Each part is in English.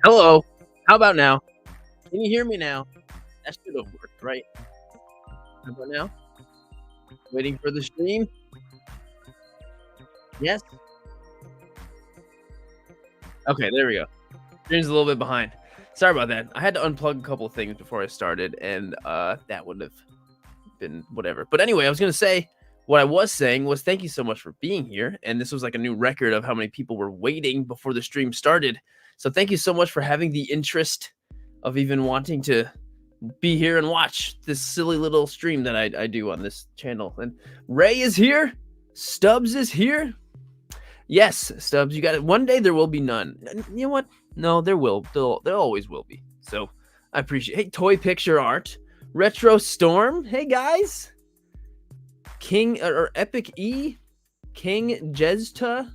Hello. How about now? Can you hear me now? That should have worked, right? How about now? Waiting for the stream? Yes? Okay, there we go. Stream's a little bit behind. Sorry about that. I had to unplug a couple of things before I started, and that would have been whatever. But anyway, I was gonna say what I was saying was thank you so much for being here. And this was like a new record of how many people were waiting before the stream started. So thank you so much for having the interest of even wanting to be here and watch this silly little stream that I do on this channel. And Ray is here. Stubbs is here. Yes, Stubbs, you got it. One day there will be none. You know what? No, there will. There always will be. So I appreciate. Hey, Toy Picture Art, Retro Storm. Hey guys, King or Epic E, King Jezta.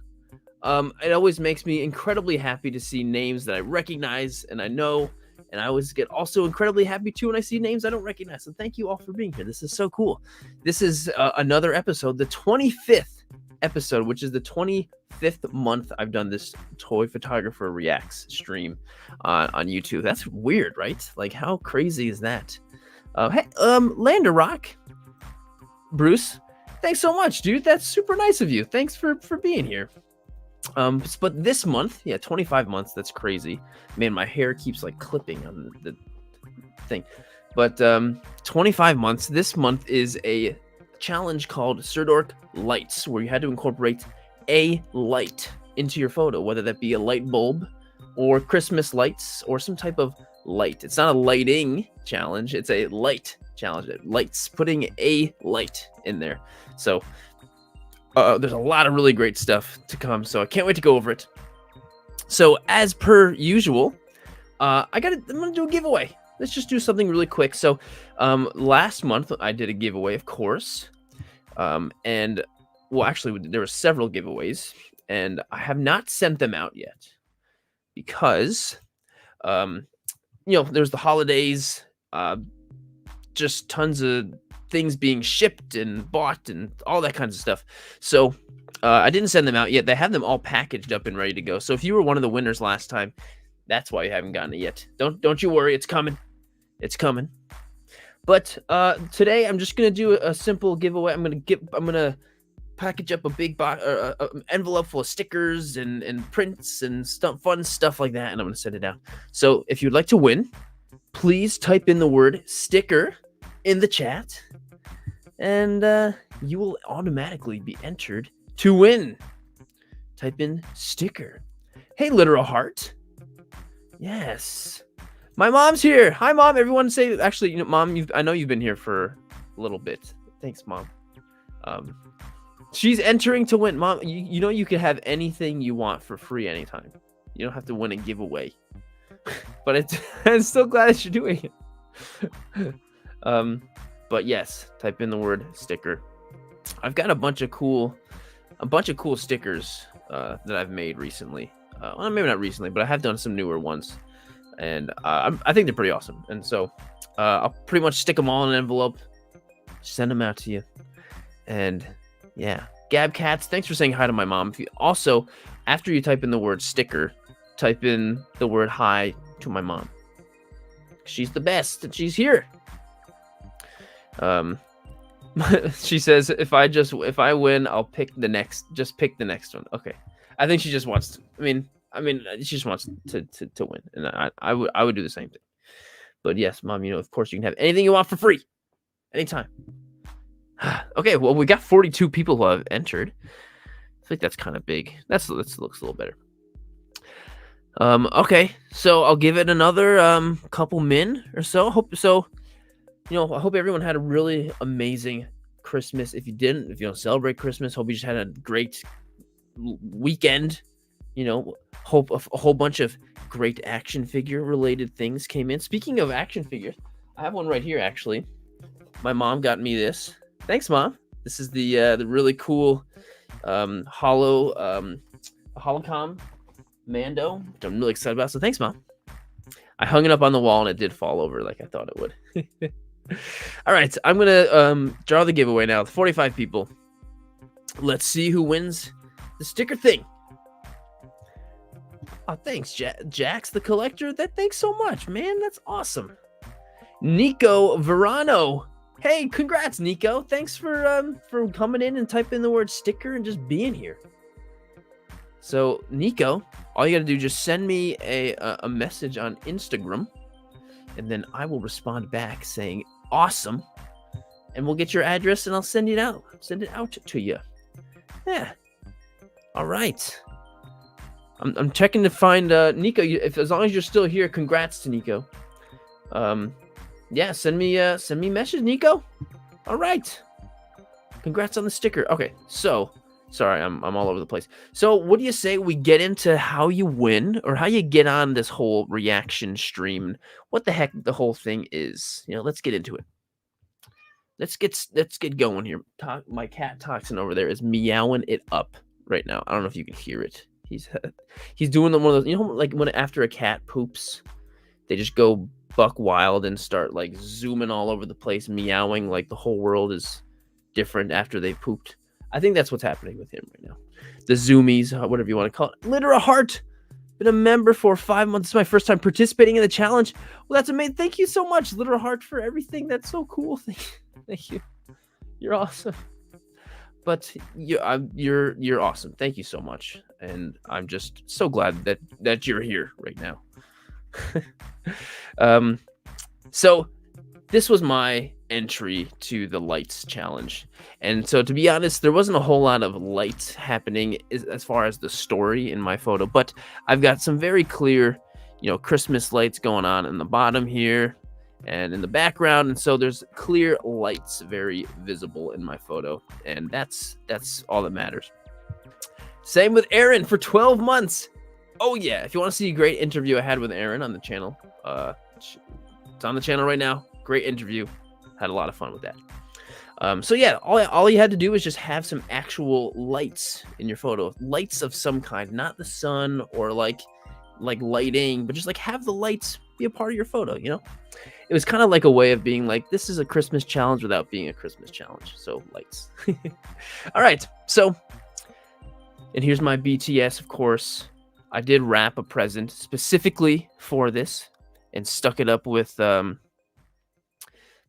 It always makes me incredibly happy to see names that I recognize and I know. And I always get also incredibly happy too when I see names I don't recognize. So thank you all for being here. This is so cool. This is another episode, the 25th episode, which is the 25th month I've done this Toy Photographer Reacts stream on YouTube. That's weird, right? Like, how crazy is that? Hey, Lander Rock, Bruce, thanks so much, dude. That's super nice of you. Thanks for being here. But this month, 25 months, that's crazy. Man, my hair keeps like clipping on the thing. But 25 months, this month is a challenge called Sirdork Lights, where you had to incorporate a light into your photo, whether that be a light bulb or Christmas lights or some type of light. It's not a lighting challenge, it's a light challenge. Lights, putting a light in there. So there's a lot of really great stuff to come, so I can't wait to go over it. So as per usual, I'm gonna do a giveaway. Let's just do something really quick. So last month I did a giveaway, of course, and well, actually there were several giveaways, and I have not sent them out yet because there's the holidays, just tons of things being shipped and bought and all that kinds of stuff. So I didn't send them out yet. They have them all packaged up and ready to go. So if you were one of the winners last time, that's why you haven't gotten it yet. Don't you worry, it's coming. It's coming. But today I'm just gonna do a simple giveaway. I'm gonna package up a big envelope full of stickers and prints and fun stuff like that, and I'm gonna send it out. So if you'd like to win, please type in the word sticker in the chat, and you will automatically be entered to win. Type in sticker. Hey, literal heart. Yes, my mom's here. Hi, mom. Everyone say, actually, mom, I know you've been here for a little bit. Thanks, mom. She's entering to win. Mom, you know you can have anything you want for free anytime. You don't have to win a giveaway. But I'm still glad that you're doing it. But yes, type in the word sticker. I've got a bunch of cool stickers that I've made recently. Well, maybe not recently, but I have done some newer ones, and I think they're pretty awesome. And so I'll pretty much stick them all in an envelope, send them out to you. And yeah, Gab Cats, thanks for saying hi to my mom. If you also, after you type in the word sticker, type in the word hi to my mom. She's the best, and she's here. She says if I win, I'll pick the next one. Okay. I think she just wants to, I mean she just wants to win, and I would do the same thing. But yes, mom, of course you can have anything you want for free anytime. Okay, well, we got 42 people who have entered. I think that's kind of big. That looks a little better. Okay, so I'll give it another couple min or so. I hope everyone had a really amazing Christmas. If you didn't, if you don't celebrate Christmas, hope you just had a great weekend. Hope a whole bunch of great action figure related things came in. Speaking of action figures, I have one right here, actually. My mom got me this. Thanks, Mom. This is the really cool holocom Mando, which I'm really excited about. So thanks, Mom. I hung it up on the wall and it did fall over like I thought it would. All right, I'm gonna draw the giveaway now. 45 people. Let's see who wins the sticker thing. Oh, thanks, Jax the Collector. Thanks so much, man. That's awesome. Nico Verano. Hey, congrats, Nico. Thanks for coming in and typing the word sticker and just being here. So, Nico, all you got to do, just send me a message on Instagram, and then I will respond back saying awesome, and we'll get your address and I'll send it out to you. Yeah. All right. I'm checking to find Nico. As long as you're still here, congrats to Nico. Yeah, send me a message, Nico. All right. Congrats on the sticker. Okay, so sorry, I'm all over the place. So what do you say we get into how you win or how you get on this whole reaction stream? What the heck the whole thing is? Let's get into it. Let's get going here. My cat Toxin over there is meowing it up right now. I don't know if you can hear it. He's doing one of those, like when after a cat poops, they just go buck wild and start like zooming all over the place, meowing like the whole world is different after they pooped. I think that's what's happening with him right now. The zoomies, whatever you want to call it. Litter a heart. Been a member for 5 months. This is my first time participating in the challenge. Well, that's amazing. Thank you so much, Litter a heart, for everything. That's so cool. Thank you. You're awesome. But you're awesome. Thank you so much. And I'm just so glad that you're here right now. So this was my entry to the lights challenge. And so to be honest, there wasn't a whole lot of lights happening as far as the story in my photo, but I've got some very clear, Christmas lights going on in the bottom here and in the background. And so there's clear lights very visible in my photo. And that's all that matters. Same with Aaron for 12 months. Oh yeah. If you want to see a great interview I had with Aaron on the channel, it's on the channel right now. Great interview. Had a lot of fun with that. So yeah, all you had to do is just have some actual lights in your photo. Lights of some kind, not the sun or like lighting, but just like have the lights be a part of your photo, It was kind of like a way of being like, this is a Christmas challenge without being a Christmas challenge. So lights. All right. So, and here's my BTS, of course. I did wrap a present specifically for this and stuck it up with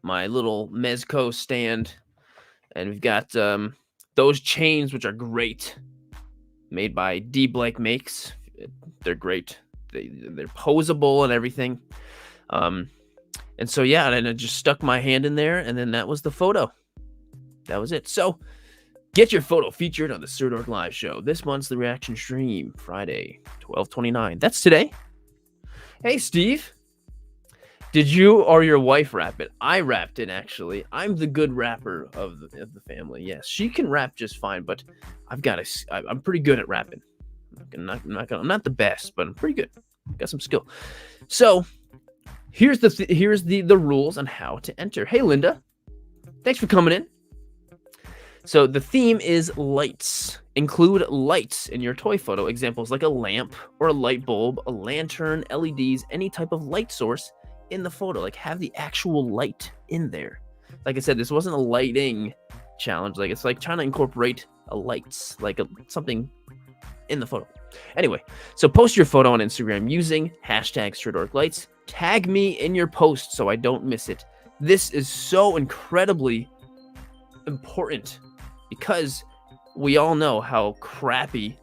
my little Mezco stand. And we've got those chains, which are great, made by D Blake Makes. They're great. They're posable and everything. And so, yeah, and I just stuck my hand in there, and then that was the photo. That was it. So get your photo featured on the Sirdork Live Show. This month's the reaction stream, Friday, 12/29. That's today. Hey, Steve. Did you or your wife wrap it? I wrapped it, actually. I'm the good rapper of the family. Yes, she can rap just fine, but I'm pretty good at rapping. I'm not the best, but I'm pretty good. Got some skill. So here's the rules on how to enter. Hey, Linda. Thanks for coming in. So the theme is lights. Include lights in your toy photo. Examples like a lamp or a light bulb, a lantern, LEDs, any type of light source in the photo. Like have the actual light in there. Like I said, this wasn't a lighting challenge. Like it's like trying to incorporate something in the photo. Anyway, so post your photo on Instagram using hashtag SturdorkLights. Tag me in your post so I don't miss it. This is so incredibly important because we all know how crappy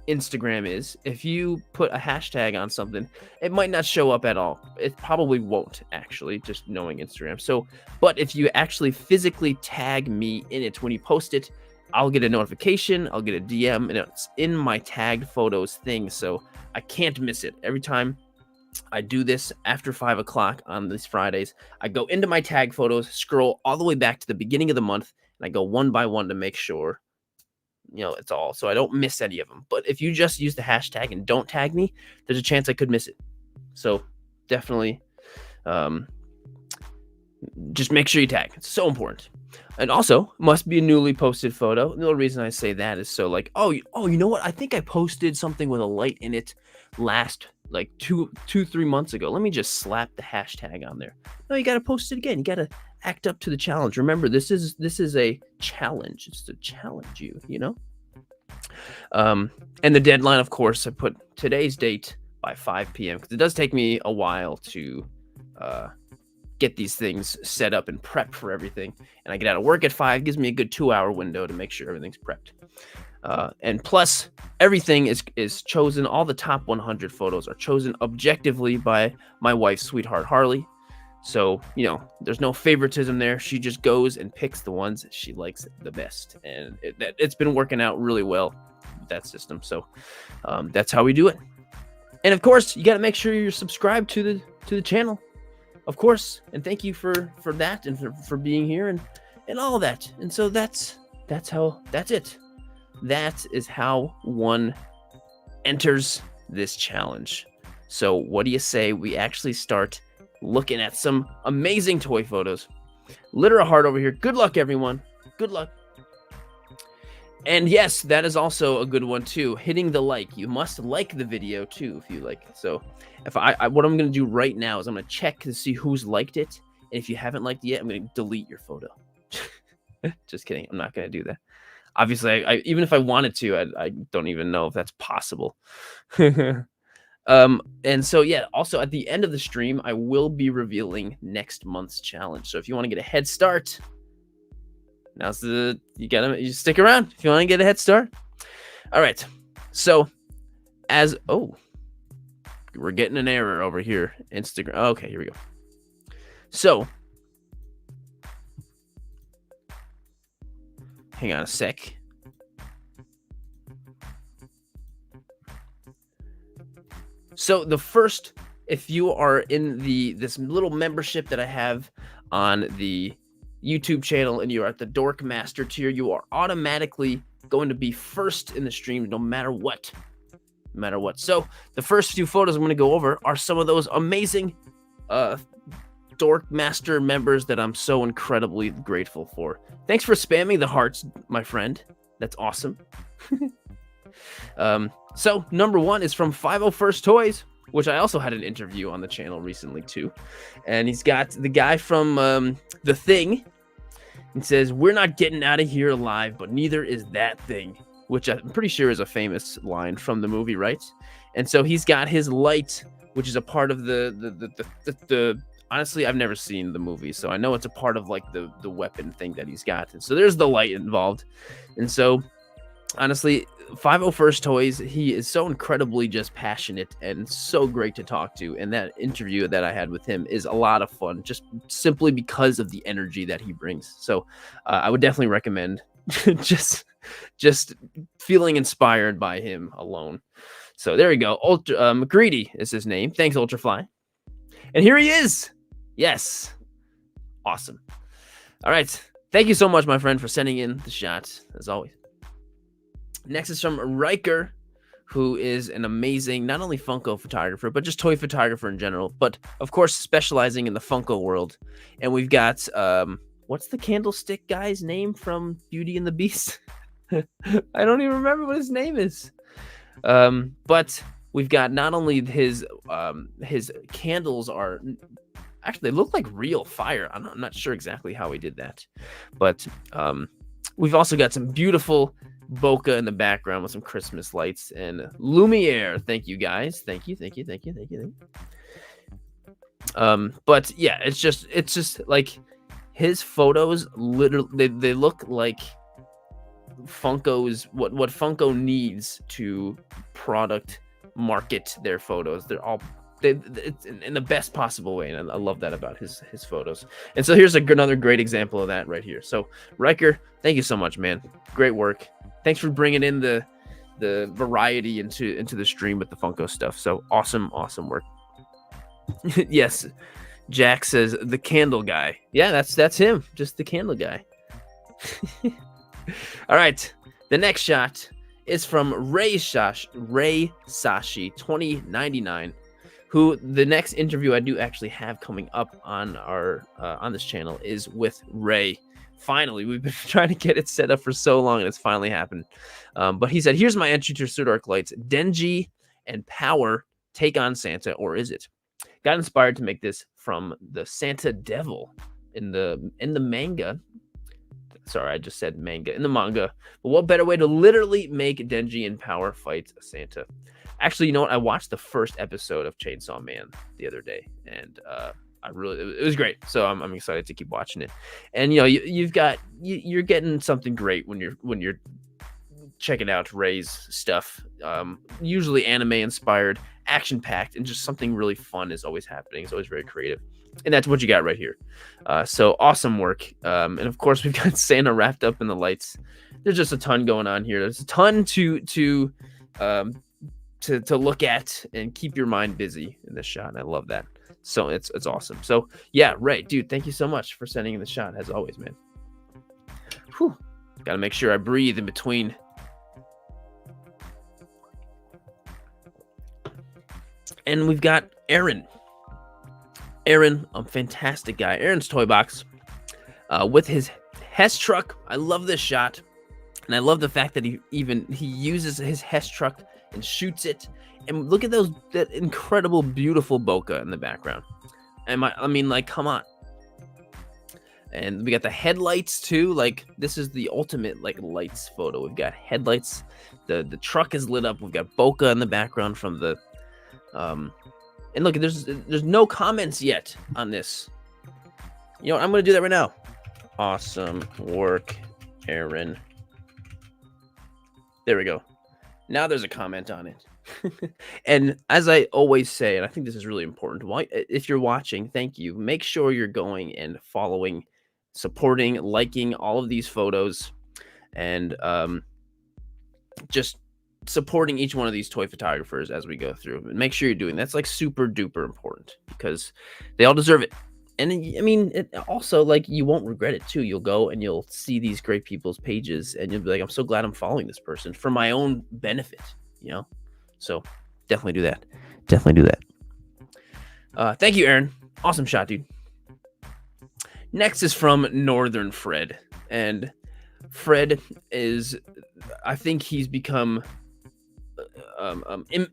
Instagram is. If you put a hashtag on something, it might not show up at all. It probably won't, actually, just knowing Instagram. So, but if you actually physically tag me in it when you post it, I'll get a notification, I'll get a DM, and it's in my tagged photos thing, so I can't miss it. Every time I do this after 5 o'clock on these Fridays, I go into my tag photos, scroll all the way back to the beginning of the month, and I go one by one to make sure, it's all, so I don't miss any of them. But if you just use the hashtag and don't tag me, there's a chance I could miss it. So definitely just make sure you tag. It's so important. And also, must be a newly posted photo. The only reason I say that is so like, you know what? I think I posted something with a light in it last like 2-3 months ago. Let me just slap the hashtag on there. No, you got to post it again. You got to act up to the challenge. Remember, this is a challenge. It's to challenge you, And the deadline, of course, I put today's date by 5 p.m. because it does take me a while to get these things set up and prepped for everything. And I get out of work at 5, gives me a good 2-hour window to make sure everything's prepped. And plus, everything is chosen. All the top 100 photos are chosen objectively by my wife, sweetheart Harley. So, there's no favoritism there. She just goes and picks the ones she likes the best. And it's been working out really well with that system. So that's how we do it. And of course, you got to make sure you're subscribed to the channel, of course. And thank you for that and for being here and all that. And so that's it. That is how one enters this challenge. So what do you say we actually start looking at some amazing toy photos? Litter a heart over here. Good luck, everyone. Good luck. And yes, that is also a good one too. Hitting the like. You must like the video too if you like it. So if what I'm going to do right now is I'm going to check to see who's liked it. And if you haven't liked it yet, I'm going to delete your photo. Just kidding. I'm not going to do that. Obviously, I even if I wanted to, I don't even know if that's possible. And so, yeah, also at the end of the stream, I will be revealing next month's challenge. So if you want to get a head start, you stick around if you want to get a head start. All right. So we're getting an error over here. Instagram. Okay, here we go. So hang on a sec. So the first, if you are in this little membership that I have on the YouTube channel and you're at the Dork Master tier, you are automatically going to be first in the stream no matter what. No matter what. So the first few photos I'm going to go over are some of those amazing Dork Master members that I'm so incredibly grateful for. Thanks for spamming the hearts, my friend. That's awesome. So number 1 is from 501st Toys, which I also had an interview on the channel recently too. And he's got the guy from The Thing. He says, "We're not getting out of here alive, but neither is that thing," which I'm pretty sure is a famous line from the movie, right? And so he's got his light, which is a part of the honestly, I've never seen the movie, so I know it's a part of like the weapon thing that he's got. And so there's the light involved. And so honestly, 501st Toys, he is so incredibly just passionate and so great to talk to. And that interview that I had with him is a lot of fun, just simply because of the energy that he brings. So I would definitely recommend just feeling inspired by him alone. So there we go. McGreedy is his name. Thanks, Ultrafly. And here he is. Yes. Awesome. All right. Thank you so much, my friend, for sending in the shot, as always. Next is from Riker, who is an amazing, not only Funko photographer, but just toy photographer in general, but of course, specializing in the Funko world. And we've got, what's the candlestick guy's name from Beauty and the Beast? I don't even remember what his name is. But we've got not only his candles are, actually, they look like real fire. I'm not sure exactly how he did that. But we've also got some beautiful bokeh in the background with some Christmas lights and Lumiere. Thank you, guys. Thank you. But yeah, it's just like his photos literally they look like Funko's what Funko needs to product market their photos. They're all it's in the best possible way, and I love that about his photos. And so here's another great example of that right here. So Riker, thank you so much, man. Great work. Thanks for bringing in the variety into the stream with the Funko stuff. So awesome work. Yes, Jack says the candle guy. Yeah, that's him. Just the candle guy. All right, the next shot is from Ray Sashi 2099. Who the next interview I do actually have coming up on our on this channel is with Ray. Finally, we've been trying to get it set up for so long, and it's finally happened. But he said, "Here's my entry to Sirdork lights. Denji and Power take on Santa, or is it?" Got inspired to make this from the Santa Devil in the manga. Sorry, I just said manga. In the manga. But what better way to literally make Denji in Power fight Santa? Actually, you know what? I watched the first episode of Chainsaw Man the other day, and it was great. So I'm excited to keep watching it. And you're getting something great when you're checking out Ray's stuff. Usually anime inspired, action packed, and just something really fun is always happening. It's always very creative. And that's what you got right here. So awesome work. And of course, we've got Santa wrapped up in the lights. There's just a ton going on here. There's a ton to look at and keep your mind busy in this shot. And I love that. So it's awesome. So yeah, Ray, dude, thank you so much for sending in the shot as always, man. Whew. Got to make sure I breathe in between. And we've got Aaron. Aaron, a fantastic guy. Aaron's Toy Box with his Hess truck. I love this shot. And I love the fact that he uses his Hess truck and shoots it. And look at that incredible, beautiful bokeh in the background. I mean, like, come on. And we got the headlights too. Like, this is the ultimate like lights photo. We've got headlights. The truck is lit up. We've got bokeh in the background from the and look, there's no comments yet on this. You know what? I'm gonna do that right now. Awesome work, Aaron. There we go. Now there's a comment on it. And as I always say, and I think this is really important, if you're watching, thank you. Make sure you're going and following, supporting, liking all of these photos, and just supporting each one of these toy photographers as we go through. Make sure you're doing that's like super duper important because they all deserve it. And I mean, it also, like, you won't regret it too. You'll go and you'll see these great people's pages and you'll be like, I'm so glad I'm following this person for my own benefit, you know? So definitely do that. Definitely do that. Thank you, Aaron. Awesome shot, dude. Next is from Northern Fred. And Fred is, I think he's become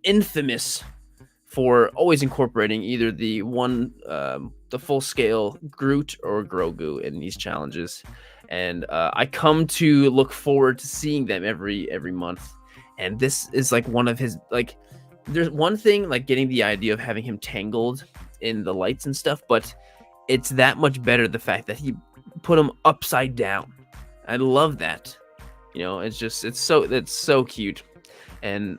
infamous for always incorporating either the full scale Groot or Grogu in these challenges, and I come to look forward to seeing them every month. And this is like one of his, like, there's one thing like getting the idea of having him tangled in the lights and stuff, but it's that much better the fact that he put him upside down. I love that. You know, it's so cute. And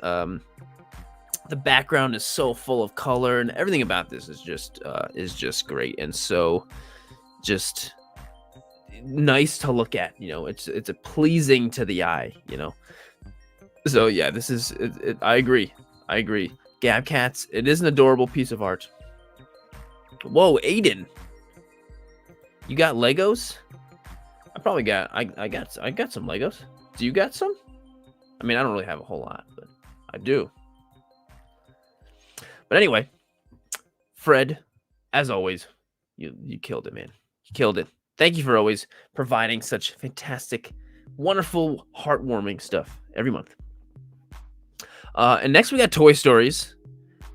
the background is so full of color, and everything about this is just great, and so just nice to look at. You know, it's a pleasing to the eye. You know, so yeah, this is. I agree. Gab Cats. It is an adorable piece of art. Whoa, Aiden, you got Legos? I probably got. I got some Legos. Do you got some? I mean, I don't really have a whole lot, but I do. But anyway, Fred, as always, you killed it, man. You killed it. Thank you for always providing such fantastic, wonderful, heartwarming stuff every month. And next we got Toy Stories,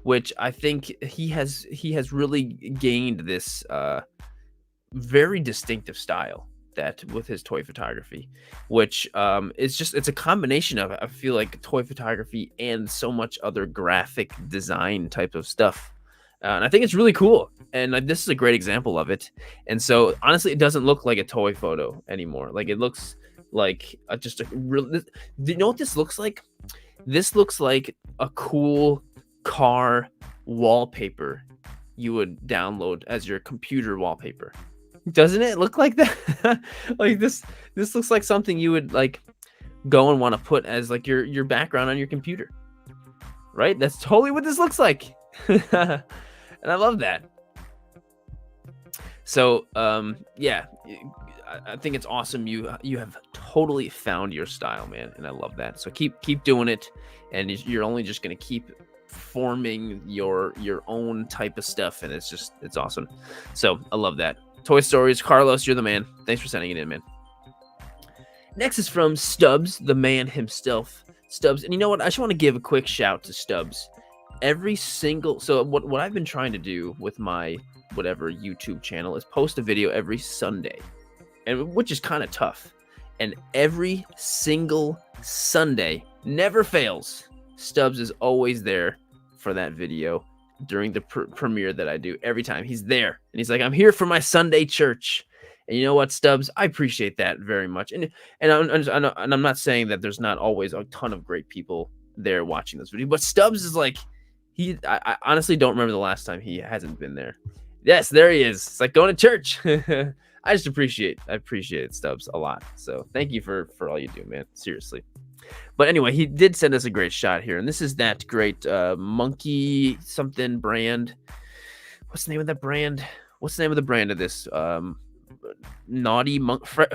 which I think he has really gained this very distinctive style that with his toy photography, which it's a combination of, I feel like, toy photography and so much other graphic design type of stuff, and I think it's really cool. And this is a great example of it. And so honestly, it doesn't look like a toy photo anymore. Like, it looks like just a real. Do you know what this looks like? This looks like a cool car wallpaper you would download as your computer wallpaper. Doesn't it look like that? Like, this looks like something you would like go and want to put as like your background on your computer, right? That's totally what this looks like. And I love that. So yeah, I think it's awesome. You have totally found your style, man, and I love that. So keep doing it, and you're only just gonna keep forming your own type of stuff, and it's awesome. So I love that. Toy Stories, Carlos, you're the man. Thanks for sending it in, man. Next is from Stubbs, the man himself. Stubbs, and you know what? I just want to give a quick shout to Stubbs. So what I've been trying to do with my whatever YouTube channel is post a video every Sunday, and which is kind of tough. And every single Sunday, never fails, Stubbs is always there for that video during the premiere that I do. Every time he's there, and he's like, "I'm here for my Sunday church." And you know what, Stubbs? I appreciate that very much. And I'm not saying that there's not always a ton of great people there watching this video, but Stubbs is like, I honestly don't remember the last time he hasn't been there. Yes, there he is. It's like going to church. I appreciate it, Stubbs, a lot. So thank you for all you do, man. Seriously. But anyway, he did send us a great shot here, and this is that great monkey something brand. What's the name of that brand? What's the name of the brand of this?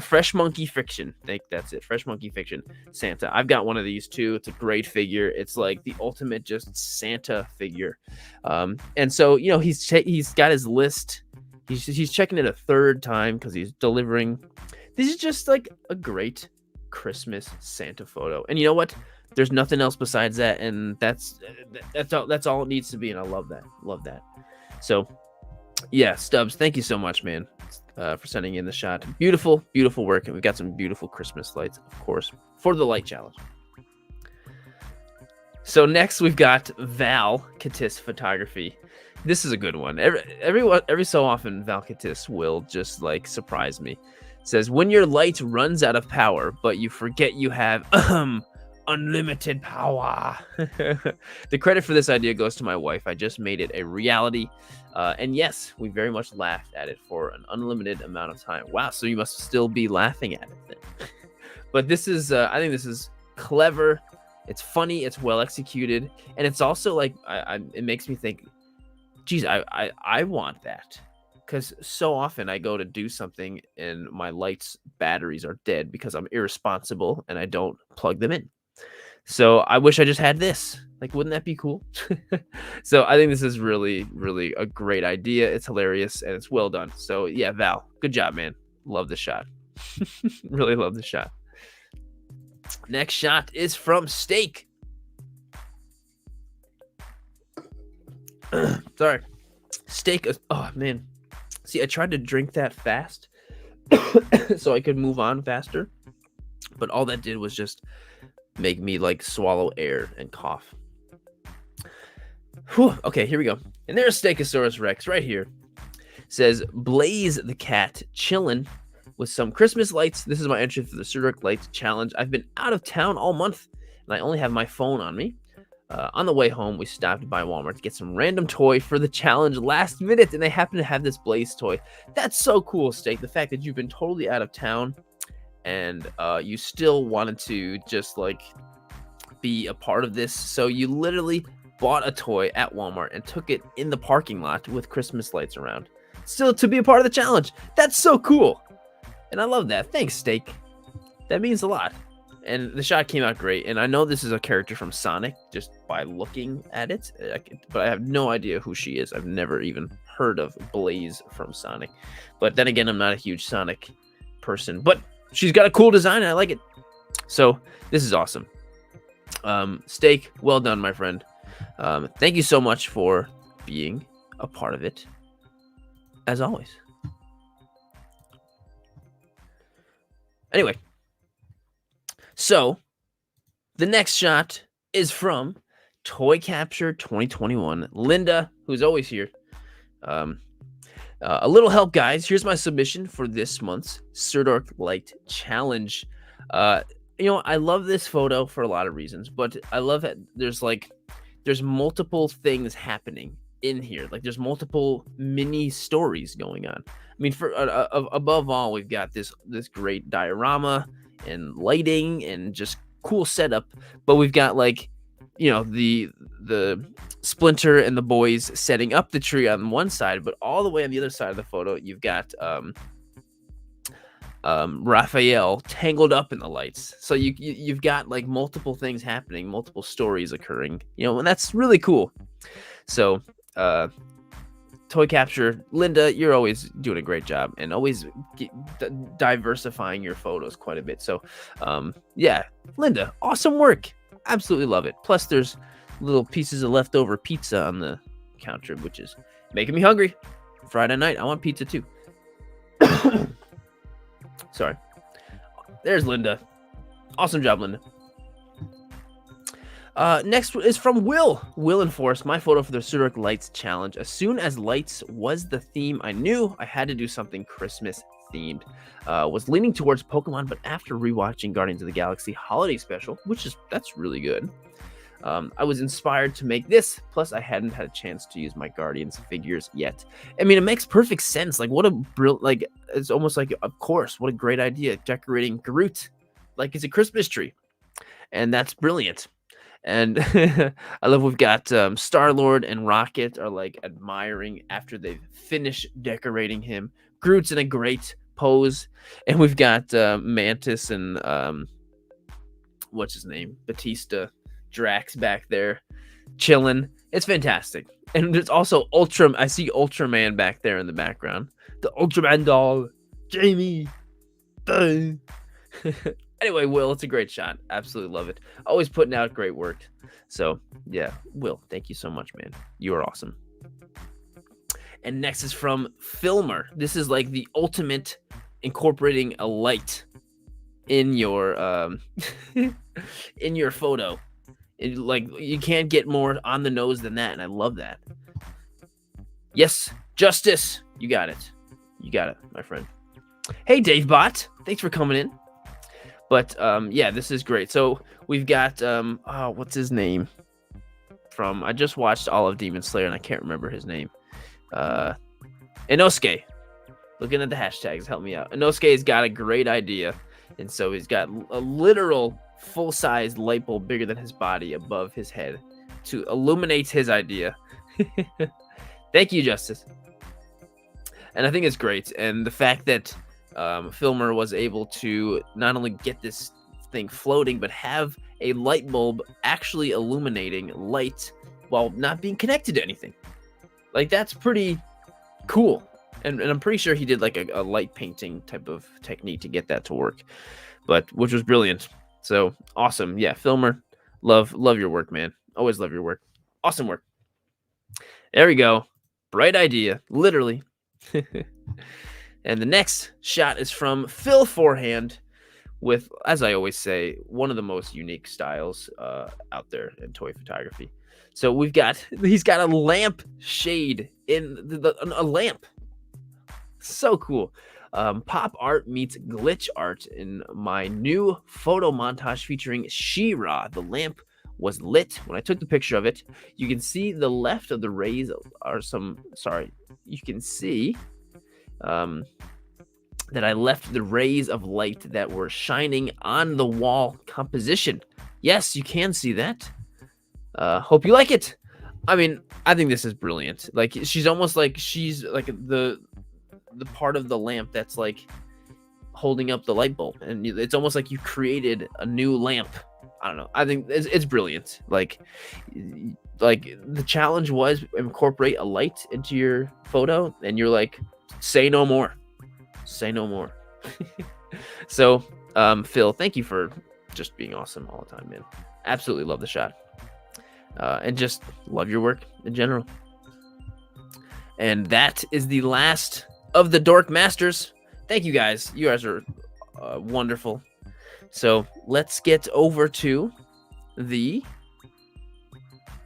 Fresh Monkey Fiction. I think that's it. Fresh Monkey Fiction Santa. I've got one of these too. It's a great figure. It's like the ultimate just Santa figure. And so, you know, he's got his list. He's checking it a third time because he's delivering. This is just like a great Christmas Santa photo. And you know what? There's nothing else besides that, and that's all it needs to be. And I love that. So yeah, Stubbs, thank you so much, man, for sending in the shot. Beautiful work, and we've got some beautiful Christmas lights, of course, for the light challenge. So next we've got Val Katis Photography. This is a good one. Every so often Val Katis will just like surprise me. It says, when your light runs out of power, but you forget you have unlimited power. The credit for this idea goes to my wife. I just made it a reality. And yes, we very much laughed at it for an unlimited amount of time. Wow, so you must still be laughing at it then. But this is, I think this is clever. It's funny. It's well executed. And it's also like, it makes me think, geez, I want that. Because so often I go to do something and my lights batteries are dead because I'm irresponsible and I don't plug them in. So I wish I just had this. Like, wouldn't that be cool? So I think this is really, really a great idea. It's hilarious and it's well done. So yeah, Val, good job, man. Love the shot. Really love the shot. Next shot is from Steak. Sorry. Steak. Oh, man. See, I tried to drink that fast so I could move on faster. But all that did was just make me like swallow air and cough. Whew. Okay, here we go. And there's Stegosaurus Rex right here. It says, Blaze the cat chillin' with some Christmas lights. This is my entry for the Sirdork Lights Challenge. I've been out of town all month, and I only have my phone on me. On the way home, we stopped by Walmart to get some random toy for the challenge last minute, and they happen to have this Blaze toy. That's so cool, Steak. The fact that you've been totally out of town and you still wanted to just like be a part of this. So you literally bought a toy at Walmart and took it in the parking lot with Christmas lights around. Still to be a part of the challenge. That's so cool. And I love that. Thanks, Steak. That means a lot. And the shot came out great. And I know this is a character from Sonic just by looking at it. But I have no idea who she is. I've never even heard of Blaze from Sonic. But then again, I'm not a huge Sonic person. But she's got a cool design and I like it. So this is awesome. Steak, well done, my friend. Thank you so much for being a part of it, as always. Anyway, so the next shot is from Toy Capture 2021. Linda, who's always here. A little help, guys. Here's my submission for this month's Sirdork Light Challenge. You know, I love this photo for a lot of reasons, but I love that there's multiple things happening in here. Like there's multiple mini stories going on. I mean, for above all, we've got this great diorama and lighting and just cool setup, but we've got like, you know, the Splinter and the boys setting up the tree on one side, but all the way on the other side of the photo, you've got Raphael tangled up in the lights. So you've got like multiple things happening, multiple stories occurring, you know, and that's really cool. So Toy Capture, Linda, you're always doing a great job and always diversifying your photos quite a bit. So yeah, Linda, awesome work. Absolutely love it. Plus there's little pieces of leftover pizza on the counter, which is making me hungry. Friday night, I want pizza too. Sorry. There's Linda. Awesome job, Linda. Next is from Will. Will enforced my photo for the Sirdork Lights Challenge. As soon as lights was the theme, I knew I had to do something Christmas themed. Was leaning towards Pokemon, but after rewatching Guardians of the Galaxy Holiday Special, that's really good, I was inspired to make this. Plus, I hadn't had a chance to use my Guardians figures yet. I mean, it makes perfect sense. Like, what a brilliant, like, it's almost like, of course, what a great idea. Decorating Groot like it's a Christmas tree. And that's brilliant. And I love we've got Star-Lord and Rocket are like admiring after they've finished decorating him. Groot's in a great pose. And we've got Mantis and what's his name? Batista, Drax back there chilling. It's fantastic. And there's also I see Ultraman back there in the background. The Ultraman doll. Jamie. Anyway, Will, it's a great shot. Absolutely love it. Always putting out great work. So, yeah, Will, thank you so much, man. You are awesome. And next is from Filmer. This is like the ultimate incorporating a light in your in your photo. Like, you can't get more on the nose than that, and I love that. Yes, Justice. You got it. You got it, my friend. Hey, Dave Bot. Thanks for coming in. But yeah, this is great. So we've got what's his name? I just watched all of Demon Slayer and I can't remember his name. Inosuke. Looking at the hashtags, help me out. Inosuke's got a great idea, and so he's got a literal full-size light bulb bigger than his body above his head to illuminate his idea. Thank you, Justice. And I think it's great, and the fact that Filmer was able to not only get this thing floating, but have a light bulb actually illuminating light while not being connected to anything. Like, that's pretty cool. And I'm pretty sure he did like a light painting type of technique to get that to work, which was brilliant. So awesome. Yeah, Filmer, love your work, man. Always love your work. Awesome work. There we go. Bright idea, literally. And the next shot is from Phil Forehand with, as I always say, one of the most unique styles out there in toy photography. So he's got a lamp shade in a lamp. So cool. Pop art meets glitch art in my new photo montage featuring She-Ra. The lamp was lit when I took the picture of it. You can see the left of the rays you can see that I left the rays of light that were shining on the wall composition. Yes, you can see that. Hope you like it. I mean, I think this is brilliant. Like, she's almost like she's like the part of the lamp that's like holding up the light bulb, and it's almost like you created a new lamp. I don't know. I think it's brilliant. Like the challenge was incorporate a light into your photo, and you're like, say no more. Say no more. So, Phil, thank you for just being awesome all the time, man. Absolutely love the shot. And just love your work in general. And that is the last of the Dork Masters. Thank you guys. You guys are wonderful. So let's get over to the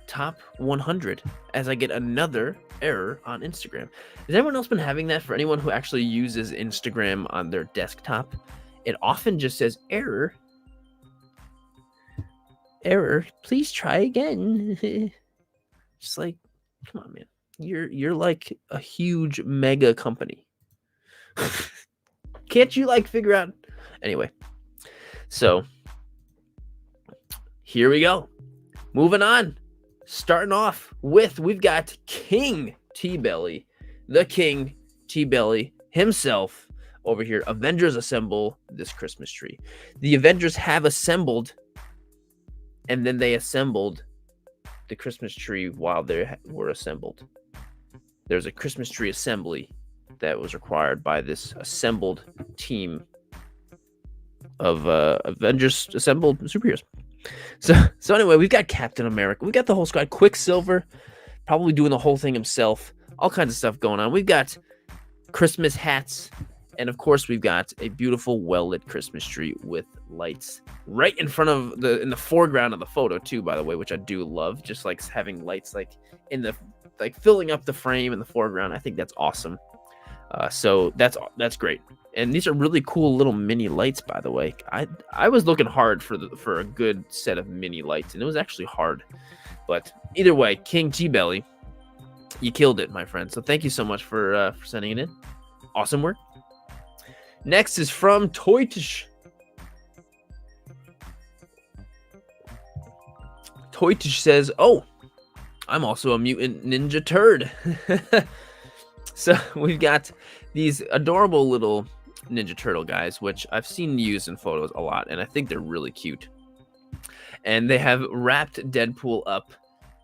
top 100 as I get another error on Instagram. Has anyone else been having that? For anyone who actually uses Instagram on their desktop, it often just says error. Error. Please try again. Just like, come on, man. You're like a huge mega company. Can't you like figure out? Anyway, so here we go. Moving on. Starting off with, we've got King T-Belly, the King T-Belly himself over here. Avengers assemble this Christmas tree. The Avengers have assembled, and then they assembled the Christmas tree while they were assembled. There's a Christmas tree assembly that was required by this assembled team of Avengers assembled superheroes. So anyway, we've got Captain America. We got the whole squad. Quicksilver, probably doing the whole thing himself. All kinds of stuff going on. We've got Christmas hats And of course, we've got a beautiful, well-lit Christmas tree with lights right in front of in the foreground of the photo too, by the way, which I do love. Just like having lights like in the filling up the frame in the foreground. I think that's awesome. So that's great. And these are really cool little mini lights, by the way. I was looking hard for a good set of mini lights, and it was actually hard. But either way, King T-Belly, you killed it, my friend. So thank you so much for sending it in. Awesome work. Next is from Toytish. Toytish says, "Oh, I'm also a mutant ninja turd." So we've got these adorable little Ninja Turtle guys, which I've seen used in photos a lot, and I think they're really cute. And they have wrapped Deadpool up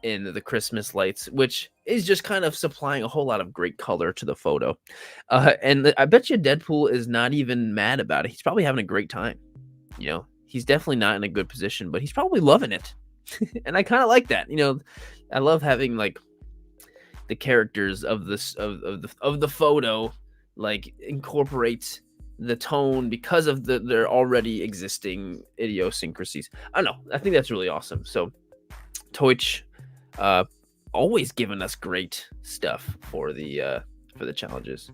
in the Christmas lights, which is just kind of supplying a whole lot of great color to the photo. And I bet you Deadpool is not even mad about it. He's probably having a great time. You know, he's definitely not in a good position, but he's probably loving it. And I kind of like that. You know, I love having like the characters of this of the photo like incorporate the tone because of their already existing idiosyncrasies. I don't know. I think that's really awesome. So Toych always giving us great stuff for the challenges.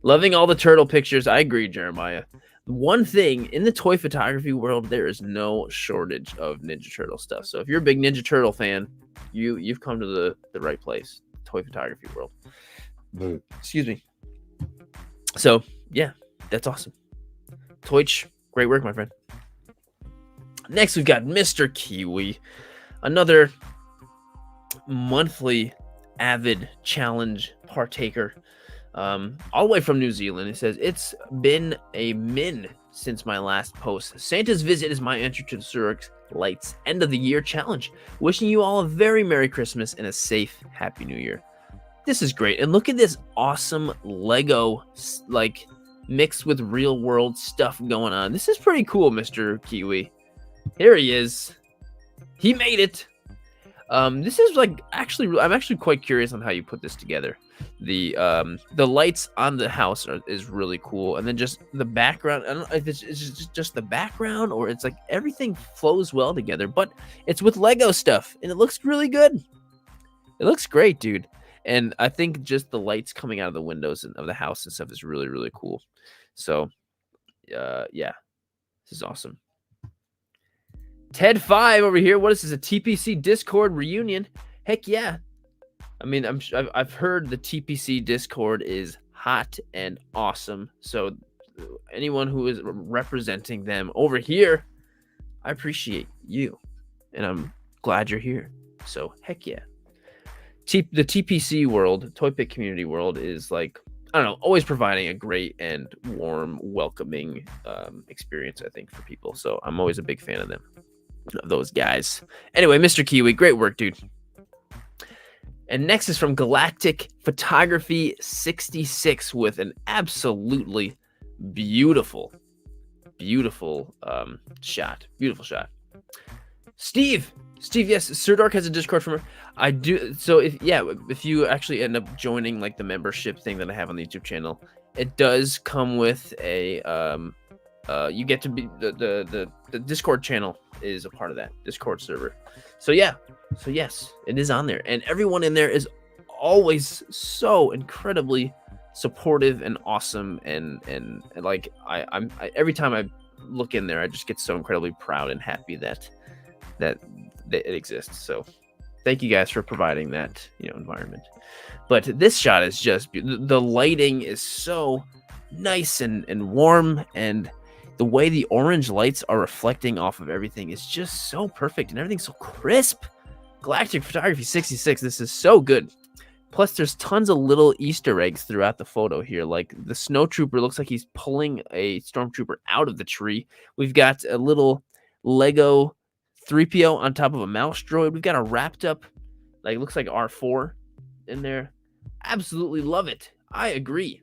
Loving all the turtle pictures. I agree, Jeremiah. One thing in the toy photography world, there is no shortage of Ninja Turtle stuff. So if you're a big Ninja Turtle fan, you've come to the right place. Toy photography world. Excuse me. So yeah, that's awesome. Toych, great work, my friend. Next, we've got Mr. Kiwi, another monthly avid challenge partaker, all the way from New Zealand. It says, "It's been a min since my last post. Santa's visit is my entry to the Sirdork Lights end of the year challenge. Wishing you all a very Merry Christmas and a safe Happy New Year." This is great. And look at this awesome Lego, like, mixed with real world stuff going on. This is pretty cool, Mr. Kiwi. Here he is. He made it. This is like I'm actually quite curious on how you put this together. The lights on the house is really cool, and then just the background. I don't know if it's just the background or it's like everything flows well together. But it's with Lego stuff, and it looks really good. It looks great, dude. And I think just the lights coming out of the windows of the house and stuff is really, really cool. So, yeah, this is awesome. Ted5 over here. What is this? A TPC Discord reunion? Heck yeah. I mean, I've heard the TPC Discord is hot and awesome. So anyone who is representing them over here, I appreciate you. And I'm glad you're here. So heck yeah. The TPC world, Toy Pick community world, is like, I don't know, always providing a great and warm, welcoming experience, I think, for people. So I'm always a big fan of them, of those guys. Anyway, Mr. Kiwi, great work, dude. And next is from Galactic Photography 66 with an absolutely beautiful shot. Beautiful shot. Steve, yes, Sirdork has a Discord from her. I do. So if you actually end up joining like the membership thing that I have on the YouTube channel, it does come with a you get to be the Discord channel is a part of that Discord server. So yes, it is on there, and everyone in there is always so incredibly supportive and awesome, and like I every time I look in there, I just get so incredibly proud and happy that it exists. So thank you guys for providing that environment. But this shot is just the lighting is so nice and warm, and the way the orange lights are reflecting off of everything is just so perfect, and everything's so crisp. Galactic Photography 66, this is so good. Plus there's tons of little Easter eggs throughout the photo here. Like the snowtrooper looks like he's pulling a stormtrooper out of the tree. We've got a little Lego 3PO on top of a mouse droid. We've got a wrapped up, like, looks like R4 in there. Absolutely love it. I agree,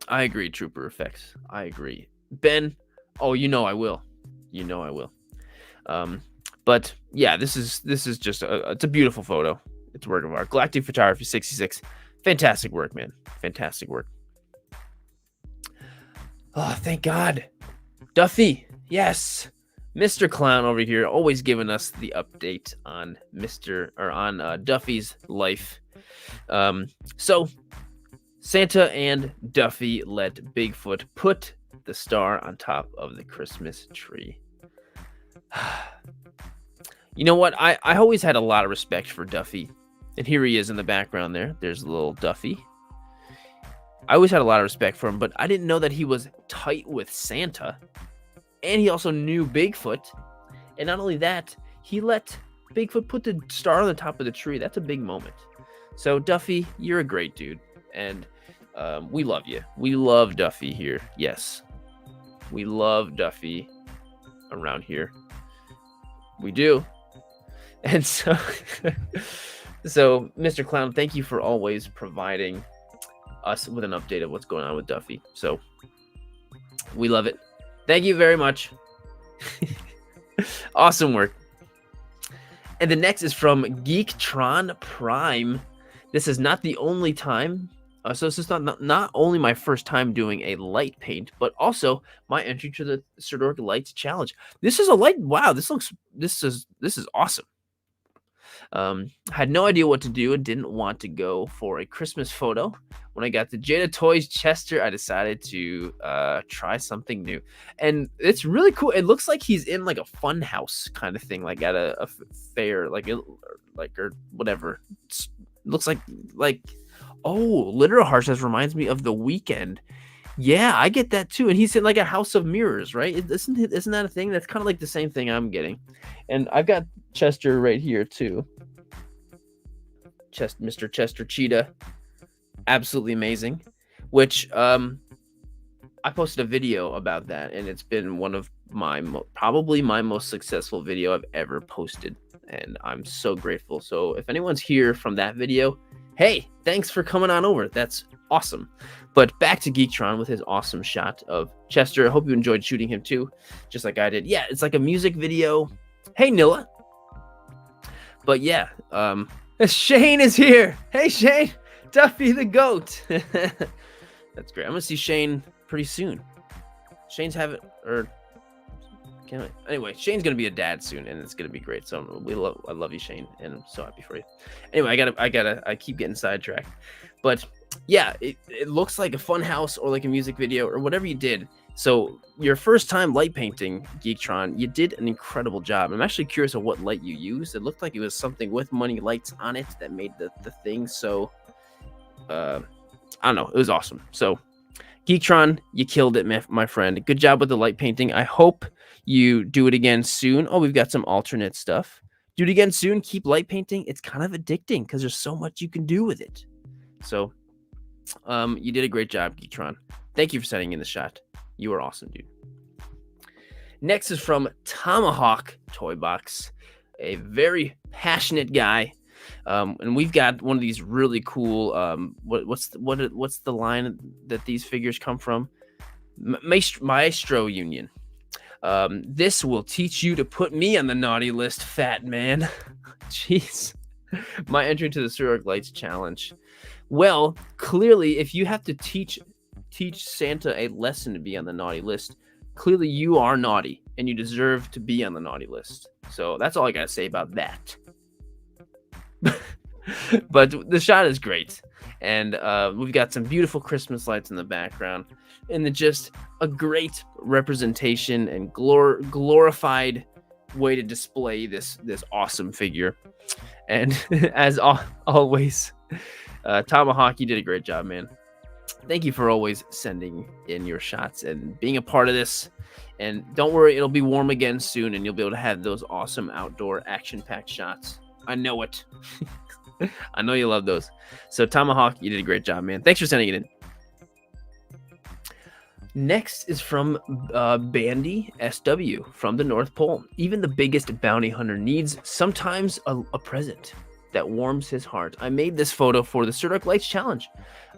Trooper Effects. I agree. Ben, oh, I will. But yeah, this is just it's a beautiful photo. It's a work of art. Galactic Photography 66. Fantastic work, man. Fantastic work. Oh, thank God. Duffy, yes. Mr. Clown over here, always giving us the update on Duffy's life. So Santa and Duffy let Bigfoot put the star on top of the Christmas tree. You know what? I always had a lot of respect for Duffy. And here he is in the background there. There's little Duffy. I always had a lot of respect for him, but I didn't know that he was tight with Santa. And he also knew Bigfoot. And not only that, he let Bigfoot put the star on the top of the tree. That's a big moment. So, Duffy, you're a great dude. And we love you. We love Duffy here. Yes. We love Duffy around here. We do. And so, so Mr. Clown, thank you for always providing us with an update of what's going on with Duffy. So, we love it. Thank you very much. Awesome work. And the next is from Geektron Prime. This is not the only time. So this is not only my first time doing a light paint, but also my entry to the Sirdork Lights Challenge. This is a light. Wow, this is awesome. Had no idea what to do and didn't want to go for a Christmas photo. When I got the Jada Toys Chester, I decided to try something new. And it's really cool. It looks like he's in like a fun house kind of thing, like at a fair, or whatever. Looks like Literal Heart just reminds me of The Weeknd. Yeah, I get that too. And he's in like a house of mirrors, right? Isn't that a thing? That's kind of like the same thing I'm getting. And I've got Chester right here too. Mr. Chester Cheetah. Absolutely amazing. Which I posted a video about that, and it's been one of probably my most successful video I've ever posted. And I'm so grateful. So if anyone's here from that video, hey, thanks for coming on over. That's awesome. But back to Geektron with his awesome shot of Chester. I hope you enjoyed shooting him too, just like I did. Yeah, it's like a music video. Hey, Nilla. But yeah, Shane is here. Hey, Shane. Duffy the goat. That's great. I'm going to see Shane pretty soon. Shane's having, anyway, Shane's going to be a dad soon, and it's going to be great. So I love you, Shane, and I'm so happy for you. Anyway, I keep getting sidetracked. But yeah, it looks like a fun house or like a music video or whatever you did. So your first time light painting, Geektron, you did an incredible job. I'm actually curious of what light you used. It looked like it was something with money lights on it that made the thing so, I don't know. It was awesome. So Geektron, you killed it, my friend. Good job with the light painting. I hope you do it again soon. Oh, we've got some alternate stuff. Do it again soon. Keep light painting. It's kind of addicting because there's so much you can do with it. So you did a great job, Geektron. Thank you for sending in the shot. You are awesome, dude. Next is from Tomahawk Toy Box, a very passionate guy. And we've got one of these really cool. What's the line that these figures come from? Maestro Union. This will teach you to put me on the naughty list, fat man. Jeez. My entry to the Sirdork Lights Challenge. Well, clearly, if you have to teach Santa a lesson to be on the naughty list, clearly you are naughty and you deserve to be on the naughty list. So that's all I gotta say about that. But the shot is great, and we've got some beautiful Christmas lights in the background, and just a great representation and glorified way to display this awesome figure. And as always, Tomahawk, you did a great job, man. Thank you for always sending in your shots and being a part of this. And don't worry, it'll be warm again soon, and you'll be able to have those awesome outdoor action-packed shots. I know it. I know you love those. So, Tomahawk, you did a great job, man. Thanks for sending it in. Next is from Bandy SW from the North Pole. Even the biggest bounty hunter needs sometimes a present that warms his heart. I made this photo for the Sirdork Lights Challenge.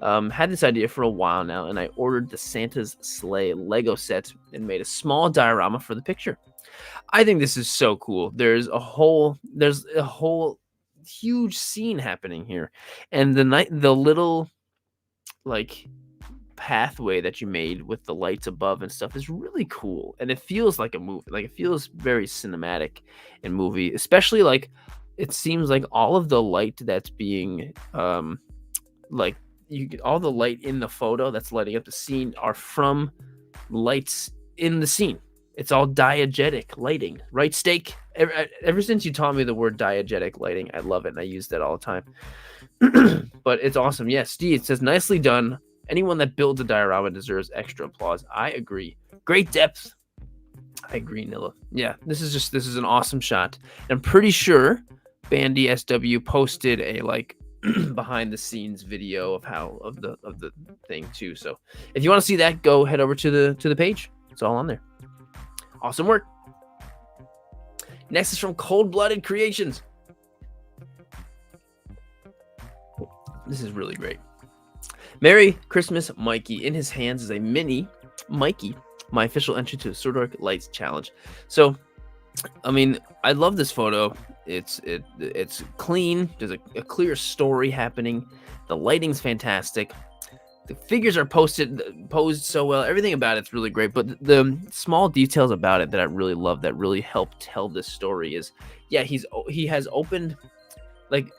Had this idea for a while now, and I ordered the Santa's Sleigh Lego set and made a small diorama for the picture. I think this is so cool. There's a whole huge scene happening here, and the little like pathway that you made with the lights above and stuff is really cool, and it feels like a movie. Like, it feels very cinematic in movie, especially like it seems like all of the light that's being like you get all the light in the photo that's lighting up the scene are from lights in the scene. It's all diegetic lighting, right, Steak? Ever since you taught me the word diegetic lighting, I love it, and I use that all the time. But it's awesome. Yeah, Steve says, nicely done. Anyone that builds a diorama deserves extra applause. I agree. Great depth. I agree, Nilla. Yeah, this is an awesome shot. And I'm pretty sure Bandy SW posted a like behind the scenes video of the thing too. So if you want to see that, go head over to the page. It's all on there. Awesome work. Next is from Cold Blooded Creations. This is really great. Merry Christmas, Mikey. In his hands is a mini Mikey, my official entry to the Sirdork Lights Challenge. So, I mean, I love this photo. It's clean. There's a clear story happening. The lighting's fantastic. The figures are posed so well. Everything about it's really great. But the small details about it that I really love, that really help tell this story, is, yeah, he has opened, like,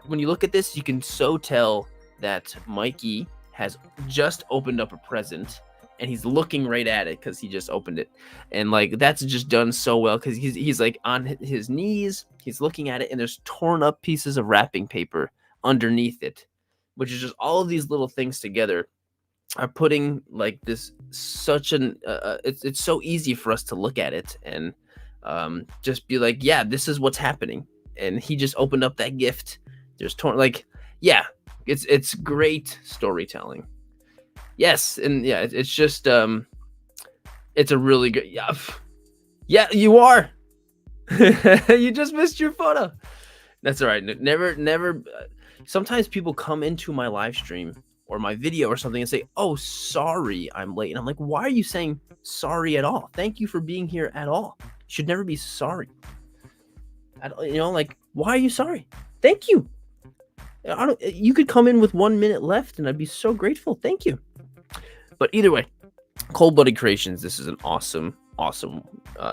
when you look at this, you can so tell that Mikey has just opened up a present, and he's looking right at it because he just opened it. And like, that's just done so well, because he's like on his knees, he's looking at it, and there's torn up pieces of wrapping paper underneath it, which is just all of these little things together are putting like this such an it's so easy for us to look at it and just be like, yeah, this is what's happening. And he just opened up that gift. There's torn, like, yeah, it's great storytelling. Yes, and yeah, it's just it's a really good, yeah, you are. You just missed your photo. That's all right. Never. Sometimes people come into my live stream or my video or something and say, "Oh, sorry, I'm late." And I'm like, "Why are you saying sorry at all? Thank you for being here at all. You should never be sorry." Like, why are you sorry? Thank you. You could come in with 1 minute left, and I'd be so grateful. Thank you. But either way, Cold Blooded Creations. This is an awesome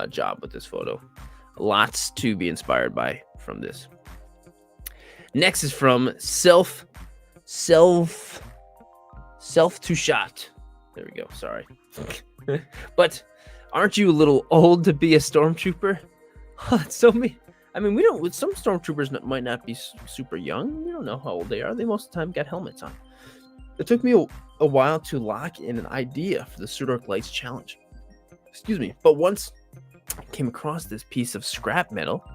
job with this photo. Lots to be inspired by from this. Next is from Self to Shot. There we go. Sorry. But aren't you a little old to be a stormtrooper? That's so me. I mean, we don't. Some stormtroopers might not be super young. We don't know how old they are. They most of the time got helmets on. It took me a while to lock in an idea for the Sirdork Lights Challenge. Excuse me. But once I came across this piece of scrap metal,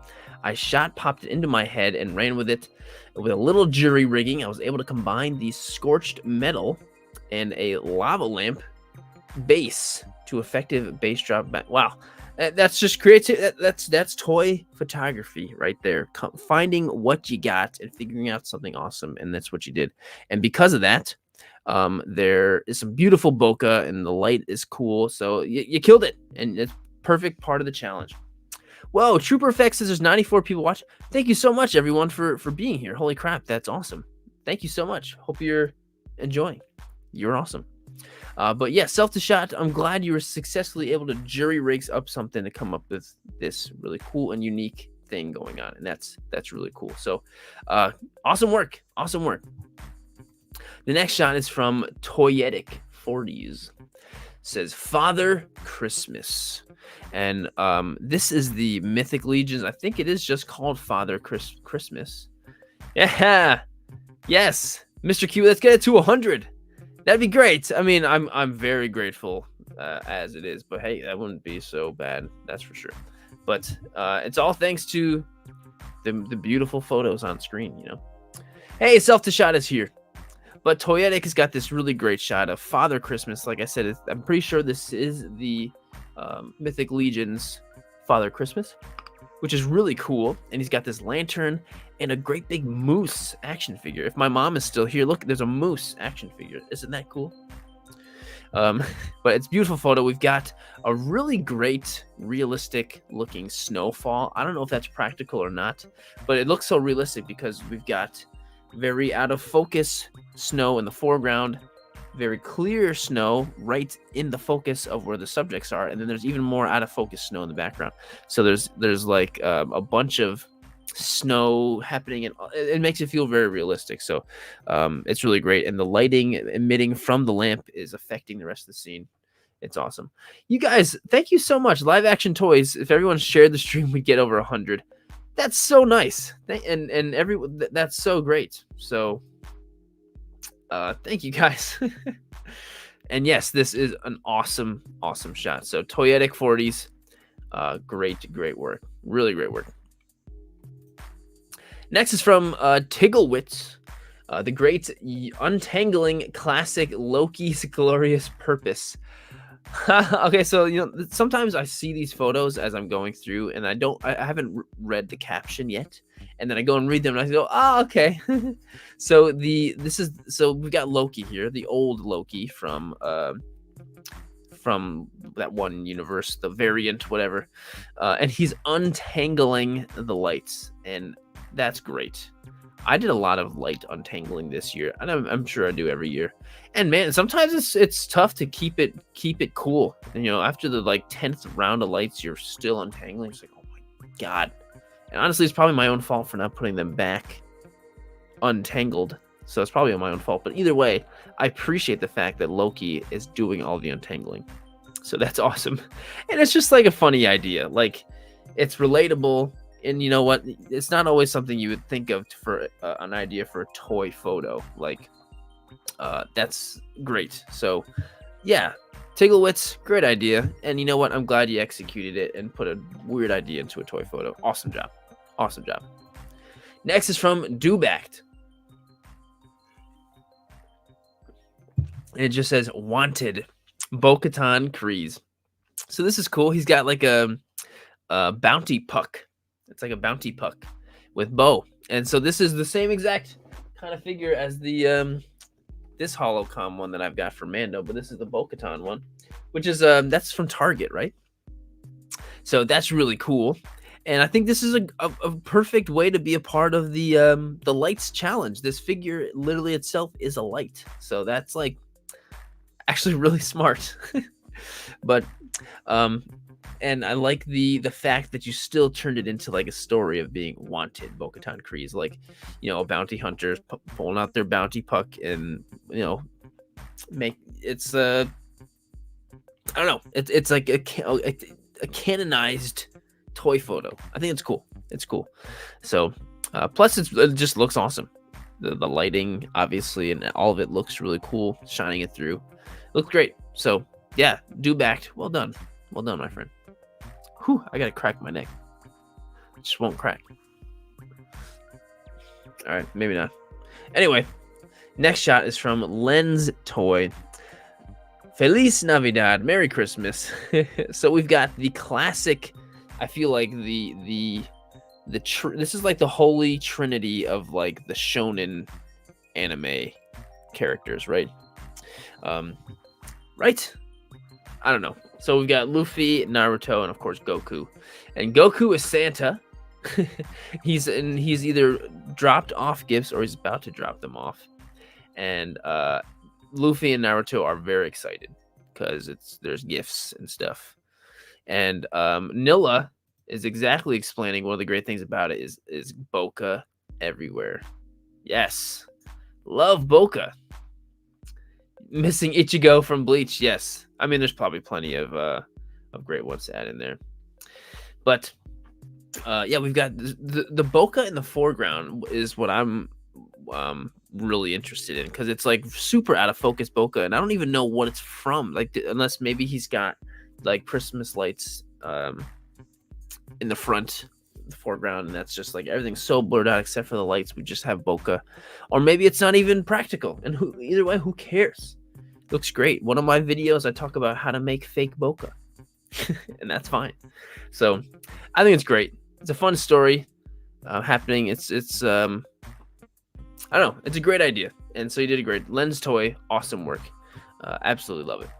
I popped it into my head and ran with it. With a little jury rigging, I was able to combine the scorched metal and a lava lamp base to effective base drop back. Wow. That's just creative. That's toy photography right there. Finding what you got and figuring out something awesome, and that's what you did. And because of that, there is some beautiful bokeh, and the light is cool. So you killed it, and it's perfect part of the challenge. Whoa, Trooper Effects says there's 94 people watching. Thank you so much, everyone, for being here. Holy crap, that's awesome. Thank you so much. Hope you're enjoying. You're awesome. But yeah, Self to Shot, I'm glad you were successfully able to jury rig up something to come up with this really cool and unique thing going on. And that's really cool. So awesome work. Awesome work. The next shot is from Toyetic 40s. Says Father Christmas. And this is the Mythic Legions. I think it is just called Father Christmas. Yeah. Yes. Mr. Q, let's get it to 100. That'd be great. I mean, I'm very grateful as it is, but hey, that wouldn't be so bad. That's for sure. But it's all thanks to the beautiful photos on screen, you know. Hey, Self to Shot is here. But Toyetic has got this really great shot of Father Christmas. Like I said, I'm pretty sure this is the Mythic Legion's Father Christmas, which is really cool. And he's got this lantern and a great big moose action figure. If my mom is still here, look, there's a moose action figure. Isn't that cool? But it's a beautiful photo. We've got a really great realistic looking snowfall. I don't know if that's practical or not, but it looks so realistic because we've got very out of focus snow in the foreground very clear snow right in the focus of where the subjects are, and then there's even more out of focus snow in the background. So there's like a bunch of snow happening, and it makes it feel very realistic. So it's really great, and the lighting emitting from the lamp is affecting the rest of the scene. It's awesome. You guys, thank you so much. Live Action Toys. If everyone shared the stream, we'd get over 100. That's so nice, and everyone, that's so great. So thank you guys. And yes, this is an awesome shot. So Toyetic 40s, great work, really great work. Next is from Tigglewitz, the great untangling classic Loki's glorious purpose. Okay, so sometimes I see these photos as I'm going through, and I haven't read the caption yet, and then I go and read them, and I go, oh, okay. So we've got Loki here, the old Loki from that one universe, the variant, whatever, and he's untangling the lights, and that's great. I did a lot of light untangling this year, and I'm sure I do every year. And man, sometimes it's tough to keep it cool. And after the 10th round of lights, you're still untangling. It's like, oh my god. And honestly, it's probably my own fault for not putting them back untangled. So it's probably my own fault. But either way, I appreciate the fact that Loki is doing all the untangling. So that's awesome. And it's just like a funny idea. Like, it's relatable. And you know what? It's not always something you would think of for an idea for a toy photo. Like, that's great. So, yeah, Tigglewitz, great idea. And you know what? I'm glad you executed it and put a weird idea into a toy photo. Awesome job. Awesome job. Next is from Dubact. And it just says, wanted, Bo-Katan Kryze. So this is cool. He's got like a bounty puck. It's like a bounty puck with bow. And so this is the same exact kind of figure as the this holocom one that I've got for Mando, but this is the Bo-Katan one, which is that's from Target, right? So that's really cool. And I think this is a perfect way to be a part of the lights challenge. This figure literally itself is a light. So that's like actually really smart. But and I like the fact that you still turned it into like a story of being wanted, Bo-Katan Kryze, like, a bounty hunter pulling out their bounty puck and, make it's I don't know, it's like a canonized toy photo. I think it's cool. It's cool. So plus it just looks awesome. The lighting, obviously, and all of it looks really cool, shining it through. Looks great. So yeah, Dubact, well done, my friend. Whew, I gotta crack my neck. It just won't crack. All right, maybe not. Anyway, next shot is from Lens Toy. Feliz Navidad, Merry Christmas. So we've got the classic. I feel like this is like the holy trinity of like the shonen anime characters, right? Right? I don't know. So we've got Luffy, Naruto, and of course Goku. And Goku is Santa. he's either dropped off gifts or he's about to drop them off. And Luffy and Naruto are very excited because there's gifts and stuff. And Nilla is exactly explaining one of the great things about it is bokeh everywhere. Yes. Love bokeh. Missing Ichigo from Bleach, yes. I mean, there's probably plenty of great ones to add in there. But yeah, we've got the bokeh in the foreground is what I'm really interested in, because it's like super out of focus bokeh, and I don't even know what it's from. Like, unless maybe he's got like Christmas lights in the front, the foreground, and that's just like everything's so blurred out except for the lights. We just have bokeh, or maybe it's not even practical. And either way, who cares? Looks great. One of my videos, I talk about how to make fake bokeh, and that's fine. So I think it's great. It's a fun story happening. It's I don't know. It's a great idea, and so you did a great. Lens Toy, awesome work. Absolutely love it.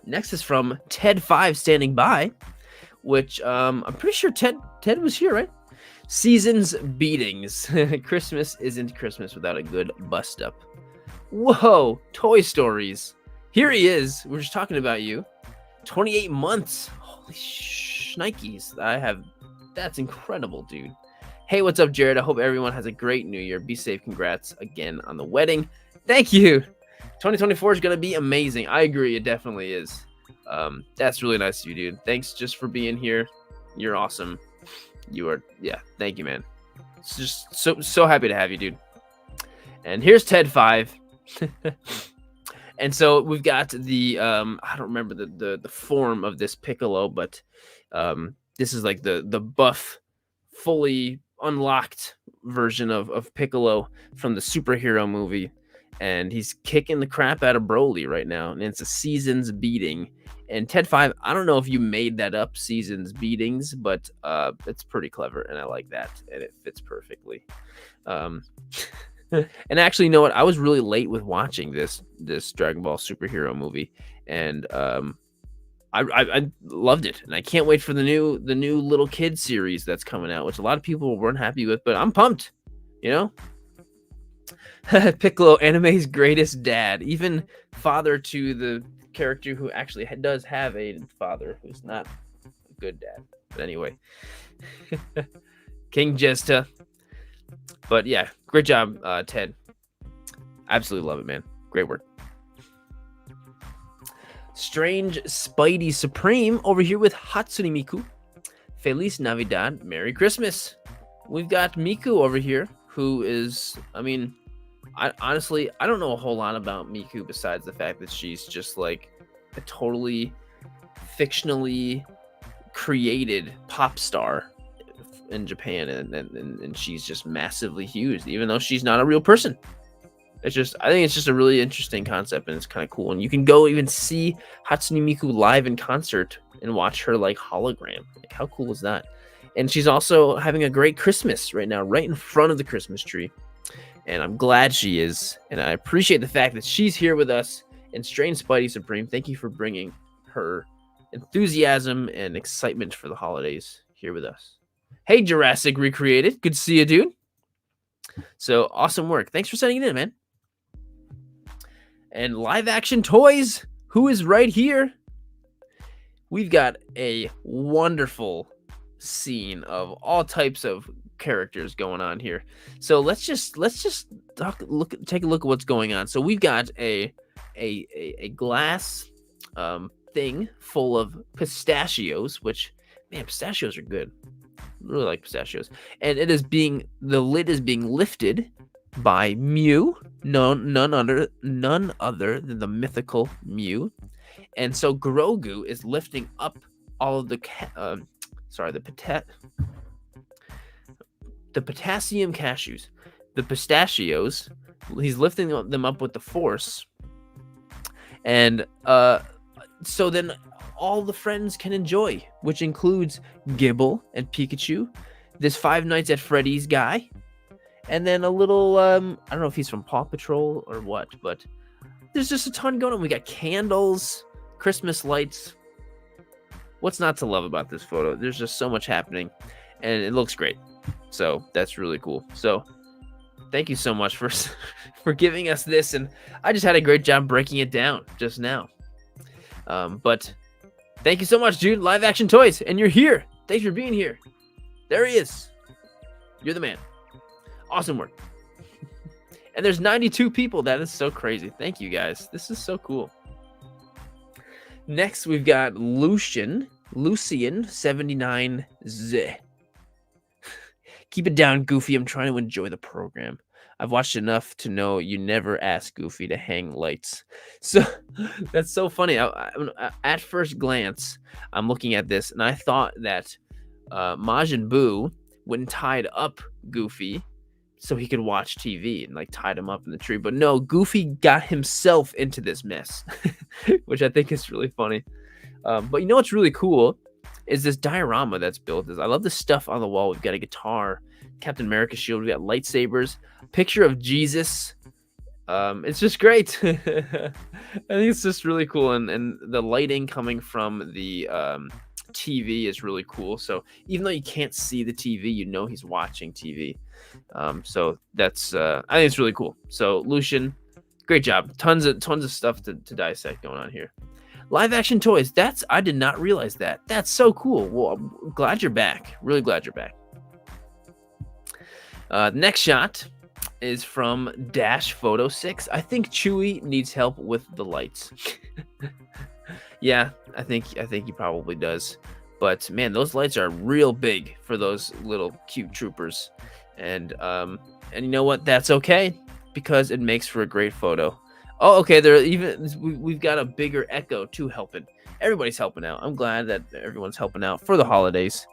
Next is from Ted5 standing by, which I'm pretty sure Ted was here, right? Seasons beatings. Christmas isn't Christmas without a good bust up. Whoa, Toy Stories. Here he is. We're just talking about you. 28 months. Holy shnikes. That's incredible, dude. Hey, what's up, Jared? I hope everyone has a great new year. Be safe. Congrats again on the wedding. Thank you. 2024 is going to be amazing. I agree. It definitely is. That's really nice of you, dude. Thanks just for being here. You're awesome. Thank you, man. It's just so happy to have you, dude. And here's Ted 5. And so we've got the I don't remember the form of this Piccolo, but this is like the buff, fully unlocked version of Piccolo from the superhero movie, and he's kicking the crap out of Broly right now, and it's a Seasons beating. And Ted 5, I don't know if you made that up, Seasons beatings, but it's pretty clever, and I like that, and it fits perfectly. And actually, you know what? I was really late with watching this Dragon Ball superhero movie, and I loved it, and I can't wait for the new little kid series that's coming out, which a lot of people weren't happy with, but I'm pumped. You know, Piccolo, anime's greatest dad, even father to the character who actually does have a father who's not a good dad. But anyway, King Jesta. But yeah, great job, Ted. Absolutely love it, man. Great work. Strange Spidey Supreme over here with Hatsune Miku. Feliz Navidad. Merry Christmas. We've got Miku over here, who is, I honestly don't know a whole lot about Miku besides the fact that she's just like a totally fictionally created pop star in Japan, and she's just massively huge, even though she's not a real person. I think it's just a really interesting concept, and it's kind of cool. And you can go even see Hatsune Miku live in concert and watch her like hologram. Like, how cool is that? And she's also having a great Christmas right now, right in front of the Christmas tree. And I'm glad she is, and I appreciate the fact that she's here with us. And Strange Spidey Supreme, thank you for bringing her enthusiasm and excitement for the holidays here with us. Hey, Jurassic Recreated. Good to see you, dude. So, awesome work. Thanks for sending it in, man. And Live Action Toys, who is right here. We've got a wonderful scene of all types of characters going on here. So, let's just take a look at what's going on. So, we've got a glass thing full of pistachios, which, man, pistachios are good. Really like pistachios. And the lid is being lifted by Mew, none other than the mythical Mew. And so Grogu is lifting up all of the potassium cashews, the pistachios. He's lifting them up with the Force, and so then all the friends can enjoy, which includes Gibble and Pikachu, this Five Nights at Freddy's guy, and then a little, I don't know if he's from Paw Patrol or what, but there's just a ton going on. We got candles, Christmas lights. What's not to love about this photo? There's just so much happening, and it looks great. So that's really cool. So thank you so much for giving us this, and I just had a great job breaking it down just now. But thank you so much, dude. Live Action Toys, and you're here. Thanks for being here. There he is. You're the man. Awesome work. And there's 92 people. That is so crazy. Thank you, guys. This is so cool. Next, we've got Lucian79Z. Keep it down, Goofy. I'm trying to enjoy the program. I've watched enough to know you never ask Goofy to hang lights. So that's so funny. At first glance, I'm looking at this, and I thought that Majin Buu went and tied up Goofy so he could watch TV and like tied him up in the tree. But no, Goofy got himself into this mess, which I think is really funny. But you know what's really cool is this diorama that's built. I love the stuff on the wall. We've got a guitar, Captain America shield. We got lightsabers, picture of Jesus. It's just great. I think it's just really cool, and the lighting coming from the TV is really cool. So even though you can't see the TV, you know he's watching TV. So that's I think it's really cool. So Lucian, Great job. Tons of stuff to dissect going on here. Live action toys. I did not realize that. That's so cool. Well, I'm glad you're back. Really glad you're back. Next shot is from Dash Photo 6. I think Chewy needs help with the lights. Yeah, I think he probably does. But man, those lights are real big for those little cute troopers. And you know what? That's okay, because it makes for a great photo. Oh, okay. We've got a bigger echo too helping. Everybody's helping out. I'm glad that everyone's helping out for the holidays.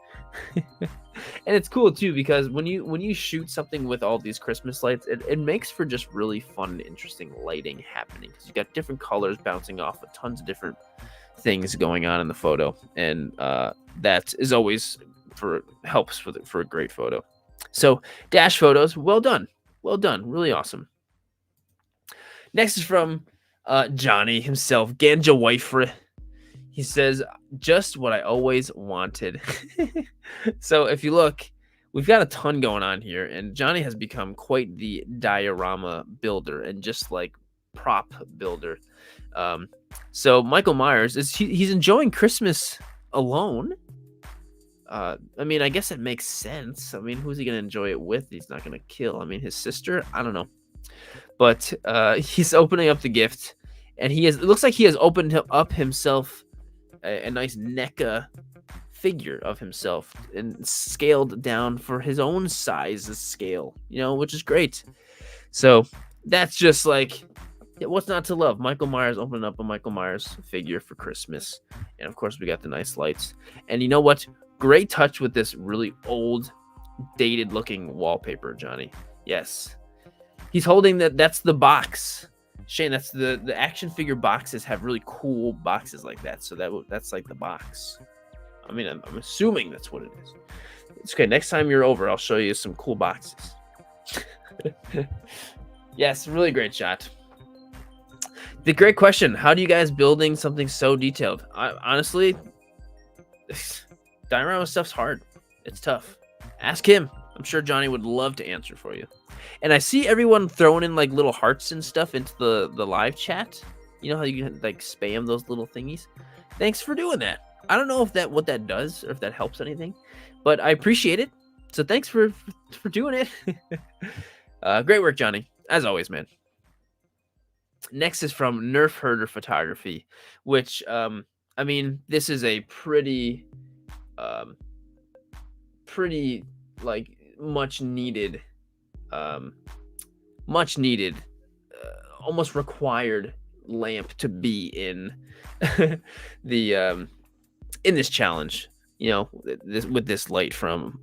And it's cool too, because when you shoot something with all these Christmas lights, it makes for just really fun and interesting lighting happening, because you got different colors bouncing off of tons of different things going on in the photo, and that is always helps for a great photo. So Dash Photos, well done, really awesome. Next is from Johnny himself, Ganja Wifre. He says, just what I always wanted. So if you look, we've got a ton going on here, and Johnny has become quite the diorama builder and just like prop builder. So Michael Myers he's enjoying Christmas alone. I mean, I guess it makes sense. I mean, who's he gonna enjoy it with? He's not gonna kill. I mean, his sister. I don't know, but he's opening up the gift, and it looks like he has opened up himself a nice NECA figure of himself and scaled down for his own size scale, which is great. So that's just like, what's not to love? Michael Myers opening up a Michael Myers figure for Christmas. And of course, we got the nice lights. And you know what? Great touch with this really old, dated looking wallpaper, Johnny. Yes. He's holding that's the box. Shane, that's the action figure boxes have really cool boxes like that. So that's like the box. I mean, I'm assuming that's what it is. It's okay. Next time you're over, I'll show you some cool boxes. Yes, really great shot. The great question. How do you guys building something so detailed? Honestly, diorama stuff's hard. It's tough. Ask him. I'm sure Johnny would love to answer for you. And I see everyone throwing in like little hearts and stuff into the live chat. You know how you can like spam those little thingies? Thanks for doing that. I don't know what that does or if that helps anything, but I appreciate it. So thanks for doing it. Great work, Johnny. As always, man. Next is from Nerf Herder Photography, which I mean, this is a pretty like much needed, almost required lamp to be in the in this challenge. With this light from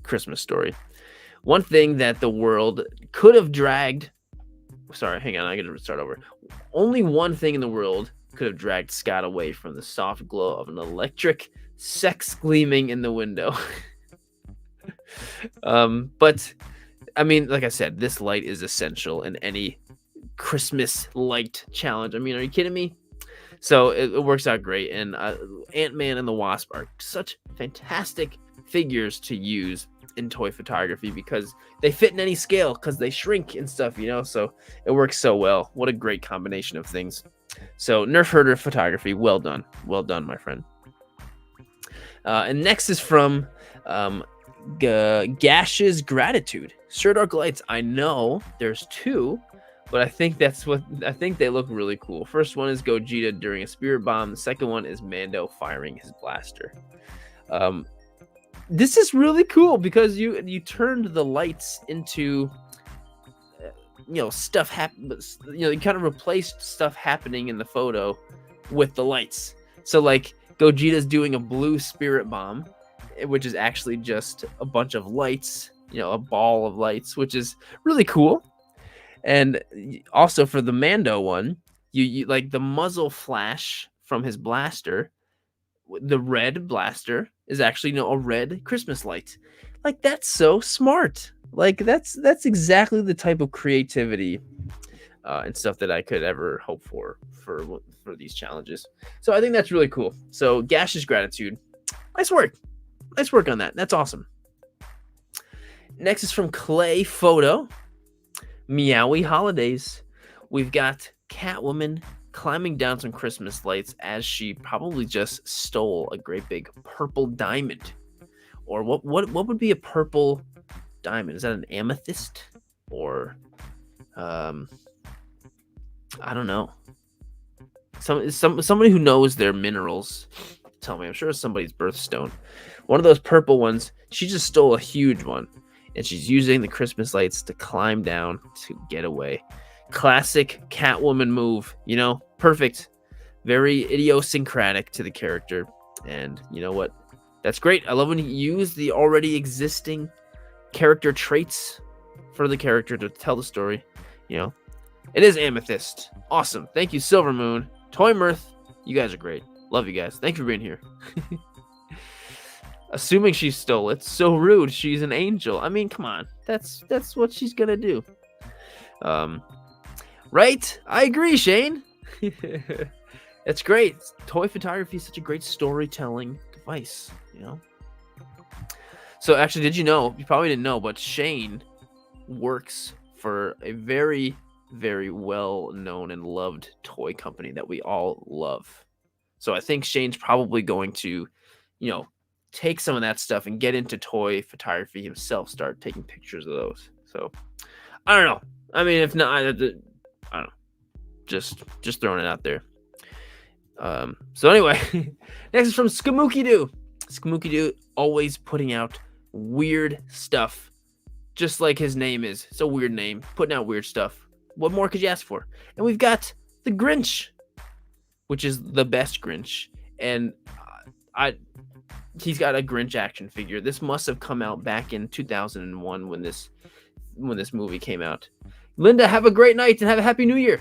Christmas Story. One thing that the world could have dragged. Sorry, hang on. I got to start over. Only one thing in the world could have dragged Scott away from the soft glow of an electric sex gleaming in the window. But I mean, like I said, this light is essential in any Christmas light challenge. I mean, are you kidding me? So it works out great. And Ant-Man and the Wasp are such fantastic figures to use in toy photography because they fit in any scale because they shrink and stuff, so it works so well. What a great combination of things. So Nerf Herder Photography, well done, my friend. And next is from Gash's Gratitude. Sirdork lights. I know there's two, but I think they look really cool. First one is Gogeta during a spirit bomb. The second one is Mando firing his blaster. This is really cool because you turned the lights into stuff happen. You kind of replaced stuff happening in the photo with the lights. So like Gogeta's doing a blue spirit bomb, which is actually just a bunch of lights, a ball of lights, which is really cool. And also for the Mando one, you like the muzzle flash from his blaster. The red blaster is actually a red Christmas light. Like, that's so smart. Like, that's exactly the type of creativity and stuff that I could ever hope for these challenges. So I think that's really cool. So Gash's Gratitude. Nice work on that. That's awesome. Next is from Clay Photo. Meowie Holidays. We've got Catwoman climbing down some Christmas lights as she probably just stole a great big purple diamond. Or what would be a purple diamond? Is that an amethyst? Or I don't know. Somebody who knows their minerals, tell me. I'm sure it's somebody's birthstone. One of those purple ones. She just stole a huge one, and she's using the Christmas lights to climb down to get away. Classic Catwoman move, perfect, very idiosyncratic to the character. And you know what? That's great. I love when you use the already existing character traits for the character to tell the story. It is Amethyst. Awesome. Thank you, Silver Moon. Toy Mirth, you guys are great. Love you guys. Thanks for being here. Assuming she stole it. So rude. She's an angel. I mean, come on. That's what she's gonna do. Right? I agree, Shane. It's great. Toy photography is such a great storytelling device, So actually, did you know? You probably didn't know, but Shane works for a very, very well-known and loved toy company that we all love. So I think Shane's probably going to, take some of that stuff and get into toy photography himself, start taking pictures of those. So I don't know. I mean, if not, I don't know. Just throwing it out there. So anyway, next is from Skimooky Doo. Skimooky Doo always putting out weird stuff, just like his name is. It's a weird name, putting out weird stuff. What more could you ask for? And we've got the Grinch, which is the best Grinch, and he's got a Grinch action figure. This must have come out back in 2001 when this movie came out. Linda, have a great night and have a happy new year.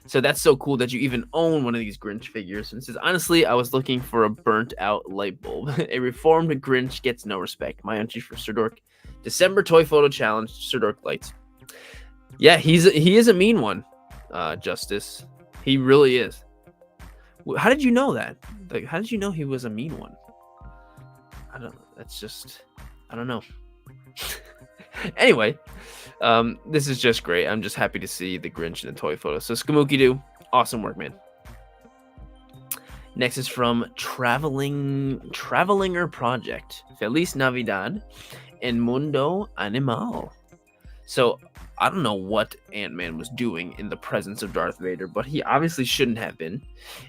So that's so cool that you even own one of these Grinch figures. And it says, honestly, I was looking for a burnt out light bulb. A reformed Grinch gets no respect. My entry for Sirdork. December Toy Photo Challenge, Sirdork lights. Yeah, he is a mean one, Justice. He really is. How did you know that? Like, how did you know he was a mean one? I don't know. That's just, I don't know. Anyway, this is just great. I'm just happy to see the Grinch in the toy photo. So Skimooky Doo, awesome work, man. Next is from Travelinger Project. Feliz Navidad en Mundo Animal. So I don't know what Ant-Man was doing in the presence of Darth Vader, but he obviously shouldn't have been.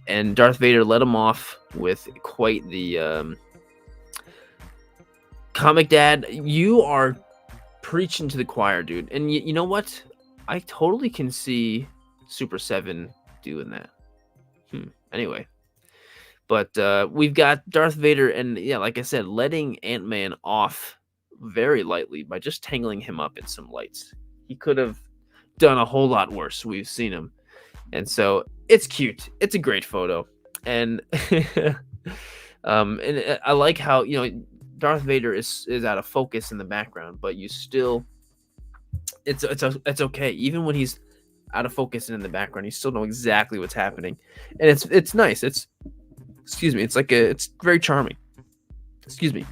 And Darth Vader let him off with quite the comic dad. You are preaching to the choir, dude. And you know what? I totally can see Super 7 doing that. Anyway. But we've got Darth Vader and, yeah, like I said, letting Ant-Man off very lightly by just tangling him up in some lights. He could have done a whole lot worse. We've seen him. And so it's cute. It's a great photo. And and I like how, Darth Vader is out of focus in the background, but you still, it's okay. Even when he's out of focus and in the background, you still know exactly what's happening. And it's nice. It's very charming. Excuse me.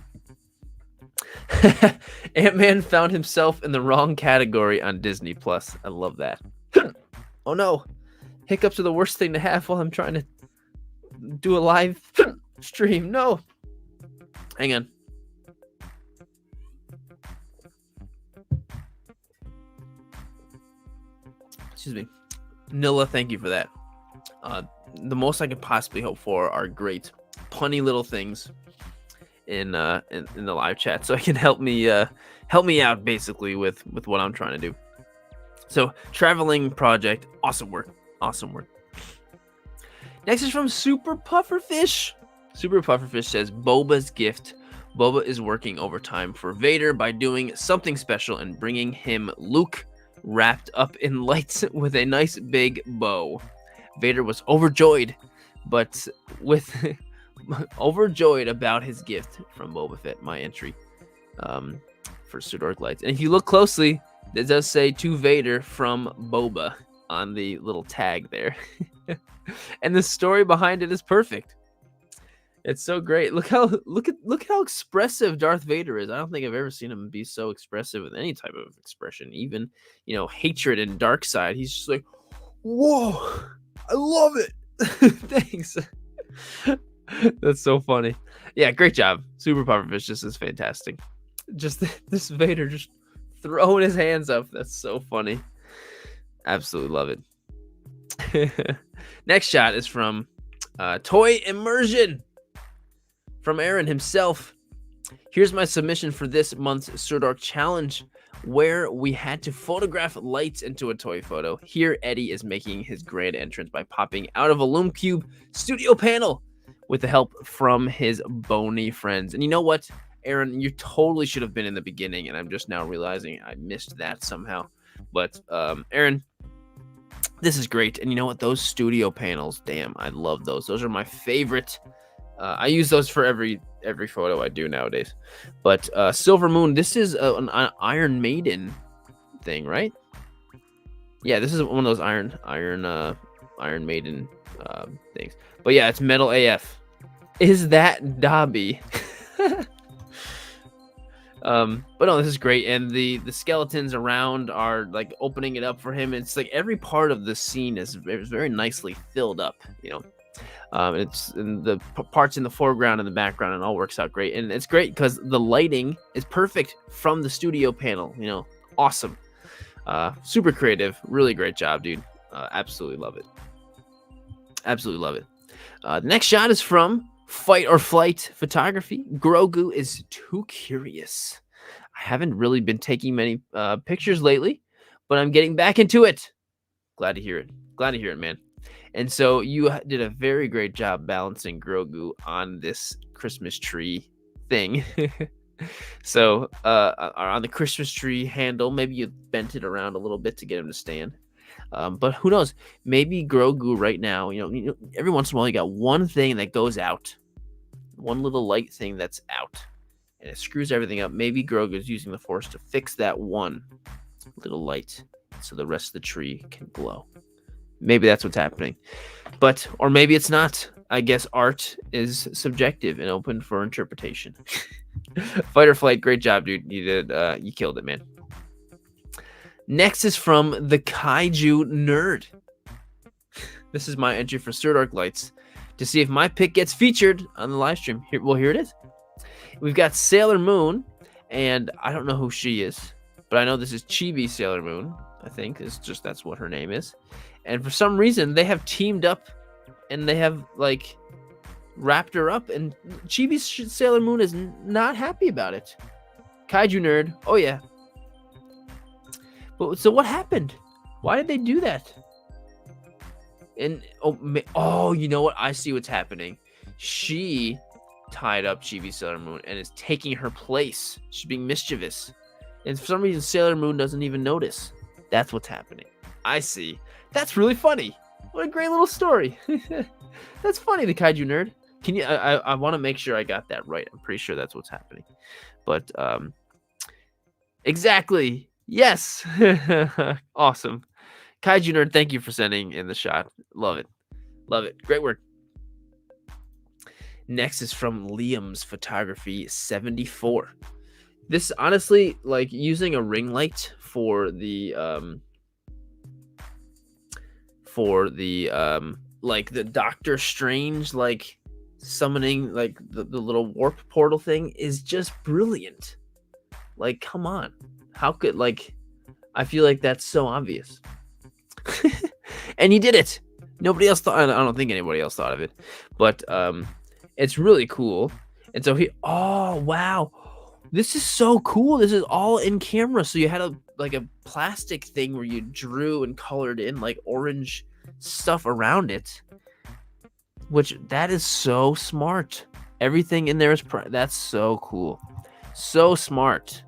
Ant-Man found himself in the wrong category on Disney Plus. I love that. Oh no. Hiccups are the worst thing to have while I'm trying to do a live stream. No. Hang on. Excuse me. Nilla, thank you for that. The most I could possibly hope for are great punny little things in the live chat, so it can help me out basically with what I'm trying to do. So Traveling Project, awesome work. Next is from Super Pufferfish. Super Pufferfish says Boba's gift. Boba is working overtime for Vader by doing something special and bringing him Luke wrapped up in lights with a nice big bow. Vader was overjoyed about his gift from Boba Fett. My entry for Sirdork lights. And if you look closely, it does say to Vader from Boba on the little tag there. And the story behind it is perfect. It's so great. Look at how expressive Darth Vader is. I don't think I've ever seen him be so expressive with any type of expression, even hatred and dark side. He's just like, whoa, I love it. Thanks. That's so funny. Yeah, great job. Super Pufferfish just is fantastic. Just this Vader just throwing his hands up. That's so funny. Absolutely love it. Next shot is from Toy Immersion from Aaron himself. Here's my submission for this month's Sirdork challenge, where we had to photograph lights into a toy photo. Here, Eddie is making his grand entrance by popping out of a Loom Cube studio panel with the help from his bony friends. And you know what, Aaron, you totally should have been in the beginning, and I'm just now realizing I missed that somehow. But Aaron, this is great. And you know what, those studio panels, damn, I love those. Those are my favorite. I use those for every photo I do nowadays. But Silver Moon, this is an Iron Maiden thing, right? Yeah, this is one of those Iron Maiden things. But yeah, it's metal AF. Is that Dobby? But no, this is great. And the skeletons around are like opening it up for him. It's like every part of the scene is very nicely filled up, it's in the parts in the foreground and the background, and all works out great. And it's great because the lighting is perfect from the studio panel. Awesome. Super creative. Really great job, dude. Absolutely love it. Absolutely love it. The next shot is from Fight or Flight Photography. Grogu is too curious. I haven't really been taking many pictures lately, but I'm getting back into it. Glad to hear it. Glad to hear it, man. And so you did a very great job balancing Grogu on this Christmas tree thing. So on the Christmas tree handle, maybe you bent it around a little bit to get him to stand. But who knows? Maybe Grogu right now, every once in a while you got one thing that goes out, one little light thing that's out, and it screws everything up. Maybe Grogu is using the Force to fix that one little light so the rest of the tree can glow. Maybe that's what's happening. Or maybe it's not. I guess art is subjective and open for interpretation. Fight or Flight, great job, dude. You killed it, man. Next is from the Kaiju Nerd. This is my entry for Sirdork lights to see if my pick gets featured on the live stream. Here it is. We've got Sailor Moon, and I don't know who she is, but I know this is Chibi Sailor Moon. I think that's what her name is. And for some reason, they have teamed up, and they have wrapped her up. And Chibi Sailor Moon is not happy about it. Kaiju Nerd, oh yeah. But so what happened? Why did they do that? And you know what? I see what's happening. She tied up Chibi Sailor Moon and is taking her place. She's being mischievous, and for some reason, Sailor Moon doesn't even notice. That's what's happening. I see. That's really funny. What a great little story. That's funny, the Kaiju Nerd. Can you? I want to make sure I got that right. I'm pretty sure that's what's happening. But exactly. Yes. Awesome. Kaiju Nerd, thank you for sending in the shot. Love it. Love it. Great work. Next is from Liam's Photography 74. This honestly, using a ring light for the the Doctor Strange summoning the little warp portal thing is just brilliant. Come on. How could I feel like that's so obvious. And he did it. Nobody else thought. I don't think anybody else thought of it, but it's really cool. And so oh wow, this is so cool. This is all in camera. So you had a plastic thing where you drew and colored in orange stuff around it, which that is so smart. Everything in there is that's so cool, so smart.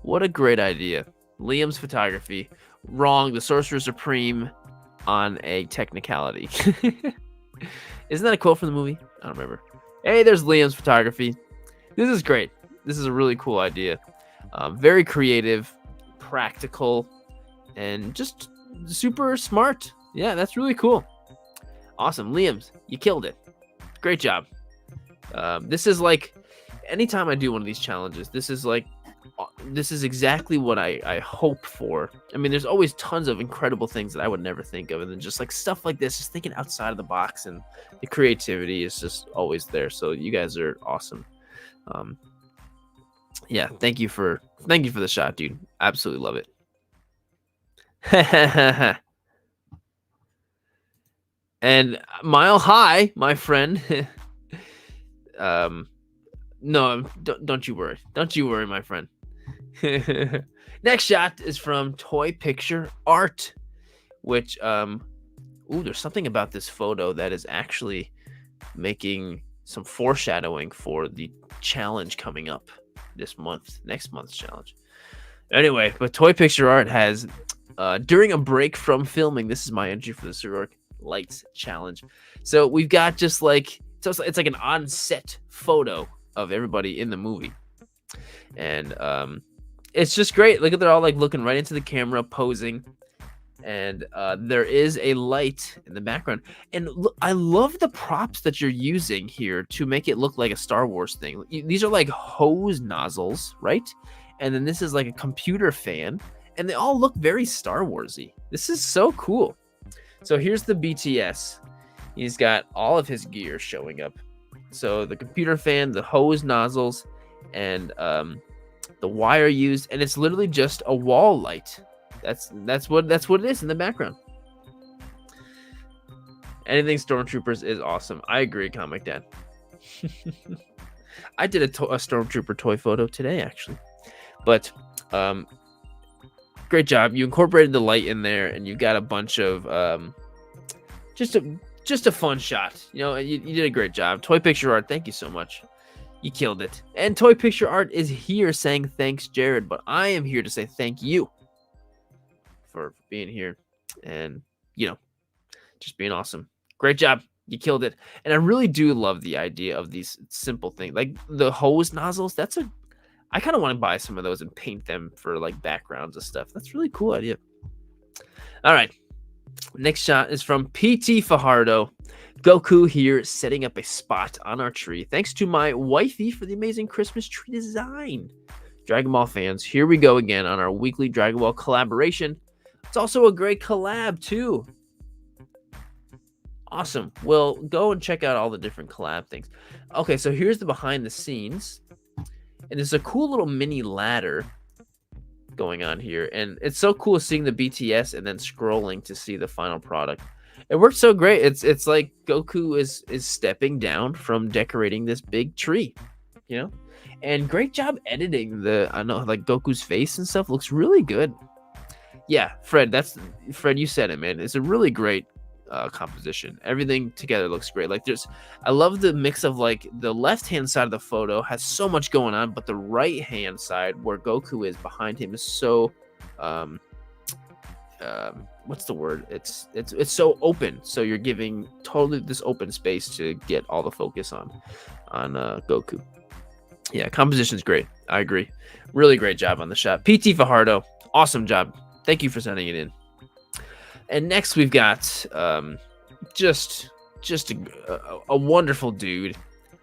What a great idea. Liam's Photography. Wrong. The Sorcerer Supreme on a technicality. Isn't that a quote from the movie? I don't remember. Hey, there's Liam's Photography. This is great. This is a really cool idea. Very creative, practical, and just super smart. Yeah, that's really cool. Awesome. Liam's, you killed it. Great job. This is like anytime I do one of these challenges, this is exactly what I hope for. I mean, there's always tons of incredible things that I would never think of, and then just like stuff like this, just thinking outside of the box, and the creativity is just always there. So you guys are awesome. Um, yeah, thank you for the shot, dude. Absolutely love it. And Mile High, my friend. um, no, don't you worry. Don't you worry, my friend. Next shot is from Toy Picture Art, which ooh, there's something about this photo that is actually making some foreshadowing for the challenge coming up this month, next month's challenge. Anyway, but Toy Picture Art has during a break from filming, this is my entry for the Sirdork Lights Challenge. So we've got just like it's like an on-set photo of everybody in the movie, and it's just great. Look at they're all like looking right into the camera, posing, and there is a light in the background. And look, I love the props that you're using here to make it look like a Star Wars thing. These are like hose nozzles, right? And then this is like a computer fan, and they all look very Star Warsy. This is so cool. So here's the BTS. He's got all of his gear showing up. So the computer fan, the hose nozzles, and the wire used, and it's literally just a wall light. That's what it is in the background. Anything Stormtroopers is awesome. I agree, Comic Dad. I did a Stormtrooper toy photo today, actually. But great job. You incorporated the light in there, and you got a bunch of just a fun shot. You know, you did a great job. Toy Picture Art, thank you so much. You killed it. And Toy Picture Art is here saying thanks, Jared, but I am here to say thank you for being here and, you know, just being awesome. Great job. You killed it. And I really do love the idea of these simple things. Like the hose nozzles, I kind of want to buy some of those and paint them for like backgrounds and stuff. That's a really cool idea. All right. Next shot is from PT Fajardo. Goku here setting up a spot on our tree. Thanks to my wifey for the amazing Christmas tree design. Dragon Ball fans, here we go again on our weekly Dragon Ball collaboration. It's also a great collab too. Awesome. Well, go and check out all the different collab things. Okay, so here's the behind the scenes. And there's a cool little mini ladder going on here. And it's so cool seeing the BTS and then scrolling to see the final product. It works so great. It's like Goku is stepping down from decorating this big tree, you know? And great job editing I know like Goku's face and stuff looks really good. Yeah, Fred, you said it, man. It's a really great composition. Everything together looks great. Like I love the mix of like the left hand side of the photo has so much going on, but the right hand side where Goku is behind him is so what's the word? It's so open. So you're giving totally this open space to get all the focus on Goku. Yeah, composition's great. I agree. Really great job on the shot. PT Fajardo, awesome job. Thank you for sending it in. And next we've got just a wonderful dude.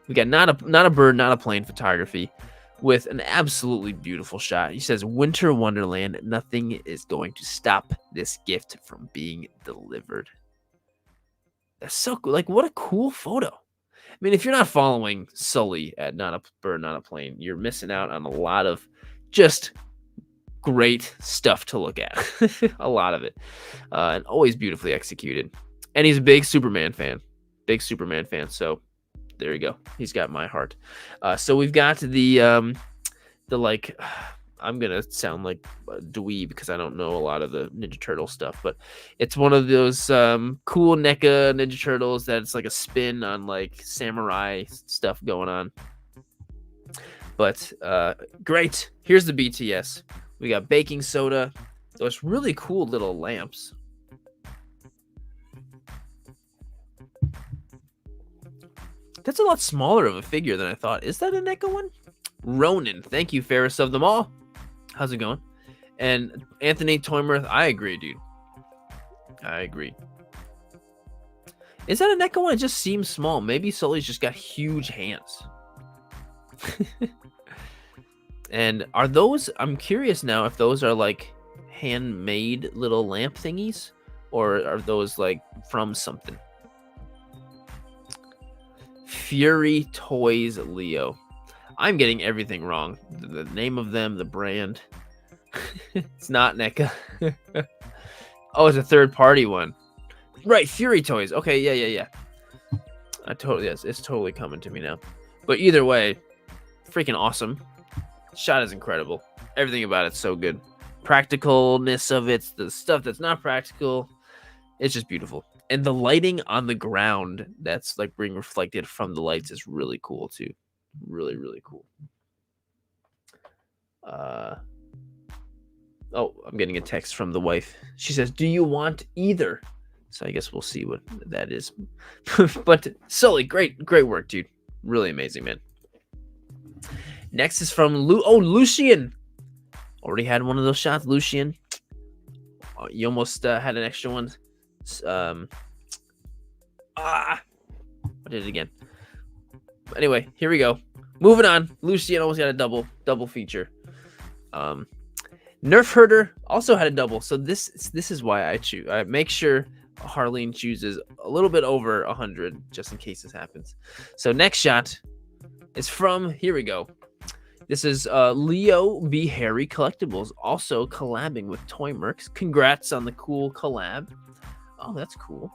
We got not a bird, not a plane photography with an absolutely beautiful shot. He says, Winter Wonderland, nothing is going to stop this gift from being delivered. That's so cool. Like, what a cool photo. I mean, if you're not following Sully at Not a Bird, Not a Plane, you're missing out on a lot of just great stuff to look at. A lot of it. And always beautifully executed. And he's a big Superman fan. So there you go. He's got my heart. So we've got the like, I'm going to sound like a dweeb because I don't know a lot of the Ninja Turtle stuff, but it's one of those cool NECA Ninja Turtles that's like a spin on like samurai stuff going on. But great. Here's the BTS. We got baking soda. Those really cool little lamps. That's a lot smaller of a figure than I thought. Is that a NECA one? Ronan. Thank you, Ferris of them all. How's it going? And Anthony Toymirth, I agree, dude. I agree. Is that a Neko one? It just seems small. Maybe Sully's just got huge hands. And are those, I'm curious now if those are like handmade little lamp thingies, or are those like from something? Fury Toys Leo. I'm getting everything wrong. The name of them, the brand. It's not NECA. Oh, it's a third-party one. Right, Fury Toys. Okay, yeah. It's totally coming to me now. But either way, freaking awesome. Shot is incredible. Everything about it's so good. Practicalness of it, the stuff that's not practical, it's just beautiful. And the lighting on the ground that's like being reflected from the lights is really cool too. Really, really cool. Oh, I'm getting a text from the wife. She says, "Do you want either?" So I guess we'll see what that is. But Sully, great work, dude. Really amazing, man. Next is from Lucian. Already had one of those shots, Lucian. You almost had an extra one. I did it again. But anyway, here we go. Moving on. Lucian almost got a double feature. Nerf Herder also had a double. So this is why I choose. I make sure Harleen chooses a little bit over 100 just in case this happens. So next shot is from, here we go. This is Leo B. Harry Collectibles, also collabing with Toy Mercs. Congrats on the cool collab. Oh, that's cool.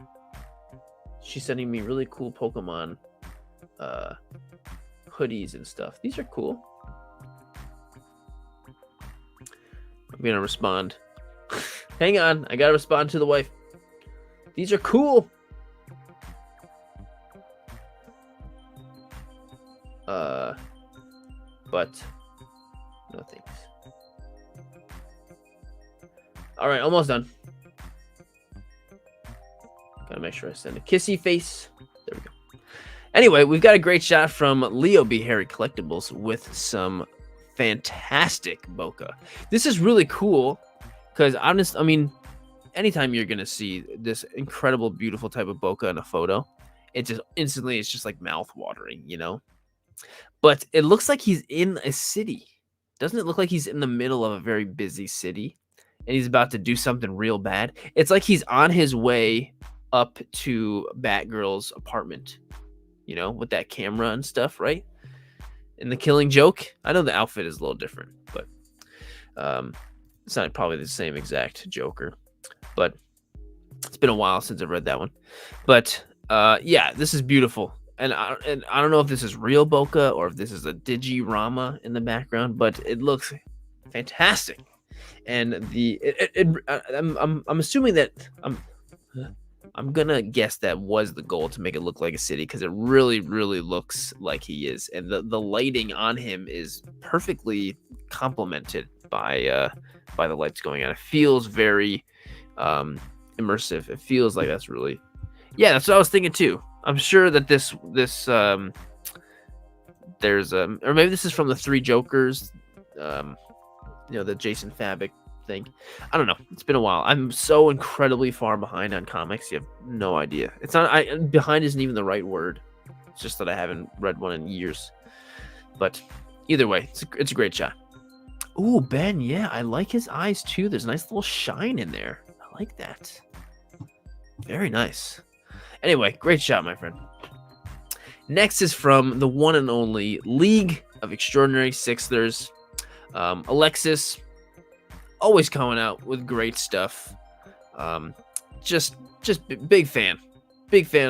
She's sending me really cool Pokemon hoodies and stuff. These are cool. I'm gonna respond. Hang on, I gotta respond to the wife. These are cool. But no thanks. All right, almost done. Gotta make sure I send a kissy face. There we go. Anyway, we've got a great shot from Leo B. Harry Collectibles with some fantastic bokeh. This is really cool because I mean, anytime you're gonna see this incredible, beautiful type of bokeh in a photo, it just instantly it's just like mouth watering, you know. But it looks like he's in a city. Doesn't it look like he's in the middle of a very busy city and he's about to do something real bad? It's like he's on his way up to Batgirl's apartment, you know, with that camera and stuff, right? In The Killing Joke. I know the outfit is a little different, but it's not probably the same exact Joker. But it's been a while since I've read that one. But yeah, this is beautiful. And I don't know if this is real bokeh or if this is a Digirama in the background, but it looks fantastic. And I'm assuming that I'm gonna guess that was the goal to make it look like a city because it really looks like he is, and the lighting on him is perfectly complemented by the lights going on. It feels very immersive. It feels like that's really, yeah, that's what I was thinking too. I'm sure that this there's or maybe this is from the Three Jokers, you know, the Jason Fabok thing. I don't know. It's been a while. I'm so incredibly far behind on comics. You have no idea. It's not. Behind isn't even the right word. It's just that I haven't read one in years. But either way, it's a great shot. Ooh, Ben. Yeah, I like his eyes too. There's a nice little shine in there. I like that. Very nice. Anyway, great shot, my friend. Next is from the one and only League of Extraordinary Sixthers. Alexis, always coming out with great stuff. Just big fan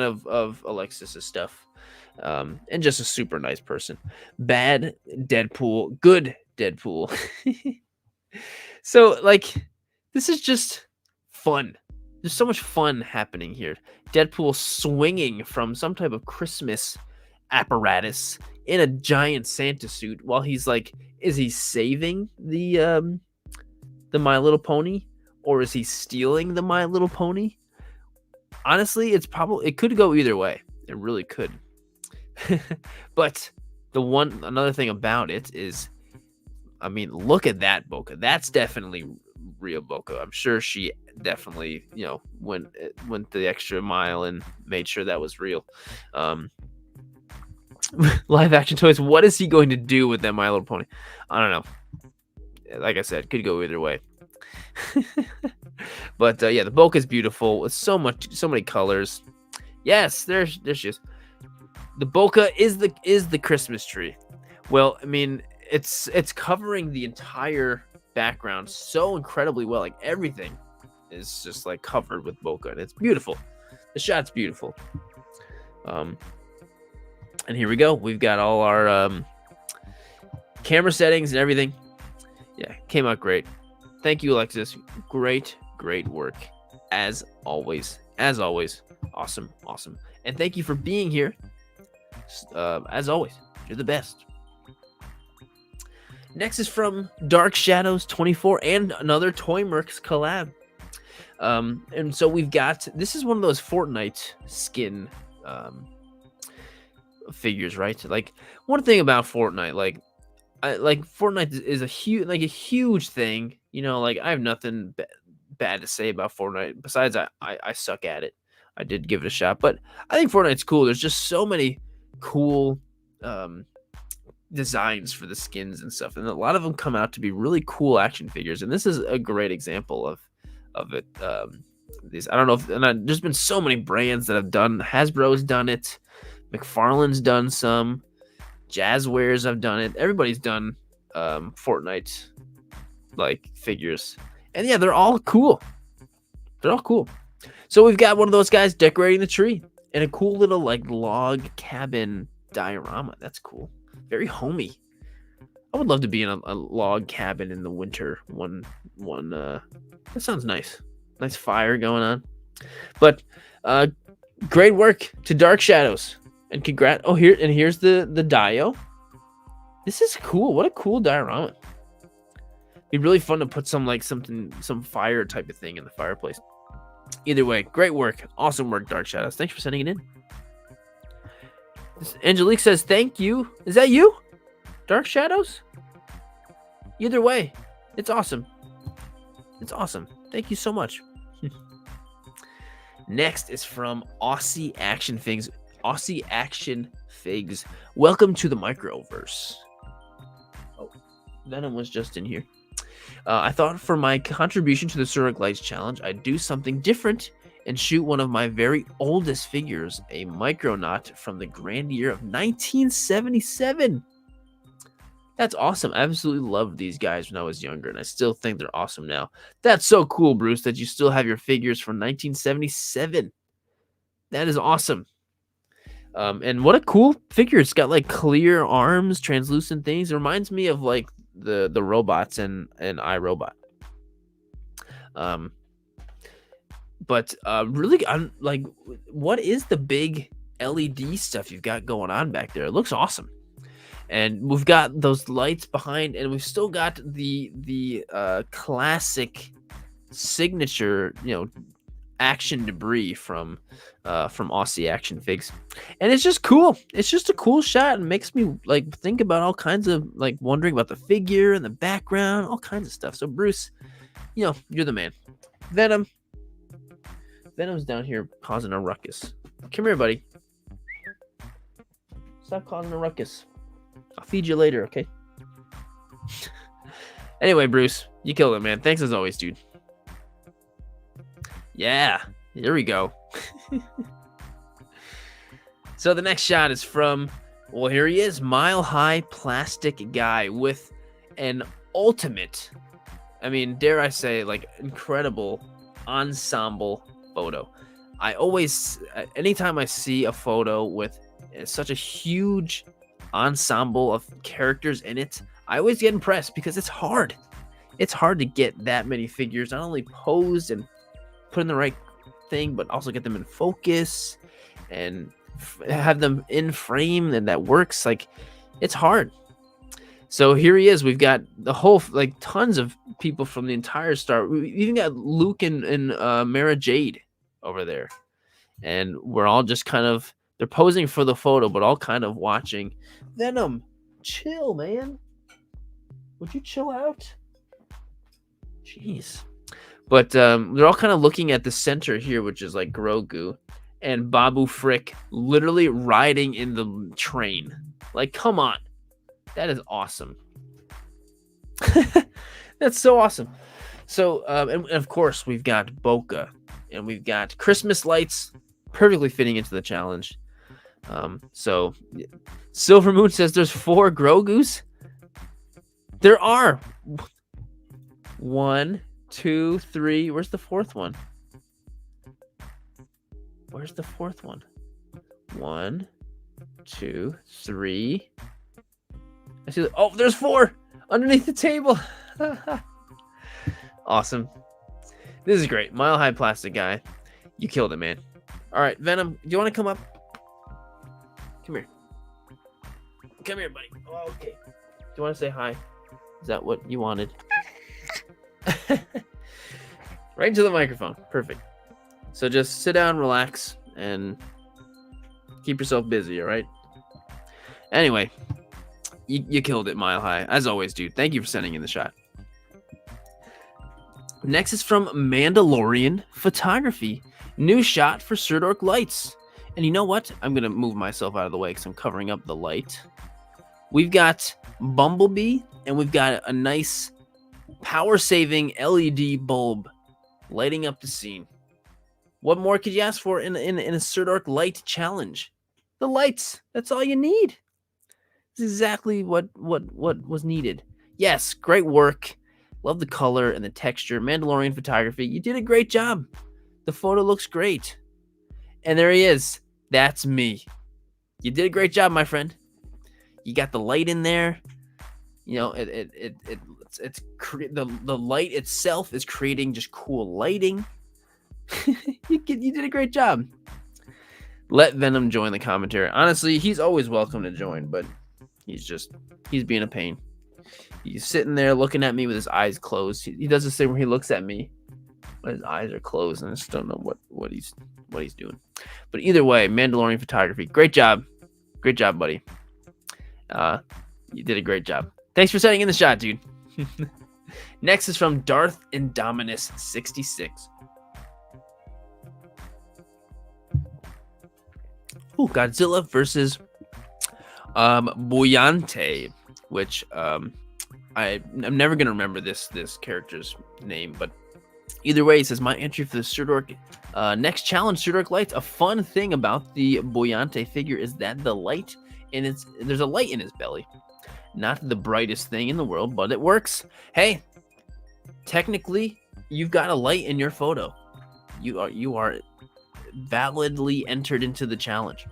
of Alexis's stuff. And just a super nice person. Bad Deadpool, good Deadpool. So like, this is just fun. There's so much fun happening here. Deadpool swinging from some type of Christmas apparatus in a giant Santa suit while he's like, is he saving the My Little Pony, or is he stealing the My Little Pony? Honestly, it could go either way. It really could. But another thing about it is, I mean, look at that bokeh. That's definitely real Boca. I'm sure she definitely, went the extra mile and made sure that was real. Live action toys. What is he going to do with that My Little Pony? I don't know. Like I said, could go either way. But yeah, the Boca is beautiful with so many colors. Yes, there she is. The Boca is the Christmas tree. Well, I mean, it's covering the entire background so incredibly well. Like everything is just like covered with Boca, and it's beautiful. The shot's beautiful. And here we go. We've got all our camera settings and everything. Yeah, came out great. Thank you, Alexis. Great work. As always. Awesome. And thank you for being here. As always, you're the best. Next is from Dark Shadows 24 and another Toymerks collab. And so we've got, this is one of those Fortnite skin figures, right? Like, one thing about Fortnite, like Fortnite is a huge thing. Like, I have nothing bad to say about Fortnite. Besides, I suck at it. I did give it a shot, but I think Fortnite's cool. There's just so many cool designs for the skins and stuff, and a lot of them come out to be really cool action figures. And this is a great example of it. These, I don't know if, there's been so many brands that have done. Hasbro's done it. McFarlane's done some. Jazzwares have done it. Everybody's done Fortnite like figures, and yeah, they're all cool. So we've got one of those guys decorating the tree in a cool little like log cabin diorama. That's cool. Very homey. I would love to be in a log cabin in the winter. That sounds nice. Nice fire going on. But great work to Dark Shadows. And congrats. Oh, here's the dio. This is cool. What a cool diorama. Be really fun to put some fire type of thing in the fireplace. Either way, great work. Awesome work, Dark Shadows. Thanks for sending it in. Angelique says, thank you. Is that you? Dark Shadows? Either way, it's awesome. Thank you so much. Next is from Aussie Action Figs. Welcome to the Microverse. Oh, Venom was just in here. I thought for my contribution to the Sirdork Lights Challenge, I'd do something different and shoot one of my very oldest figures, a Micronaut from the grand year of 1977. That's awesome. I absolutely loved these guys when I was younger, and I still think they're awesome now. That's so cool, Bruce, that you still have your figures from 1977. That is awesome. And what a cool figure. It's got like clear arms, translucent things. It reminds me of like the robots and iRobot. But really, like, what is the big LED stuff you've got going on back there? It looks awesome. And we've got those lights behind, and we've still got the classic signature, action debris from Aussie Action Figs. And it's just cool. It's just a cool shot, and makes me like think about all kinds of like wondering about the figure and the background, all kinds of stuff. So Bruce, you're the man. Venom's down here causing a ruckus. Come here, buddy. Stop causing a ruckus. I'll feed you later, okay? Anyway, Bruce, you killed it, man. Thanks as always, dude. Yeah, here we go. So the next shot is from, well, here he is, Mile High Plastic Guy with an ultimate, I mean, dare I say, like, incredible ensemble photo. I always, anytime I see a photo with such a huge ensemble of characters in it, I always get impressed because it's hard. It's hard to get that many figures, not only posed and put in the right thing, but also get them in focus and have them in frame, and that works. Like, it's hard. So here he is. We've got the whole, like, tons of people from the entire start. We even got Luke and Mara Jade over there, and we're all just kind of, they're posing for the photo, but all kind of watching. Venom, chill, man. Would you chill out? Jeez. But they're all kind of looking at the center here, which is like Grogu, and Babu Frick literally riding in the train. Like, come on. That is awesome. That's so awesome. So, and of course, we've got Boca, and we've got Christmas lights perfectly fitting into the challenge. So, Silver Moon says there's 4 Grogus. There are 1, 2, 3. Where's the 4th one? Where's the 4th one? 1, 2, 3. I see. Oh, there's 4 underneath the table. Awesome. This is great. Mile High Plastic Guy. You killed it, man. All right, Venom, do you want to come up? Come here. Come here, buddy. Oh, okay. Do you want to say hi? Is that what you wanted? Right into the microphone. Perfect. So just sit down, relax, and keep yourself busy, all right? Anyway, you killed it, Mile High. As always, dude. Thank you for sending in the shot. Next is from Mandalorian Photography. New shot for Sirdork lights. And you know what? I'm going to move myself out of the way because I'm covering up the light. We've got Bumblebee, and we've got a nice power-saving LED bulb lighting up the scene. What more could you ask for in a Sirdork light challenge? The lights. That's all you need. It's exactly what was needed. Yes, great work. Love the color and the texture. Mandalorian Photography. You did a great job. The photo looks great. And there he is. That's me. You did a great job, my friend. You got the light in there. You know, the light itself is creating just cool lighting. You did a great job. Let Venom join the commentary. Honestly, he's always welcome to join, but he's being a pain. He's sitting there looking at me with his eyes closed. He does this thing where he looks at me, but his eyes are closed, and I just don't know what he's doing. But either way, Mandalorian Photography, great job, buddy. You did a great job. Thanks for sending in the shot, dude. Next is from Darth Indominus 66. Ooh, Godzilla versus Boyante, which I'm never gonna remember this character's name, but either way, it says my entry for the Sirdork next challenge, Sirdork lights. A fun thing about the Boyante figure is that the light there's a light in his belly. Not the brightest thing in the world, but it works. Hey, technically, you've got a light in your photo. You are validly entered into the challenge.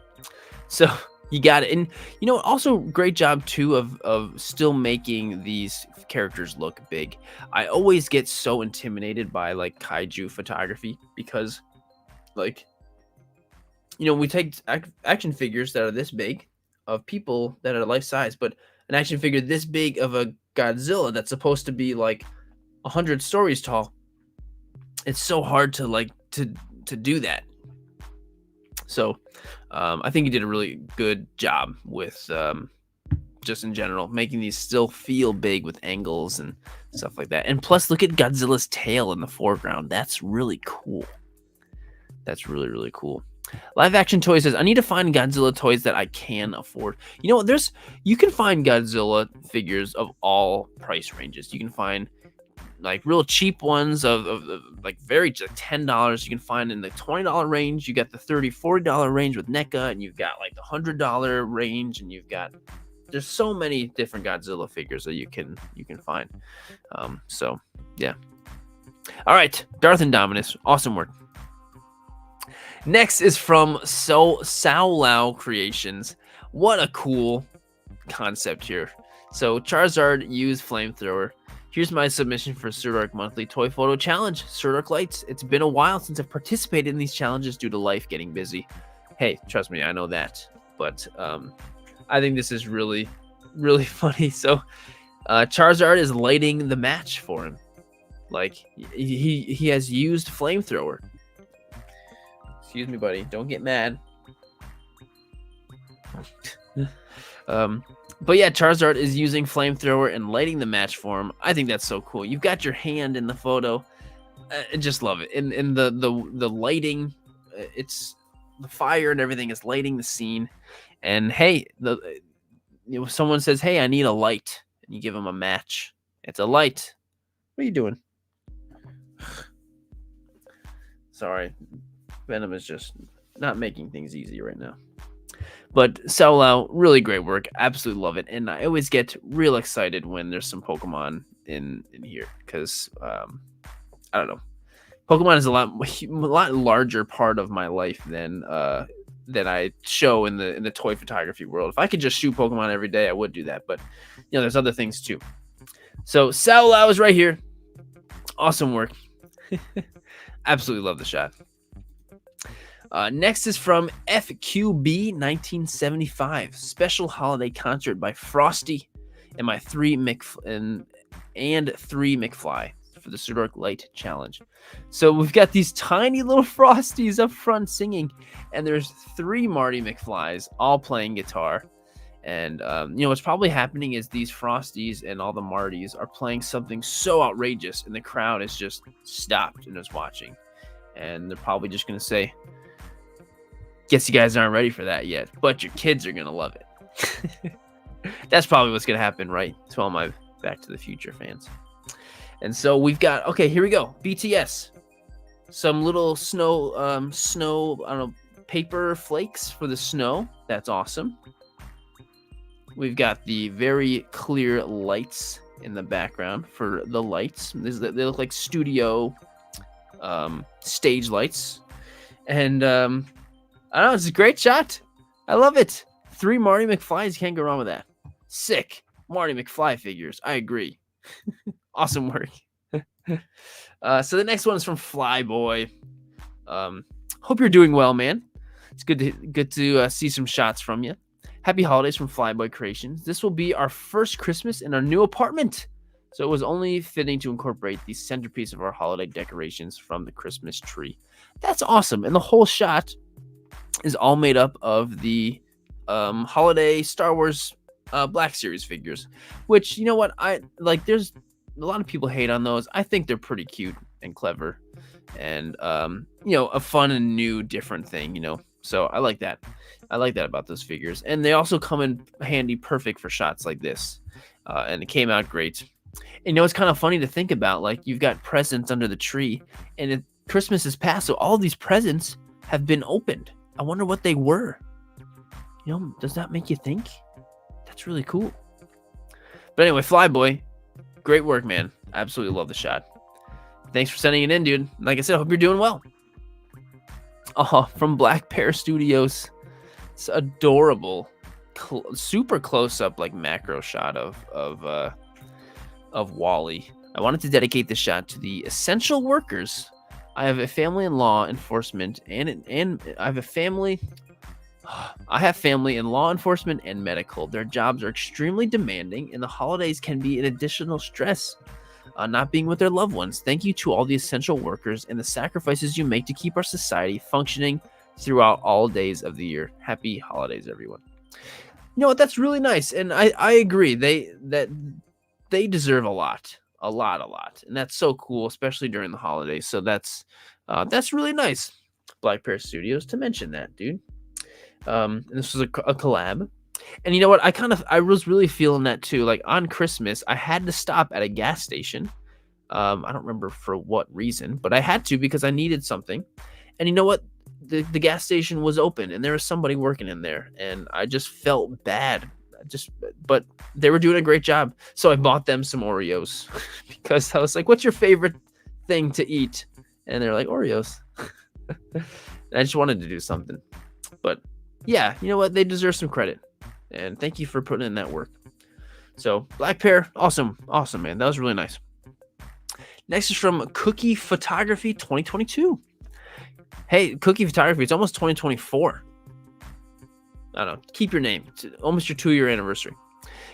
So you got it. And you know, also great job too of still making these characters look big. I always get so intimidated by like kaiju photography because, like, you know, we take action figures that are this big of people that are life size, but an action figure this big of a Godzilla that's supposed to be like 100 stories tall. It's so hard to do that. So I think you did a really good job with just in general making these still feel big with angles and stuff like that. And plus, look at Godzilla's tail in the foreground. That's really cool. That's really, really cool. Live Action Toy says, I need to find Godzilla toys that I can afford. You know what? You can find Godzilla figures of all price ranges. You can find like real cheap ones of like very just $10. You can find in the $20 range. You got the $30, $40 range with NECA, and you've got like the $100 range, and there's so many different Godzilla figures that you can find. So yeah. All right, Darth Indominus, awesome work. Next is from Sao Lao Creations. What a cool concept here. So Charizard used flamethrower. Here's my submission for Sirdork Monthly Toy Photo Challenge. Sirdork Lights. It's been a while since I've participated in these challenges due to life getting busy. Hey, trust me, I know that. But I think this is really, really funny. So Charizard is lighting the match for him. Like, he has used flamethrower. Excuse me, buddy. Don't get mad. But yeah, Charizard is using flamethrower and lighting the match for him. I think that's so cool. You've got your hand in the photo. I just love it. And the lighting, it's the fire and everything is lighting the scene. And hey, someone says, "Hey, I need a light," and you give them a match. It's a light. What are you doing? Sorry, Venom is just not making things easy right now. But Saulau, really great work. Absolutely love it. And I always get real excited when there's some Pokemon in here because I don't know. Pokemon is a lot larger part of my life than I show in the toy photography world. If I could just shoot Pokemon every day, I would do that. But there's other things too. So Saulau is right here. Awesome work. Absolutely love the shot. Next is from FQB 1975, special holiday concert by Frosty and my 3 McFly for the Sirdork Light Challenge. So we've got these tiny little Frosties up front singing, and there's 3 Marty McFlys all playing guitar. And what's probably happening is these Frosties and all the Martys are playing something so outrageous, and the crowd is just stopped and is watching, and they're probably just gonna say, "Guess you guys aren't ready for that yet, but your kids are gonna love it." That's probably what's gonna happen, right? To all my Back to the Future fans. And so we've got, okay, here we go. BTS. Some little snow, I don't know, paper flakes for the snow. That's awesome. We've got the very clear lights in the background for the lights. They look like studio stage lights. And I don't know, it's a great shot. I love it. 3 Marty McFlys, can't go wrong with that. Sick. Marty McFly figures. I agree. Awesome work. So the next one is from Flyboy. Hope you're doing well, man. It's good to see some shots from you. Happy holidays from Flyboy Creations. This will be our first Christmas in our new apartment, so it was only fitting to incorporate the centerpiece of our holiday decorations from the Christmas tree. That's awesome. And the whole shot is all made up of the holiday Star Wars Black Series figures, which, you know what, I like. There's a lot of people hate on those. I think they're pretty cute and clever, and a fun and new, different thing. So I like that. I like that about those figures, and they also come in handy, perfect for shots like this. And it came out great. And it's kind of funny to think about. Like, you've got presents under the tree, and Christmas is past, so all these presents have been opened. I wonder what they were. Does that make you think? That's really cool. But anyway, Flyboy, great work, man. Absolutely love the shot. Thanks for sending it in, dude. Like I said, I hope you're doing well. From Black Pear Studios. It's adorable. Super close-up, like, macro shot of Wally. I wanted to dedicate this shot to the essential workers. I have a family in law enforcement, and I have family in law enforcement and medical. Their jobs are extremely demanding, and the holidays can be an additional stress, not being with their loved ones. Thank you to all the essential workers and the sacrifices you make to keep our society functioning throughout all days of the year. Happy holidays, everyone. You know what? That's really nice, and I agree. They deserve a lot, and that's so cool, especially during the holidays. So that's really nice, Black Pear Studios, to mention that, dude. And this was a collab, and you know what? I was really feeling that too. Like, on Christmas, I had to stop at a gas station. I don't remember for what reason, but I had to because I needed something. And you know what? The gas station was open, and there was somebody working in there, and I just felt bad. But they were doing a great job, so I bought them some Oreos because I was like, "What's your favorite thing to eat?" And they're like, "Oreos." And I just wanted to do something, but yeah, you know what? They deserve some credit, and thank you for putting in that work. So, Black Pear, awesome, man. That was really nice. Next is from Cookie Photography 2022. Hey, Cookie Photography, it's almost 2024. I don't know. Keep your name. It's almost your 2-year anniversary.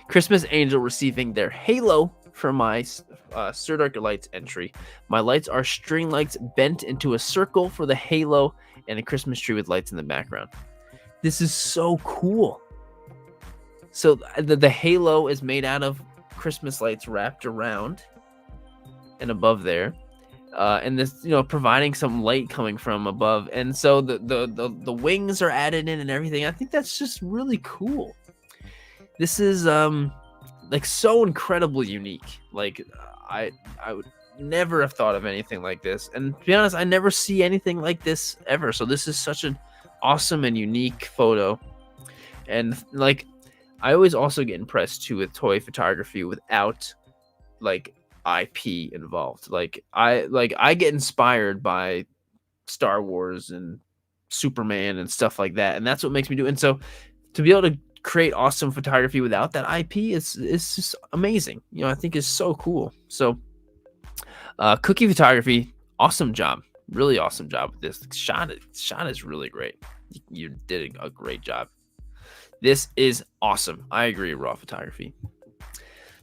Christmas Angel receiving their halo for my Sirdork Lights entry. My lights are string lights bent into a circle for the halo and a Christmas tree with lights in the background. This is so cool. So the halo is made out of Christmas lights wrapped around and above there. and this, providing some light coming from above, and so the wings are added in and everything. I think that's just really cool. This is like so incredibly unique. Like I would never have thought of anything like this, and to be honest, I never see anything like this ever. So this is such an awesome and unique photo, and like I always also get impressed too with toy photography without like IP involved. Like I get inspired by Star Wars and Superman and stuff like that, and that's what makes me do it. And so to be able to create awesome photography without that IP is just amazing. I think is so cool. So Cookie Photography, awesome job. Really awesome job with this. Shot is really great. You did a great job. This is awesome. I agree, Raw Photography.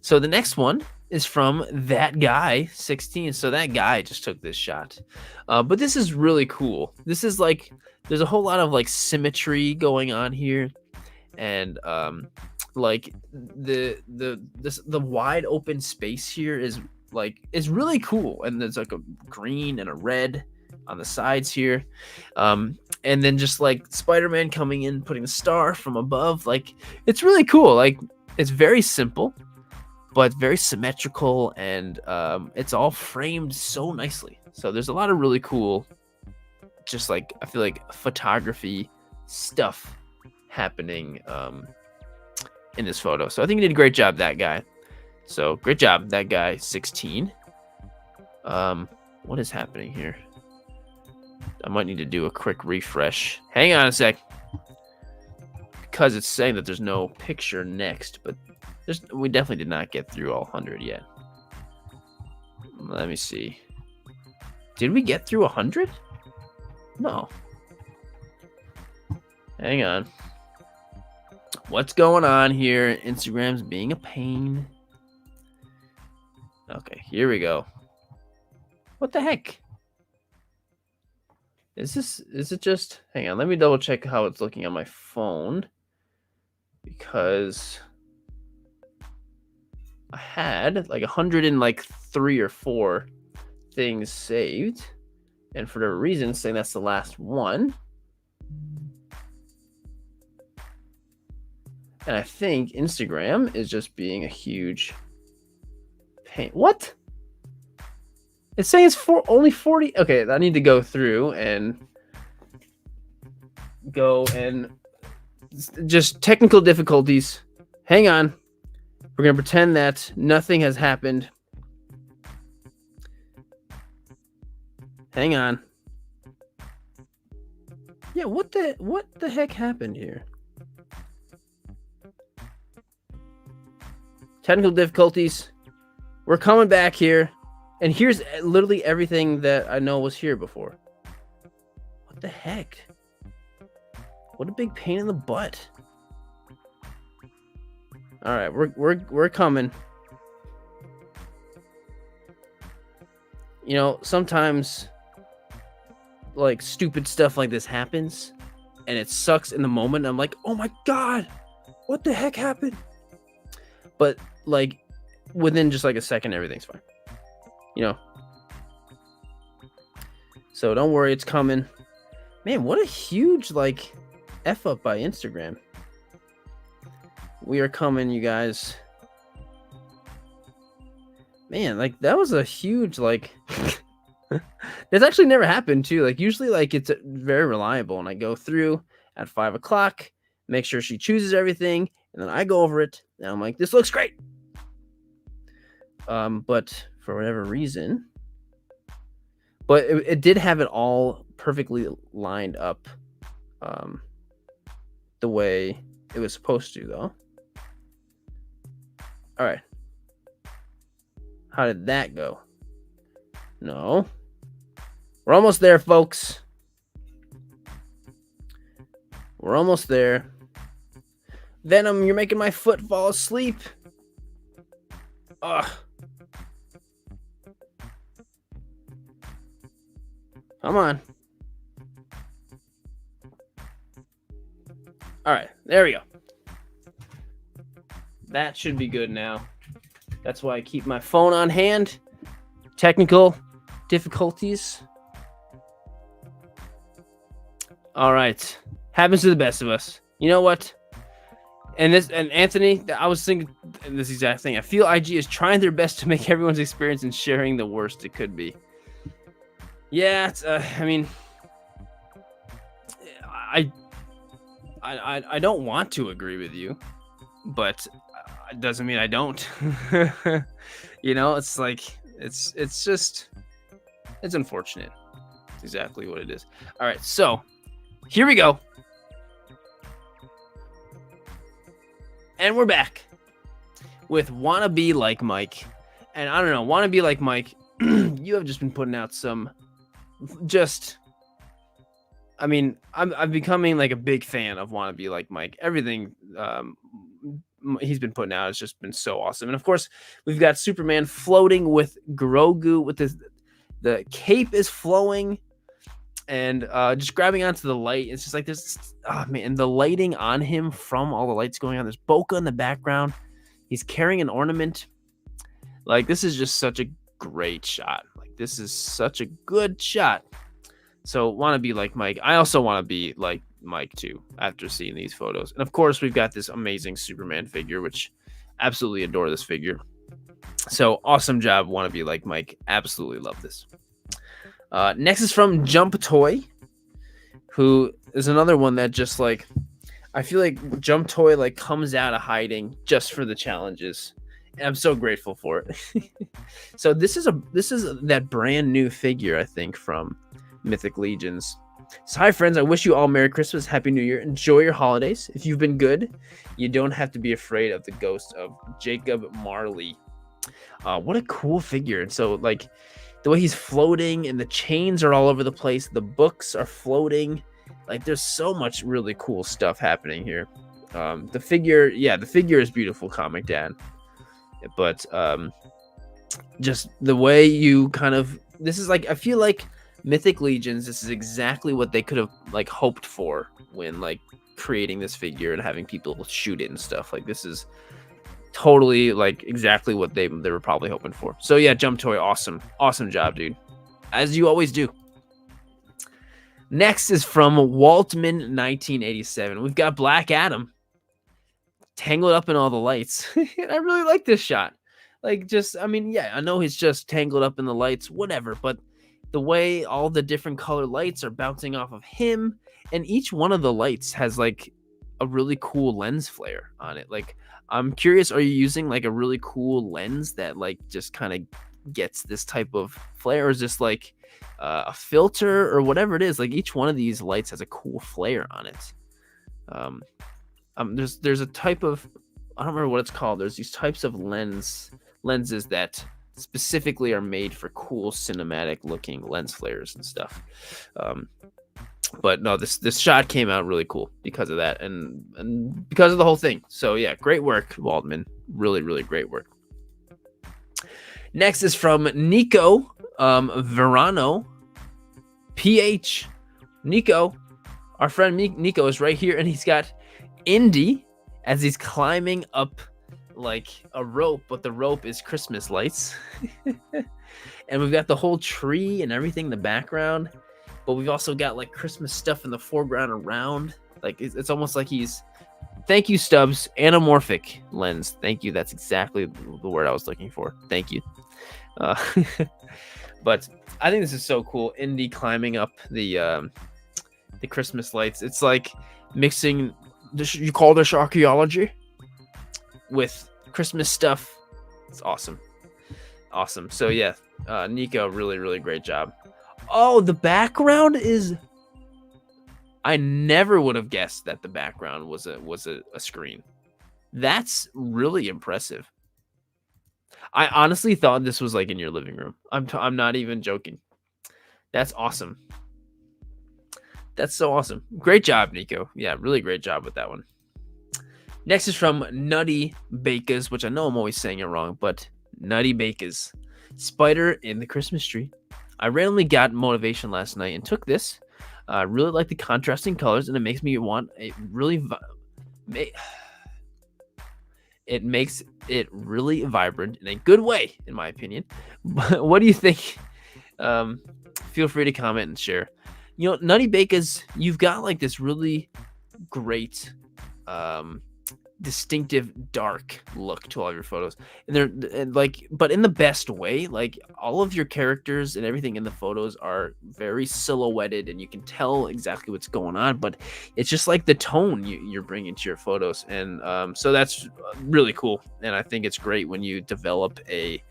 So the next one is from That Guy 16. So that guy just took this shot. But this is really cool. This is like, there's a whole lot of like symmetry going on here. And like the wide open space here is really cool. And there's like a green and a red on the sides here. And then just like Spider-Man coming in, putting the star from above. Like, it's really cool. Like, it's very simple, but very symmetrical, and it's all framed so nicely. So there's a lot of really cool, just like, I feel like photography stuff happening in this photo. So I think you did a great job, That Guy. So great job, That Guy 16. What is happening here? I might need to do a quick refresh. Hang on a sec. Because it's saying that there's no picture next, but we definitely did not get through all 100 yet. Let me see. Did we get through 100? No. Hang on. What's going on here? Instagram's being a pain. Okay, here we go. What the heck? Is it just, hang on, let me double check how it's looking on my phone, because I had like 103 or 4 things saved, and for whatever reason it's saying that's the last one. And I think Instagram is just being a huge pain. What? It's saying it's only 40. Okay, I need to go through and just technical difficulties. Hang on. We're going to pretend that nothing has happened. Hang on. Yeah, what the heck happened here? Technical difficulties. We're coming back here. And here's literally everything that I know was here before. What the heck? What a big pain in the butt. All right, we're coming. Sometimes like stupid stuff like this happens, and it sucks in the moment. I'm like, oh my god, what the heck happened? But like within just like a second, everything's fine. So don't worry, it's coming. Man, what a huge like F up by Instagram. We are coming, you guys. Man, like that was a huge like that's actually never happened too. Like usually like it's very reliable, and I go through at 5 o'clock, make sure she chooses everything, and then I go over it, and I'm like, this looks great. But for whatever reason, but it did have it all perfectly lined up the way it was supposed to, though. All right. How did that go? No. We're almost there, folks. We're almost there. Venom, you're making my foot fall asleep. Ugh. Come on. All right, there we go. That should be good now. That's why I keep my phone on hand. Technical difficulties. All right. Happens to the best of us. You know what? And Anthony, I was thinking this exact thing. I feel IG is trying their best to make everyone's experience and sharing the worst it could be. Yeah, it's, I mean, I don't want to agree with you, but it doesn't mean I don't. You know, it's like it's just it's unfortunate. It's exactly what it is. All right, so here we go. And we're back with Wanna Be Like Mike. And I don't know, Wanna Be Like Mike, you have just been putting out some I mean, I'm becoming like a big fan of Wanna Be Like Mike. Everything he's been putting out has just been so awesome. And of course, we've got Superman floating with Grogu with the cape is flowing and just grabbing onto the light. It's just like this, oh man, the lighting on him from all the lights going on. There's Boca in the background. He's carrying an ornament. Like, this is just such a great shot. Like, this is such a good shot. So, want to be like Mike. I also want to be like Mike too after seeing these photos. And of course, we've got this amazing Superman figure, which absolutely adore this figure. So, awesome job. Want to be like Mike. Absolutely love this. Next is from Jump Toy, who is another one that just like, I feel like Jump Toy like comes out of hiding just for the challenges, and I'm so grateful for it. So this is that brand new figure, I think, from Mythic Legions. So hi friends, I wish you all Merry Christmas, Happy New Year, enjoy your holidays. If you've been good, you don't have to be afraid of the ghost of Jacob Marley. What a cool figure. And so like, the way he's floating and the chains are all over the place. The books are floating. Like, there's so much really cool stuff happening here. The figure is beautiful, Comic Dad. But just the way you kind of, this is like, I feel like Mythic Legions, this is exactly what they could have like hoped for when like creating this figure and having people shoot it and stuff. Like, this is totally like exactly what they were probably hoping for. So yeah, Jump Toy, awesome job, dude, as you always do. Next is from Waltman 1987. We've got Black Adam tangled up in all the lights. And I really like this shot. Like, just, I mean, yeah, I know he's just tangled up in the lights, whatever, but the way all the different color lights are bouncing off of him, and each one of the lights has like a really cool lens flare on it. Like, I'm curious, are you using like a really cool lens that like just kind of gets this type of flare, or is this like a filter or whatever it is? Like, each one of these lights has a cool flare on it. There's a type of, I don't remember what it's called. There's these types of lenses that specifically are made for cool cinematic looking lens flares and stuff. But no, this shot came out really cool because of that and because of the whole thing. So yeah, great work, Waldman. Really, really great work. Next is from Nico Verano PH. Nico, our friend Nico is right here, and he's got Indy as he's climbing up like a rope, but the rope is Christmas lights. And we've got the whole tree and everything in the background. But we've also got like Christmas stuff in the foreground around. Like, it's almost like he's, thank you, Stubbs, anamorphic lens. Thank you. That's exactly the word I was looking for. Thank you. But I think this is so cool. Indy climbing up the Christmas lights. It's like mixing this, you call this archaeology, with Christmas stuff. It's awesome. So yeah, Nico, really, really great job. Oh, the background is, I never would have guessed that the background was a screen. That's really impressive. I honestly thought this was like in your living room. I'm not even joking. That's awesome. That's so awesome. Great job, Nico. Yeah, really great job with that one. Next is from Nutty Bakers, which I know I'm always saying it wrong, but Nutty Bakers. Spider in the Christmas tree. I randomly got motivation last night and took this. I really like the contrasting colors, and it makes me want a really it makes it really vibrant in a good way, in my opinion. What do you think? um, feel free to comment and share. Nutty Bakers, you've got like this really great um distinctive dark look to all of your photos, and like, but in the best way. Like, all of your characters and everything in the photos are very silhouetted, and you can tell exactly what's going on, but it's just like the tone you're bringing to your photos. And so that's really cool, and I think it's great when you develop a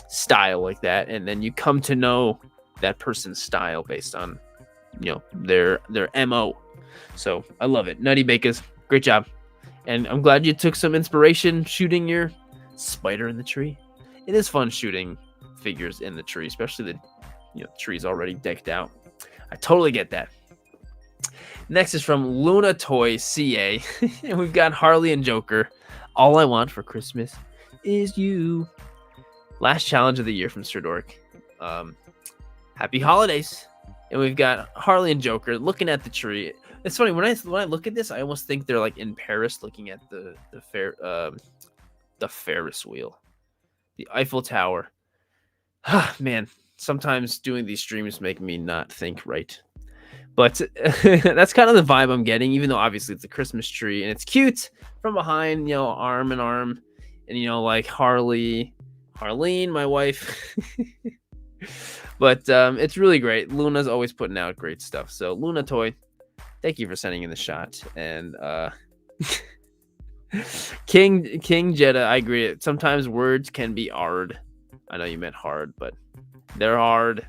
style like that, and then you come to know that person's style based on their mo. So I love it. Nutty Bakers, great job. And I'm glad you took some inspiration shooting your spider in the tree. It is fun shooting figures in the tree, especially the tree's already decked out. I totally get that. Next is from Luna Toy CA. And we've got Harley and Joker. All I want for Christmas is you. Last challenge of the year from Sirdork. Happy holidays. And we've got Harley and Joker looking at the tree. It's funny when I look at this, I almost think they're like in Paris, looking at the Ferris wheel, the Eiffel Tower. Man, sometimes doing these streams make me not think right, but that's kind of the vibe I'm getting. Even though obviously it's a Christmas tree and it's cute from behind, arm in arm, and like Harleen, my wife. But it's really great. Luna's always putting out great stuff. So Luna Toy, thank you for sending in the shot. And King Jeddah, I agree. Sometimes words can be hard. I know you meant hard, but they're hard.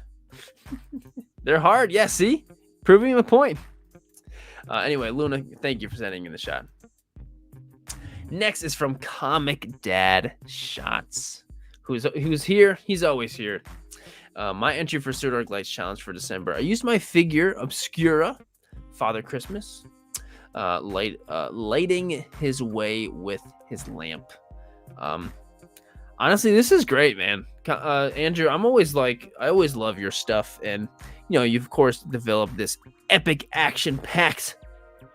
They're hard. Yeah, see? Proving my point. Anyway, Luna, thank you for sending in the shot. Next is from Comic Dad Shots, who's here. He's always here. My entry for Sirdork Lights Challenge for December. I used my figure Obscura, Father Christmas, lighting his way with his lamp. Honestly, this is great, man. Andrew, I always love your stuff, and you've of course developed this epic action-packed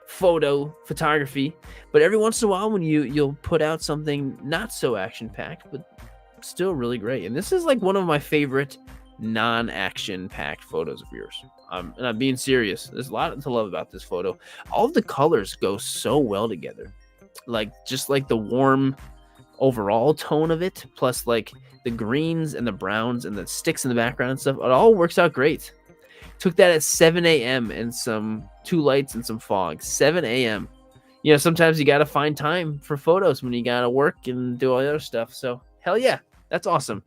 photography. But every once in a while, when you'll put out something not so action-packed, but still really great. And this is like one of my favorite non-action packed photos of yours, and I'm being serious. There's a lot to love about this photo. All of the colors go so well together, like just like the warm overall tone of it, plus like the greens and the browns and the sticks in the background and stuff. It all works out great. Took that at 7 a.m. and some 2 lights and some fog. 7 a.m. Sometimes you gotta find time for photos when you gotta work and do all the other stuff. So hell yeah, that's awesome.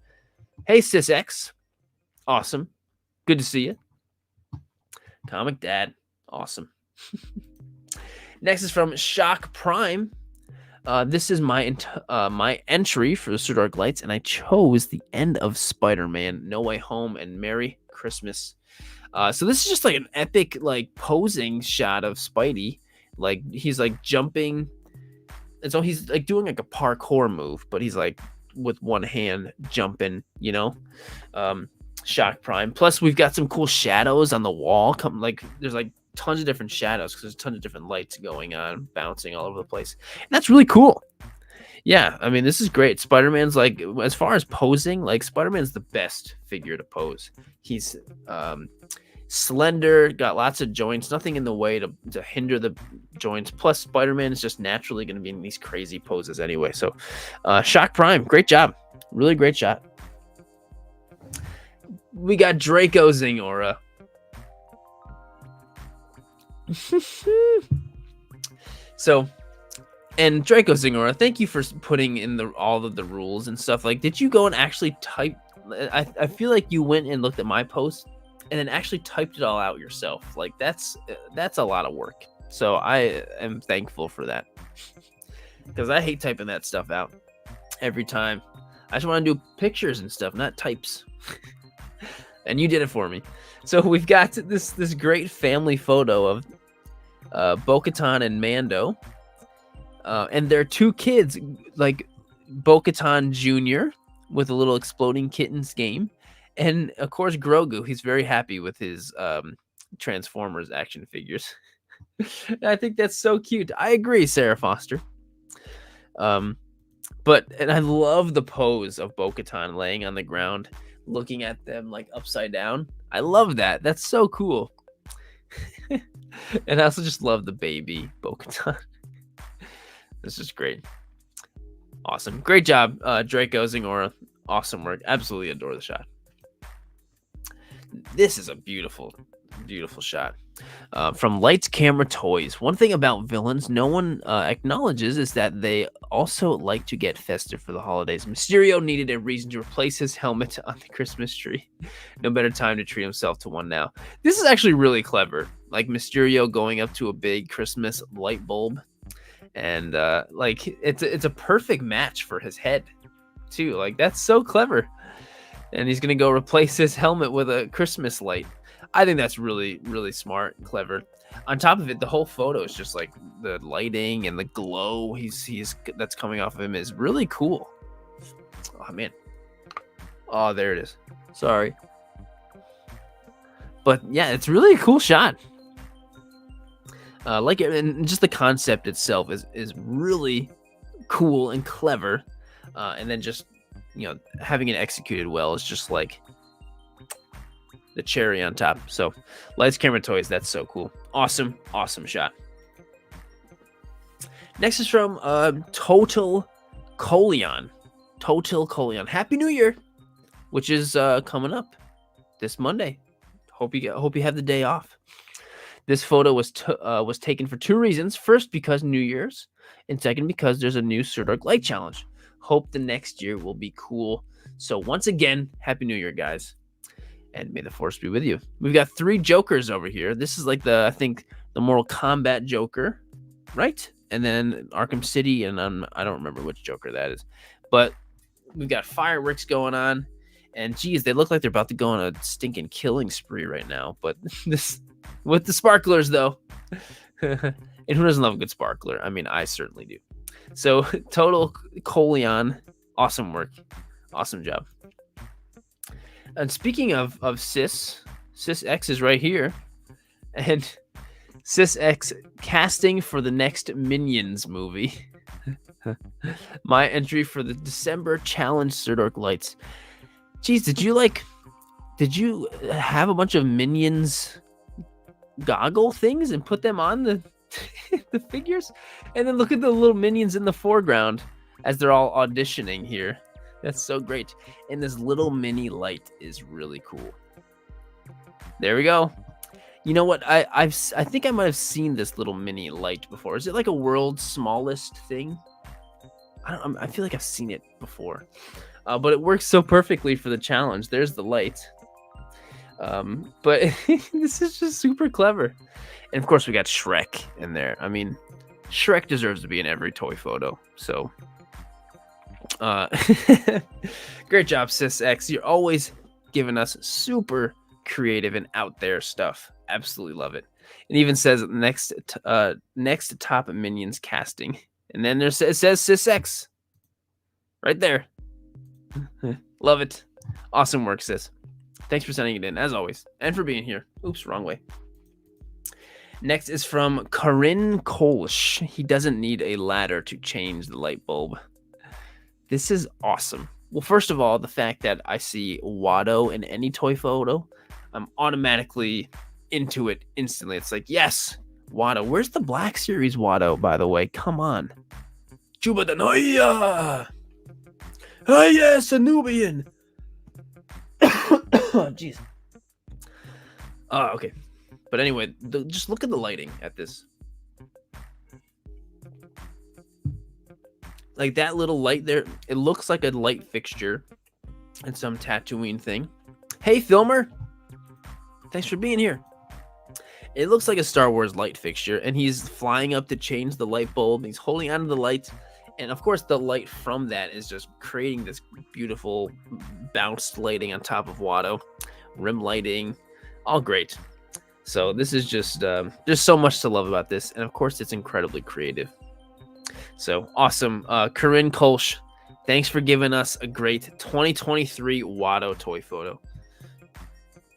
Hey Sis X, awesome. Good to see you. Comic Dad, awesome. Next is from Shock Prime. This is my entry for the Sirdork Lights, and I chose the end of Spider-Man, No Way Home, and Merry Christmas. So this is just like an epic like posing shot of Spidey. Like he's like jumping, and so he's like doing like a parkour move, but he's like with one hand jumping, Shock Prime. Plus, we've got some cool shadows on the wall. There's like tons of different shadows because there's tons of different lights going on, bouncing all over the place. And that's really cool. Yeah, I mean, this is great. Spider-Man's like, as far as posing, like Spider-Man's the best figure to pose. He's slender, got lots of joints, nothing in the way to hinder the joints. Plus, Spider-Man is just naturally going to be in these crazy poses anyway. So, Shock Prime, great job. Really great shot. We got Draco Zingora. So, and Draco Zingora, thank you for putting in all of the rules and stuff. Like, did you go and actually type? I feel like you went and looked at my post and then actually typed it all out yourself. Like, that's a lot of work. So I am thankful for that, because I hate typing that stuff out every time. I just want to do pictures and stuff, not types. And you did it for me. So we've got this great family photo of Bo-Katan and Mando, and their 2 kids, like Bo-Katan Jr. with a little exploding kittens game, and of course Grogu. He's very happy with his Transformers action figures. I think that's so cute. I agree, Sarah Foster. And I love the pose of Bo-Katan laying on the ground, looking at them like upside down. I love that. That's so cool. And I also just love the baby Bo-Katan. This is great. Awesome. Great job, Draco, Zingora. Awesome work. Absolutely adore the shot. This is a beautiful, beautiful shot. From Lights, Camera, Toys. One thing about villains no one acknowledges is that they also like to get festive for the holidays. Mysterio needed a reason to replace his helmet on the Christmas tree. No better time to treat himself to one now. This is actually really clever. Like Mysterio going up to a big Christmas light bulb. And like it's a perfect match for his head too. Like that's so clever. And he's gonna go replace his helmet with a Christmas light. I think that's really, really smart and clever. On top of it, the whole photo is just like the lighting and the glow that's coming off of him is really cool. Oh man. Oh, there it is. Sorry. But yeah, it's really a cool shot. Like it, and just the concept itself is really cool and clever. And then just, you know, having it executed well is just like the cherry on top. So Lights, Camera, Toys, that's so cool. Awesome shot. Next is from Total Colion. Happy New Year, which is coming up this Monday. Hope you have the day off. This photo was taken for two reasons. First, because New Year's, and second, because there's a new Sirdork Light Challenge. Hope the next year will be cool. So once again, Happy New Year, guys. And may the force be with you. We've got 3 Jokers over here. This is like I think the Mortal Kombat Joker, right? And then Arkham City, and I don't remember which Joker that is. But we've got fireworks going on. And geez, they look like they're about to go on a stinking killing spree right now. But this with the sparklers, though. And who doesn't love a good sparkler? I mean, I certainly do. So, Total Colion, awesome work. Awesome job. And speaking of Sis X is right here. And Sis X casting for the next Minions movie. My entry for the December challenge Sirdork Lights. Geez, did you have a bunch of Minions goggle things and put them on the the figures? And then look at the little Minions in the foreground as they're all auditioning here. That's so great. And this little mini light is really cool. There we go. You know what? I think I might have seen this little mini light before. Is it like a world's smallest thing? I feel like I've seen it before. But it works so perfectly for the challenge. There's the light. But this is just super clever. And of course we got Shrek in there. I mean, Shrek deserves to be in every toy photo. So great job, Sis X. You're always giving us super creative and out there stuff. Absolutely love it. It even says next top Minions casting. And then it says Sis X right there. Love it. Awesome work, Sis. Thanks for sending it in, as always, and for being here. Oops, wrong way. Next is from Karin Kolsch. He doesn't need a ladder to change the light bulb. This is awesome. Well, first of all, the fact that I see Watto in any toy photo, I'm automatically into it instantly. It's like, yes, Watto. Where's the Black Series Watto, by the way? Come on. Juba the Noia! Oh, yes, a Nubian! Oh, jeez. Okay. But anyway, just look at the lighting at this. Like that little light there, it looks like a light fixture in some Tatooine thing. Hey, filmer. Thanks for being here. It looks like a Star Wars light fixture, and he's flying up to change the light bulb. He's holding onto the light, and of course, the light from that is just creating this beautiful bounced lighting on top of Watto. Rim lighting, all great. So this is just there's so much to love about this, and of course, it's incredibly creative. So awesome, Corinne Kolsch, thanks for giving us a great 2023 Watto toy photo.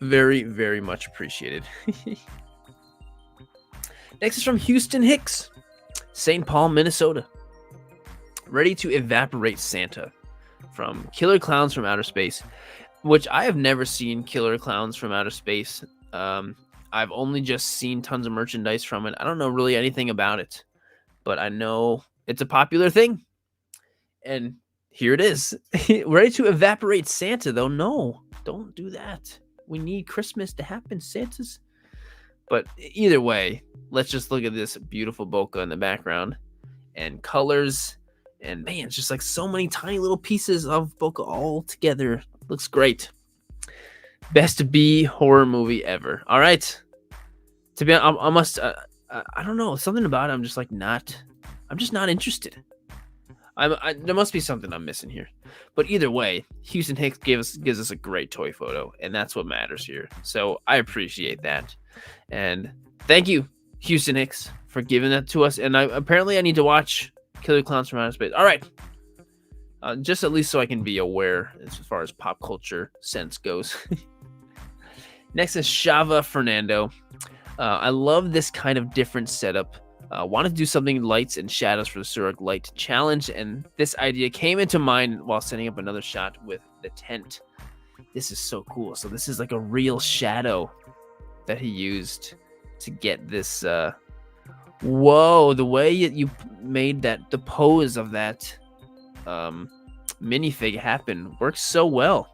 Very, very much appreciated. Next is from Houston Hicks, St. Paul, Minnesota. Ready to evaporate Santa from Killer Clowns from Outer Space. which I have never seen Killer Clowns from Outer Space. I've only just seen tons of merchandise from it. I don't know really anything about it, but I know it's a popular thing. And here it is. Ready to evaporate Santa, though. No, don't do that. We need Christmas to happen, Santa's. But either way, let's just look at this beautiful bokeh in the background and colors. And man, it's just like so many tiny little pieces of bokeh all together. Looks great. Best B horror movie ever. All right. To be honest, I don't know. Something about it, I'm just not interested. There must be something I'm missing here. But either way, Houston Hicks gives us a great toy photo, and that's what matters here. So I appreciate that. And thank you, Houston Hicks, for giving that to us. And apparently I need to watch Killer Clowns from Outer Space. All right. Just at least so I can be aware as far as pop culture sense goes. Next is Shava Fernando. I love this kind of different setup. Wanted to do something lights and shadows for the Sirdork Light Challenge, and this idea came into mind while setting up another shot with the tent. This is so cool. So this is like a real shadow that he used to get this. Whoa, the way you made the pose of that minifig happen works so well.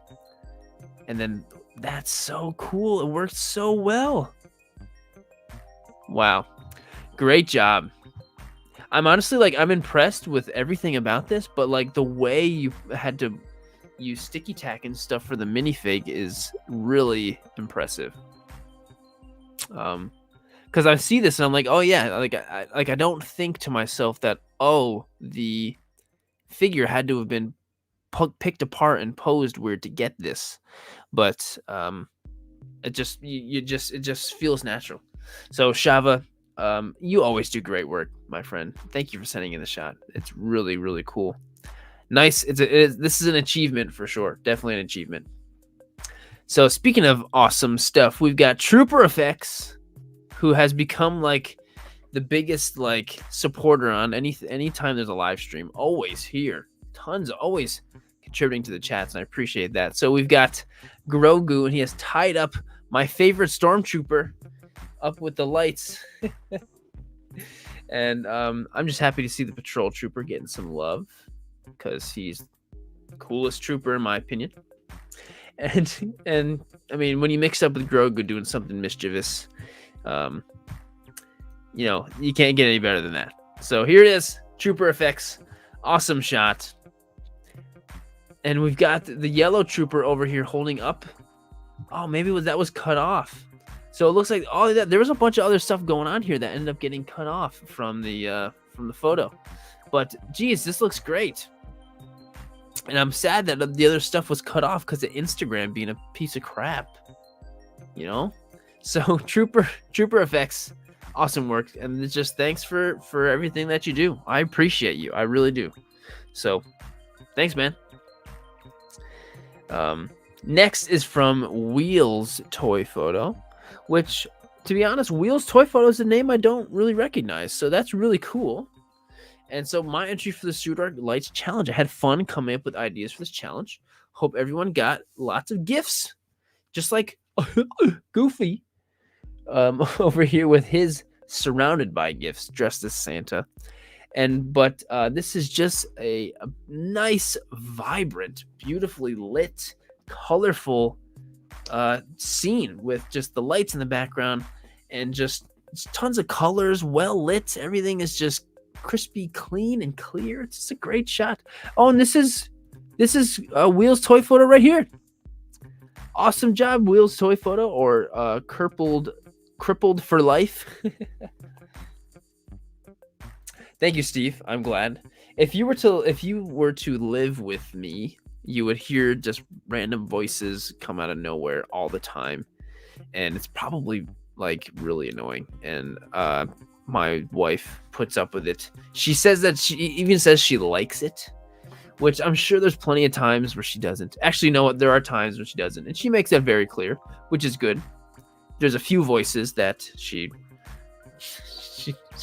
And then that's so cool. It worked so well. Wow. Great job. I'm honestly I'm impressed with everything about this, but like the way you had to use sticky tack and stuff for the minifig is really impressive. Because I see this and I'm like, oh yeah, I don't think to myself that, oh, the figure had to have been picked apart and posed weird to get this, but it just feels natural. So Shava, you always do great work, my friend. Thank you for sending in the shot. It's really, really cool. Nice. This is an achievement for sure. Definitely an achievement. So speaking of awesome stuff, we've got Trooper Effects, who has become like the biggest supporter on any time there's a live stream. Always here. Always contributing to the chats, and I appreciate that. So we've got Grogu, and he has tied up my favorite stormtrooper up with the lights. And I'm just happy to see the patrol trooper getting some love, because he's the coolest trooper in my opinion. And I mean, when you mix up with Grogu doing something mischievous, you can't get any better than that. So here it is, Trooper Effects. Awesome shot. And we've got the yellow trooper over here holding up. Oh, maybe that was cut off. So it looks like there was a bunch of other stuff going on here that ended up getting cut off from the photo. But geez, this looks great. And I'm sad that the other stuff was cut off because of Instagram being a piece of crap. So Trooper Effects, awesome work, and it's just thanks for everything that you do. I appreciate you. I really do. So thanks, man. Next is from Wheels Toy Photo, which, to be honest, Wheels Toy Photo is a name I don't really recognize, so that's really cool. And so my entry for the Sirdork Lights Challenge, I had fun coming up with ideas for this challenge. Hope everyone got lots of gifts, just like Goofy over here with his surrounded by gifts, dressed as Santa. But this is just a nice, vibrant, beautifully lit, colorful scene with just the lights in the background and just tons of colors, well lit. Everything is just crispy, clean, and clear. It's just a great shot. Oh, and this is Wheels Toy Photo right here. Awesome job, Wheels Toy Photo, or crippled for life. Thank you, Steve. I'm glad. If you were to live with me, you would hear just random voices come out of nowhere all the time, and it's probably really annoying. And my wife puts up with it. She even says she likes it, which I'm sure there's plenty of times where she doesn't. Actually, no, there are times when she doesn't, and she makes that very clear, which is good. There's a few voices that she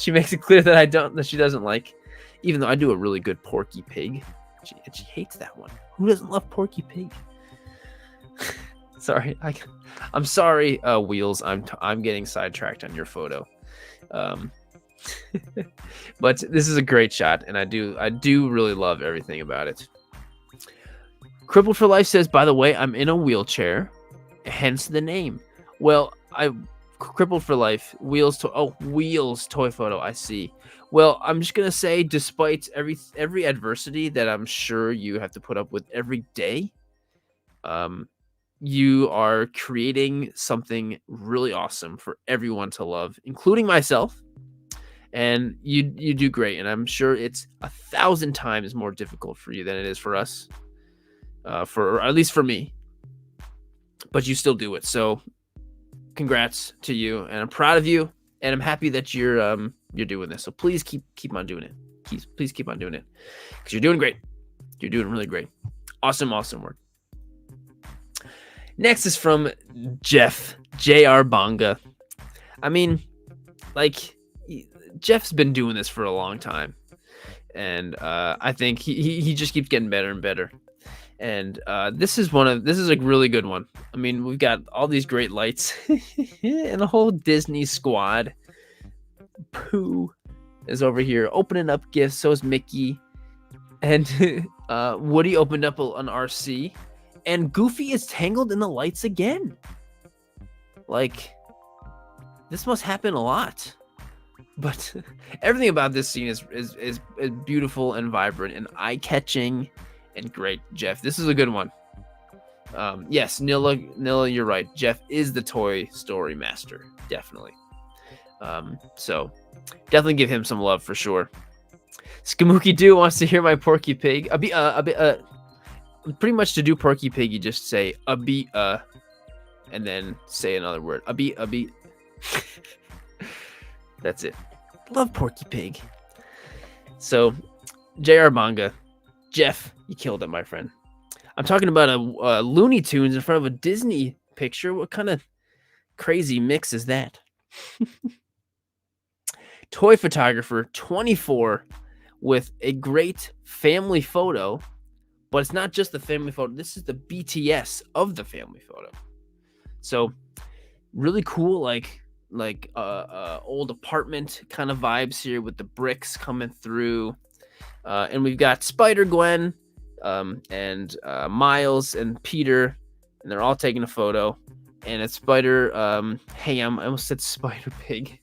makes it clear that she doesn't like, even though I do a really good Porky Pig. She hates that one. Who doesn't love Porky Pig? Sorry, I'm sorry, Wheels. I'm getting sidetracked on your photo. Um, but this is a great shot, and I do really love everything about it. Crippled for Life says, by the way, I'm in a wheelchair, hence the name. Well, I Crippled for Life, Wheels toy photo. I see. Well, I'm just gonna say, despite every adversity that I'm sure you have to put up with every day, you are creating something really awesome for everyone to love, including myself. And you do great, and I'm sure it's 1,000 times more difficult for you than it is for us, or at least for me. But you still do it. So, congrats to you, and I'm proud of you, and I'm happy that you're doing this. So please keep on doing it. Please keep on doing it, because you're doing great. You're doing really great. Awesome work. Next is from Jeff J.R. Bonga. I mean, like, Jeff's been doing this for a long time, and I think he just keeps getting better and better. And this is a really good one. I mean, we've got all these great lights and a whole Disney squad. Pooh is over here opening up gifts. So is Mickey, and Woody opened up an RC, and Goofy is tangled in the lights again. Like, this must happen a lot. But everything about this scene is beautiful and vibrant and eye-catching and great. Jeff, this is a good one. Yes, Nilla, you're right. Jeff is the Toy Story master, definitely. So definitely give him some love for sure. Skamuki Doo wants to hear my Porky Pig. Pretty much to do Porky Pig, you just say and then say another word. A beat. That's it. Love Porky Pig. So, J.R. Manga, Jeff, you killed it, my friend. I'm talking about a Looney Tunes in front of a Disney picture. What kind of crazy mix is that? Toy Photographer 24 with a great family photo, but it's not just the family photo. This is the BTS of the family photo. So, really cool, like old apartment kind of vibes here with the bricks coming through, and we've got Spider-Gwen and Miles and Peter, and they're all taking a photo, and it's Spider-Ham. I almost said Spider-Pig.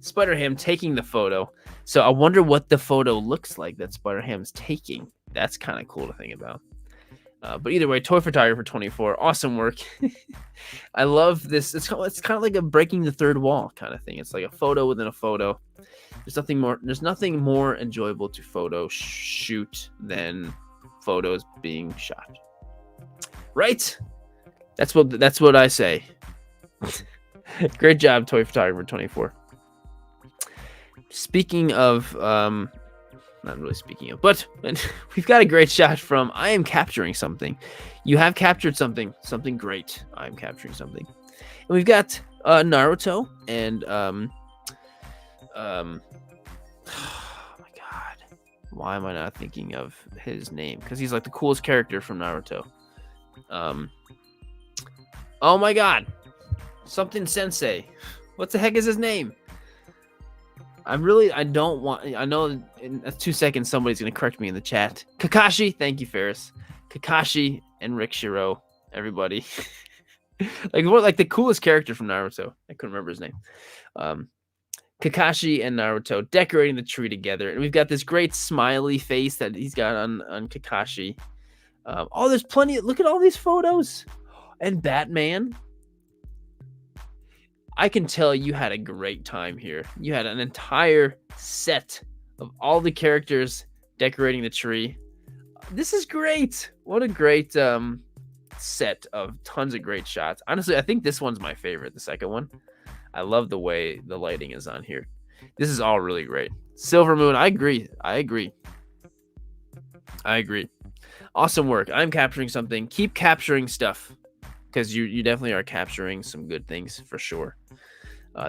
Spider-Ham taking the photo. So I wonder what the photo looks like that Spider-Ham's taking. That's kind of cool to think about. But either way, Toy Photographer 24, awesome work. I love this. It's kind of like a breaking the third wall kind of thing. It's like a photo within a photo. There's nothing more enjoyable to photo shoot than photos being shot. Right? That's what I say. Great job, Toy Photographer 24. Speaking of not really speaking of, but we've got a great shot from I Am Capturing Something. You have captured something great. I am capturing something. And we've got Naruto and oh my god, why am I not thinking of his name? Because he's like the coolest character from Naruto. Oh my god, something Sensei. What the heck is his name? I know in 2 seconds somebody's going to correct me in the chat. Kakashi, thank you, Ferris. Kakashi and Rick Shiro, everybody. like the coolest character from Naruto. I couldn't remember his name. Kakashi and Naruto decorating the tree together. And we've got this great smiley face that he's got on Kakashi. There's plenty. Look at all these photos. And Batman. I can tell you had a great time here. You had an entire set of all the characters decorating the tree. This is great. What a great set of tons of great shots. Honestly, I think this one's my favorite, the second one. I love the way the lighting is on here. This is all really great. Silver Moon, I agree. Awesome work. I'm capturing something. Keep capturing stuff, because you definitely are capturing some good things for sure.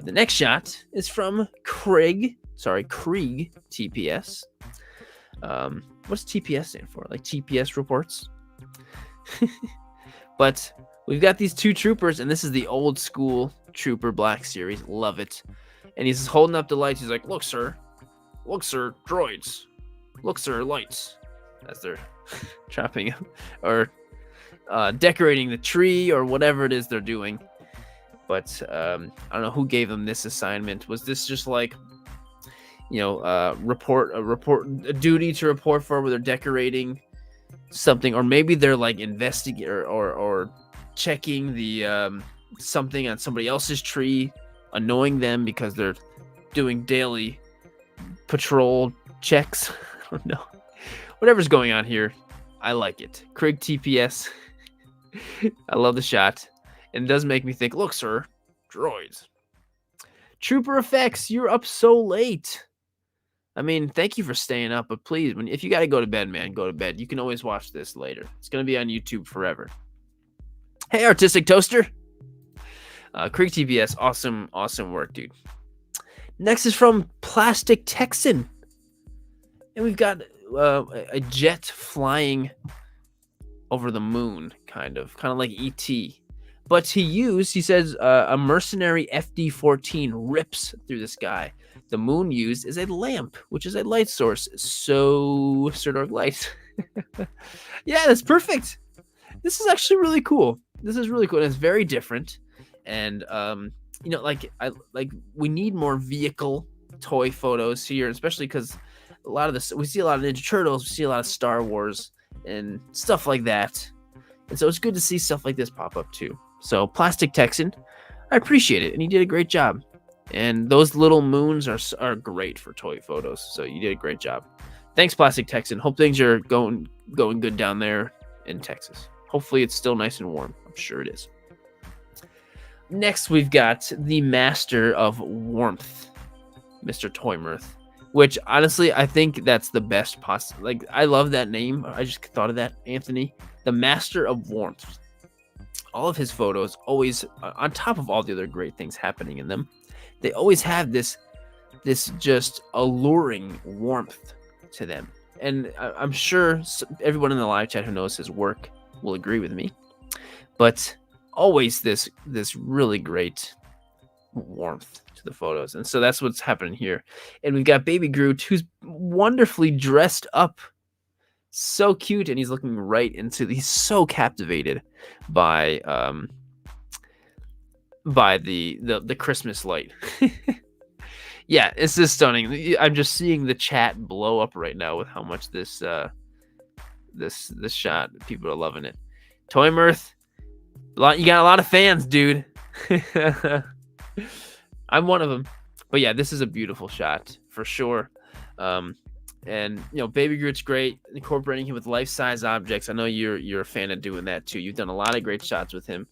The next shot is from Krieg TPS. What's TPS stand for? Like TPS reports? But we've got these two troopers, and this is the old school Trooper Black series. Love it. And he's holding up the lights. He's like, look, sir, droids. Look, sir, lights. As they're chopping or decorating the tree or whatever it is they're doing. But I don't know who gave them this assignment. Was this just like, a duty to report for where they're decorating something, or maybe they're like investigating or checking the something on somebody else's tree, annoying them because they're doing daily patrol checks. I don't know. Whatever's going on here, I like it. Krieg TPS. I love the shot. And it does make me think, look, sir, droids. Trooper Effects, you're up so late. I mean, thank you for staying up, but please, if you got to go to bed, man, go to bed. You can always watch this later. It's going to be on YouTube forever. Hey, Artistic Toaster. Krieg TPS, awesome work, dude. Next is from Plastic Texan. And we've got a jet flying over the moon, kind of like E.T. But he says, a mercenary FD-14 rips through the sky. The moon used is a lamp, which is a light source. So, Sirdork light. Yeah, that's perfect. This is actually really cool. This is really cool. And it's very different. And, we need more vehicle toy photos here, especially because we see a lot of Ninja Turtles, we see a lot of Star Wars and stuff like that. And so it's good to see stuff like this pop up too. So Plastic Texan, I appreciate it. And he did a great job. And those little moons are great for toy photos. So you did a great job. Thanks, Plastic Texan. Hope things are going good down there in Texas. Hopefully it's still nice and warm. I'm sure it is. Next, we've got the Master of Warmth, Mr. Toymirth, which honestly, I think that's the best possible. Like, I love that name. I just thought of that, Anthony. The Master of Warmth. All of his photos always, on top of all the other great things happening in them, they always have this just alluring warmth to them. And I'm sure everyone in the live chat who knows his work will agree with me. But always this really great warmth to the photos. And so that's what's happening here. And we've got Baby Groot, who's wonderfully dressed up. So cute. And he's looking he's so captivated by the Christmas light. Yeah, it's just stunning. I'm just seeing the chat blow up right now with how much this shot, people are loving it. Toymirth, you got a lot of fans, dude. I'm one of them. But yeah, this is a beautiful shot for sure. And Baby Groot's great, incorporating him with life-size objects. I know you're a fan of doing that too. You've done a lot of great shots with him.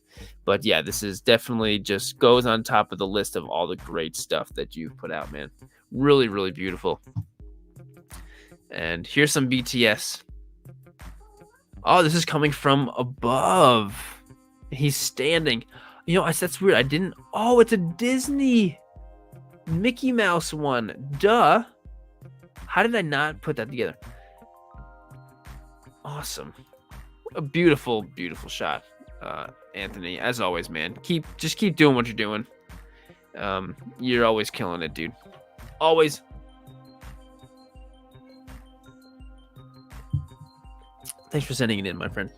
But yeah, this is definitely just goes on top of the list of all the great stuff that you've put out, man. Really, really beautiful. And here's some BTS. Oh, this is coming from above. He's standing. That's weird. Oh, it's a Disney Mickey Mouse one. Duh. How did I not put that together? Awesome. A beautiful, beautiful shot. Anthony, as always, man. Just keep doing what you're doing. You're always killing it, dude. Always. Thanks for sending it in, my friend.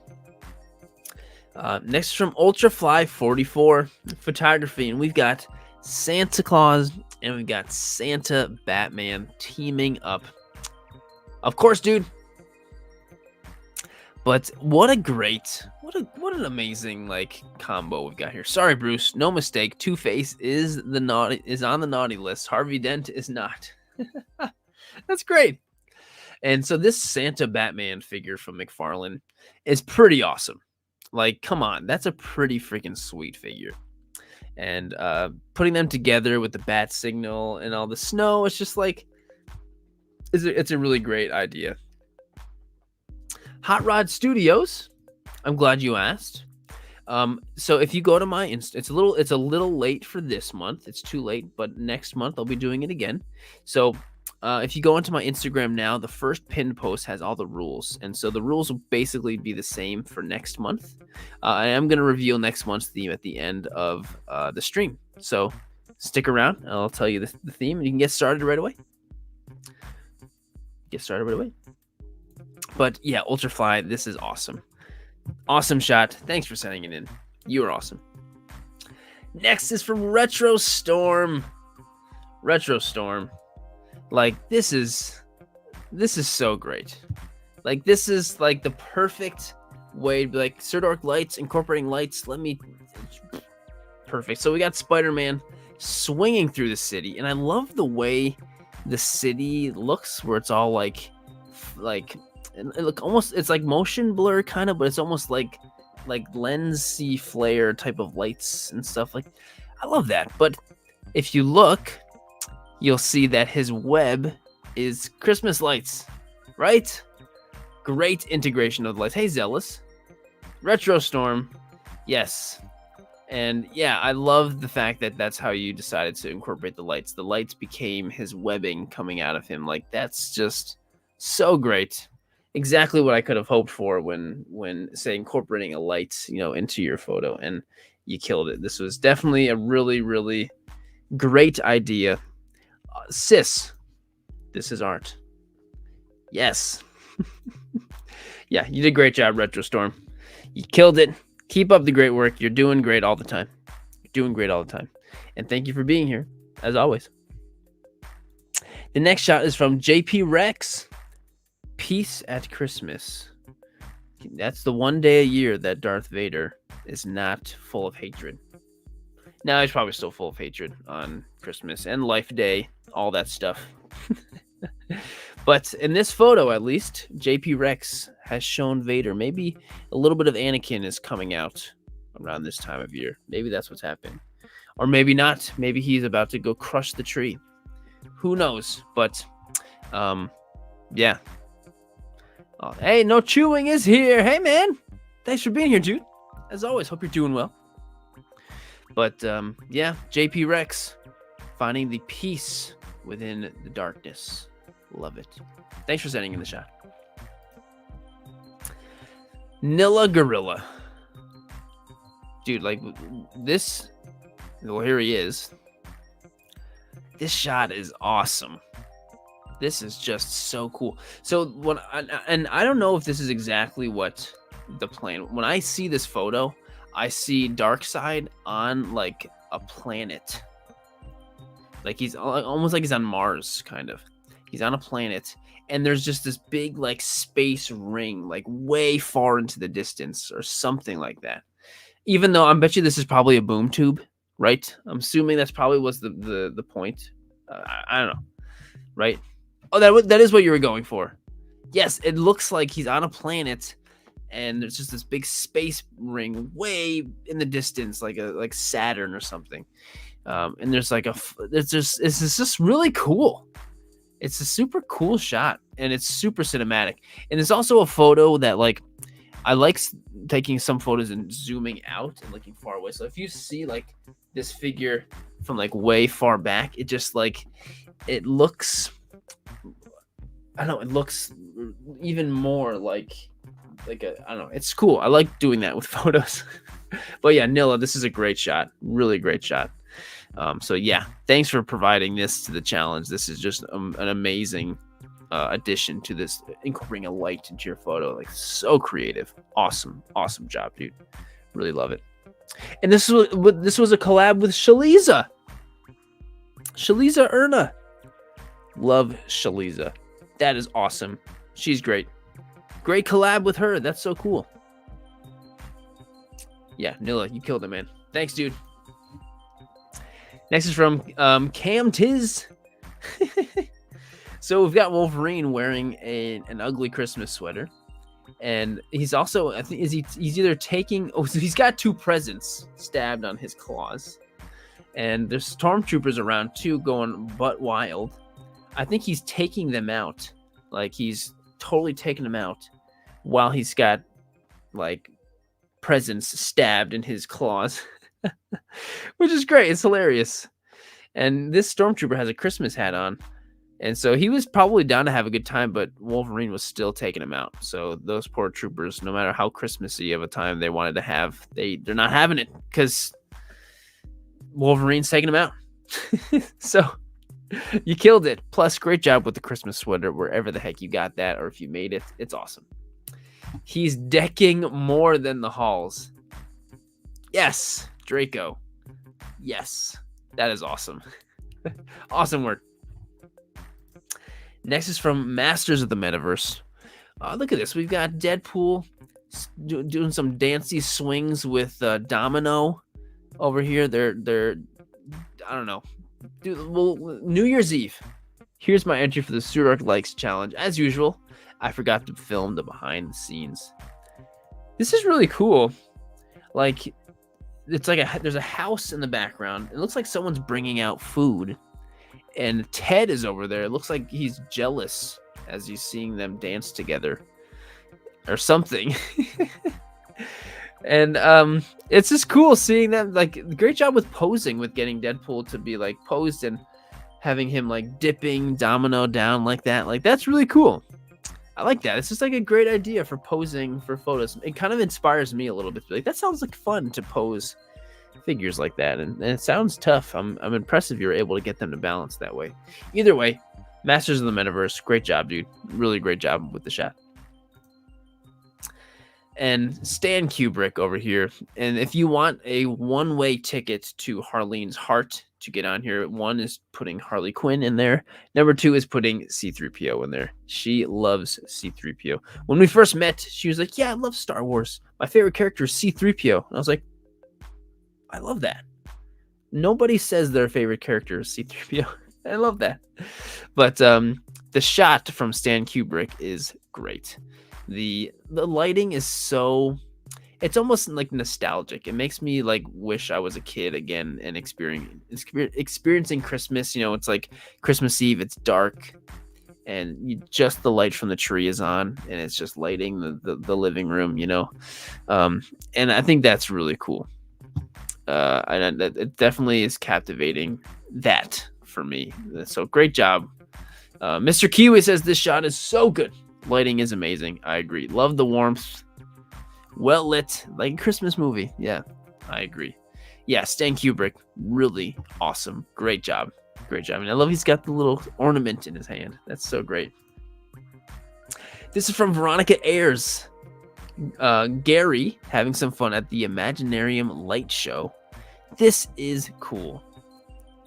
Next is from Ultrafly44 Photography, and we've got Santa Claus and we've got Santa Batman teaming up. Of course, dude. But what an amazing combo we've got here. Sorry, Bruce, no mistake. Two-Face is on the naughty list. Harvey Dent is not. That's great. And so this Santa Batman figure from McFarlane is pretty awesome. Come on, that's a pretty freaking sweet figure. And putting them together with the bat signal and all the snow, it's just it's a really great idea. Hot Rod Studios, I'm glad you asked. So if you go to my it's a little late for this month. It's too late, but next month I'll be doing it again. So if you go into my Instagram now, the first pinned post has all the rules. And so the rules will basically be the same for next month. I am going to reveal next month's theme at the end of the stream. So stick around and I'll tell you the theme and you can get started right away. But yeah, Ultrafly, this is awesome. Awesome shot. Thanks for sending it in. You are awesome. Next is from Retro Storm. Like, this is so great. Like, this is like the perfect way to be like, Sirdork lights, incorporating lights. Perfect. So we got Spider-Man swinging through the city, and I love the way the city looks, where it's all like it look almost, it's like motion blur kind of, but it's almost like lensy flare type of lights and stuff. Like, I love that. But if you look, you'll see that his web is Christmas lights, right? Great integration of the lights. Hey, Zealous. Retro Storm. Yes. And yeah, I love the fact that that's how you decided to incorporate the lights. The lights became his webbing coming out of him. Like, that's just so great. Exactly what I could have hoped for when say incorporating a light, into your photo, and you killed it. This was definitely a really, really great idea. Sis, this is art. Yes. Yeah, you did a great job, Retro Storm. You killed it. Keep up the great work. You're doing great all the time. And thank you for being here, as always. The next shot is from JP Rex. Peace at Christmas. That's the one day a year that Darth Vader is not full of hatred. Now, he's probably still full of hatred on Christmas and Life Day, all that stuff. But in this photo, at least, JP Rex has shown Vader. Maybe a little bit of Anakin is coming out around this time of year. Maybe that's what's happening. Or maybe not. Maybe he's about to go crush the tree. Who knows? But, yeah. Oh, hey, No Chewing is here. Hey, man. Thanks for being here, dude. As always, hope you're doing well. But, yeah, JP Rex, finding the peace within the darkness. Love it. Thanks for sending in the shot. Nilla Gorilla. Dude, like, this, well, here he is. This shot is awesome. This is just so cool. So, I don't know if this is exactly what the plan, when I see this photo, I see Darkseid on, like, a planet. Like, he's almost like he's on Mars, kind of. He's on a planet, and there's just this big, like, space ring, like, way far into the distance, or something like that. Even though I bet you this is probably a boom tube, right? I'm assuming that's probably was the point. I don't know, right? Oh, that is what you were going for. Yes, it looks like he's on a planet, and there's just this big space ring way in the distance, like Saturn or something. And there's like it's just really cool. It's a super cool shot, and it's super cinematic. And it's also a photo that, like, I like taking some photos and zooming out and looking far away. So if you see, like, this figure from, like, way far back, it just, like, it looks, I don't know, it looks even more like I don't know, it's cool. I like doing that with photos. But yeah, Nilla, this is a great shot. Really great shot. So yeah, thanks for providing this to the challenge. This is just an amazing addition to this, incorporating a light into your photo. Like, so creative. Awesome job, dude. Really love it. And this was a collab with Shaliza Erna. Love Shaliza. That is awesome. She's great. Great collab with her. That's so cool. Yeah, Nilla, you killed it, man. Thanks, dude. Next is from Cam Tiz. So we've got Wolverine wearing an ugly Christmas sweater. And he's also, I think, he's either taking, so he's got two presents stabbed on his claws. And there's stormtroopers around too, going butt wild. I think he's taking them out. Like, he's totally taking them out while he's got, like, presents stabbed in his claws. Which is great. It's hilarious. And this stormtrooper has a Christmas hat on. And so he was probably down to have a good time, but Wolverine was still taking him out. So those poor troopers, no matter how Christmassy of a time they wanted to have, they're not having it because Wolverine's taking him out. So you killed it. Plus, great job with the Christmas sweater, wherever the heck you got that, or if you made it. It's awesome. He's decking more than the halls. Yes, Draco. Yes, that is awesome. Awesome work. Next is from Masters of the Metaverse. Look at this. We've got Deadpool doing some dancey swings with Domino over here. They're I don't know. Well, New Year's Eve. Here's my entry for the Sirdork Likes Challenge. As usual, I forgot to film the behind the scenes. This is really cool. Like, it's like there's a house in the background. It looks like someone's bringing out food. And Ted is over there. It looks like he's jealous as he's seeing them dance together or something. And it's just cool seeing them. Like, great job with posing, with getting Deadpool to be like posed and having him like dipping Domino down like that. Like, that's really cool. I like that. It's just like a great idea for posing for photos. It kind of inspires me a little bit. Like, that sounds like fun to pose figures like that, and it sounds tough. I'm impressed if you're able to get them to balance that way. Either way, Masters of the Metaverse, great job, dude. Really great job with the shot. And Stan Kubrick over here. And if you want a one-way ticket to Harleen's heart to get on here, one is putting Harley Quinn in there. Number two is putting C-3PO in there. She loves C-3PO. When we first met, she was like, yeah, I love Star Wars. My favorite character is C-3PO. And I was like, I love that. Nobody says their favorite character is C-3PO. I love that. But the shot from Stan Kubrick is great. The lighting is so, it's almost like nostalgic. It makes me like wish I was a kid again and experiencing Christmas. You know, it's like Christmas Eve, it's dark, and just the light from the tree is on, and it's just lighting the living room, you know. And I think that's really cool. And it definitely is captivating that for me. So great job. Mr. Kiwi says this shot is so good. Lighting is amazing. I agree. Love the warmth. Well lit, like a Christmas movie. Yeah, I agree. Yeah, Stan Kubrick, really awesome. Great job. Great job. And I love he's got the little ornament in his hand. That's so great. This is from Veronica Ayers. Gary having some fun at the Imaginarium light show. This is cool.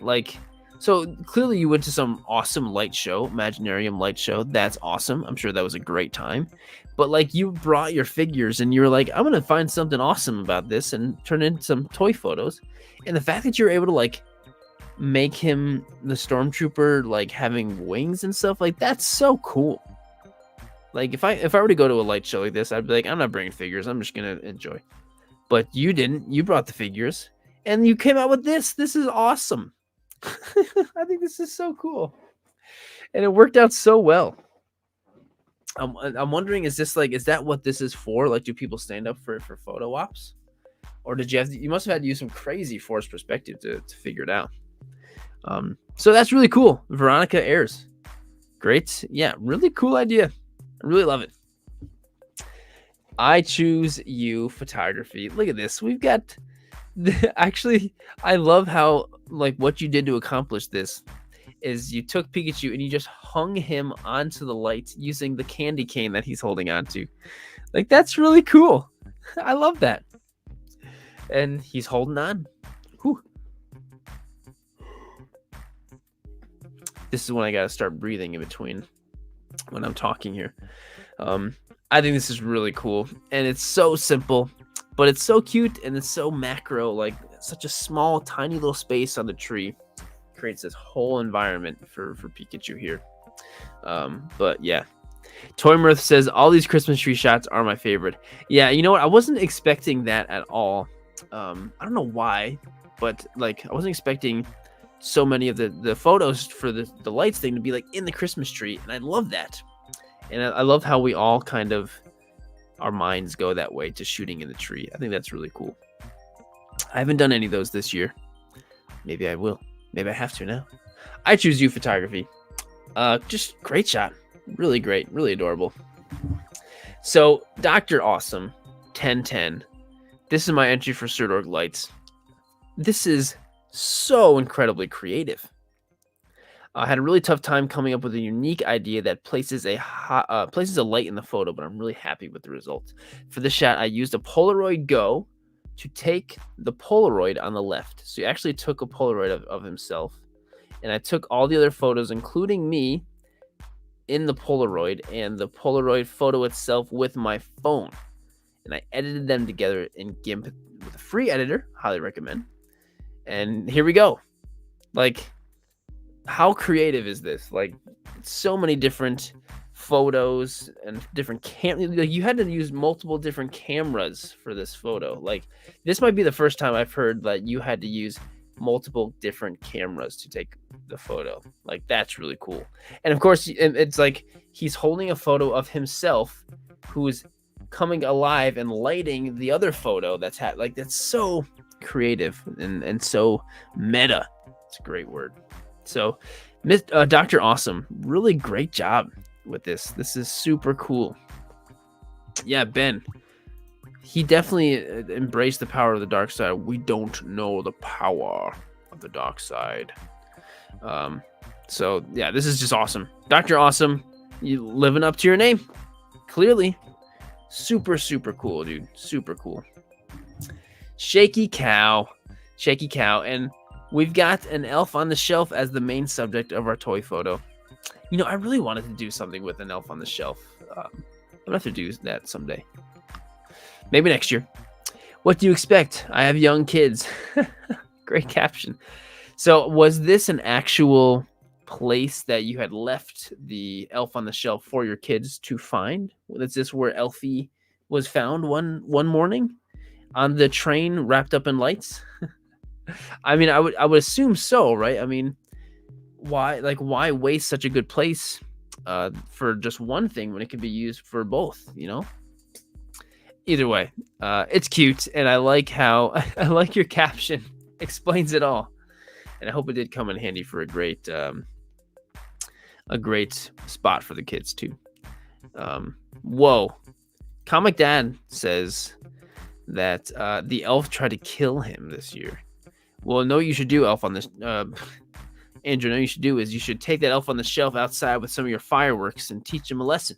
Like, so clearly you went to some awesome light show, Imaginarium light show. That's awesome. I'm sure that was a great time. But like, you brought your figures and you're like, I'm going to find something awesome about this and turn in some toy photos. And the fact that you're able to like make him the stormtrooper, like having wings and stuff, like that's so cool. Like if I were to go to a light show like this, I'd be like, I'm not bringing figures. I'm just going to enjoy. But you didn't. You brought the figures and you came out with this. This is awesome. I think this is so cool. And it worked out so well. I'm wondering, is that what this is for? Like, do people stand up for photo ops? Or you must have had to use some crazy forced perspective to figure it out. So that's really cool. Veronica Ayers. Great. Yeah, really cool idea. I really love it. I choose you photography. Look at this. We've got actually, I love how like what you did to accomplish this is you took Pikachu and you just hung him onto the light using the candy cane that he's holding onto. Like, that's really cool. I love that. And he's holding on. Whew. This is when I gotta start breathing in between when I'm talking here. I think this is really cool, and it's so simple, but it's so cute, and it's so macro. Like, such a small, tiny little space on the tree creates this whole environment for Pikachu here. But yeah, Toy Mirth says all these Christmas tree shots are my favorite. Yeah, you know what? I wasn't expecting that at all. I don't know why, but like I wasn't expecting so many of the photos for the lights thing to be like in the Christmas tree, and I love that. And I love how we all kind of, our minds go that way to shooting in the tree. I think that's really cool. I haven't done any of those this year. Maybe I will. Maybe I have to now. I choose you photography. Just great shot. Really great. Really adorable. So, Dr. Awesome, 1010. This is my entry for Sirdork lights. This is so incredibly creative. I had a really tough time coming up with a unique idea that places a light in the photo, but I'm really happy with the result. For this shot, I used a Polaroid Go to take the Polaroid on the left. So he actually took a Polaroid of himself, and I took all the other photos, including me, in the Polaroid, and the Polaroid photo itself with my phone. And I edited them together in GIMP with a free editor, highly recommend. And here we go. Like, how creative is this? Like, so many different photos and different like, you had to use multiple different cameras for this photo. Like, this might be the first time I've heard that you had to use multiple different cameras to take the photo. Like, that's really cool. And of course, it's like he's holding a photo of himself who is coming alive and lighting the other photo that's like, that's so creative and so meta. It's a great word. So Dr. Awesome, really great job with this. This is super cool. Yeah, Ben, he definitely embraced the power of the dark side. We don't know the power of the dark side. So yeah, this is just awesome. Dr. Awesome, you living up to your name, clearly. Super, super cool, dude. Super cool. Shaky cow. And we've got an elf on the shelf as the main subject of our toy photo. You know, I really wanted to do something with an elf on the shelf. I'm gonna have to do that someday. Maybe next year. What do you expect? I have young kids. Great caption. So was this an actual place that you had left the elf on the shelf for your kids to find? Is this where Elfie was found one morning on the train wrapped up in lights? I mean, I would assume so, right? I mean, why waste such a good place for just one thing when it could be used for both, you know? Either way, it's cute, and I like how I like your caption explains it all. And I hope it did come in handy for a great spot for the kids too. Whoa, Comic Dad says that the elf tried to kill him this year. Well, no, you should do, elf on this. Andrew, no, you should do is you should take that elf on the shelf outside with some of your fireworks and teach him a lesson.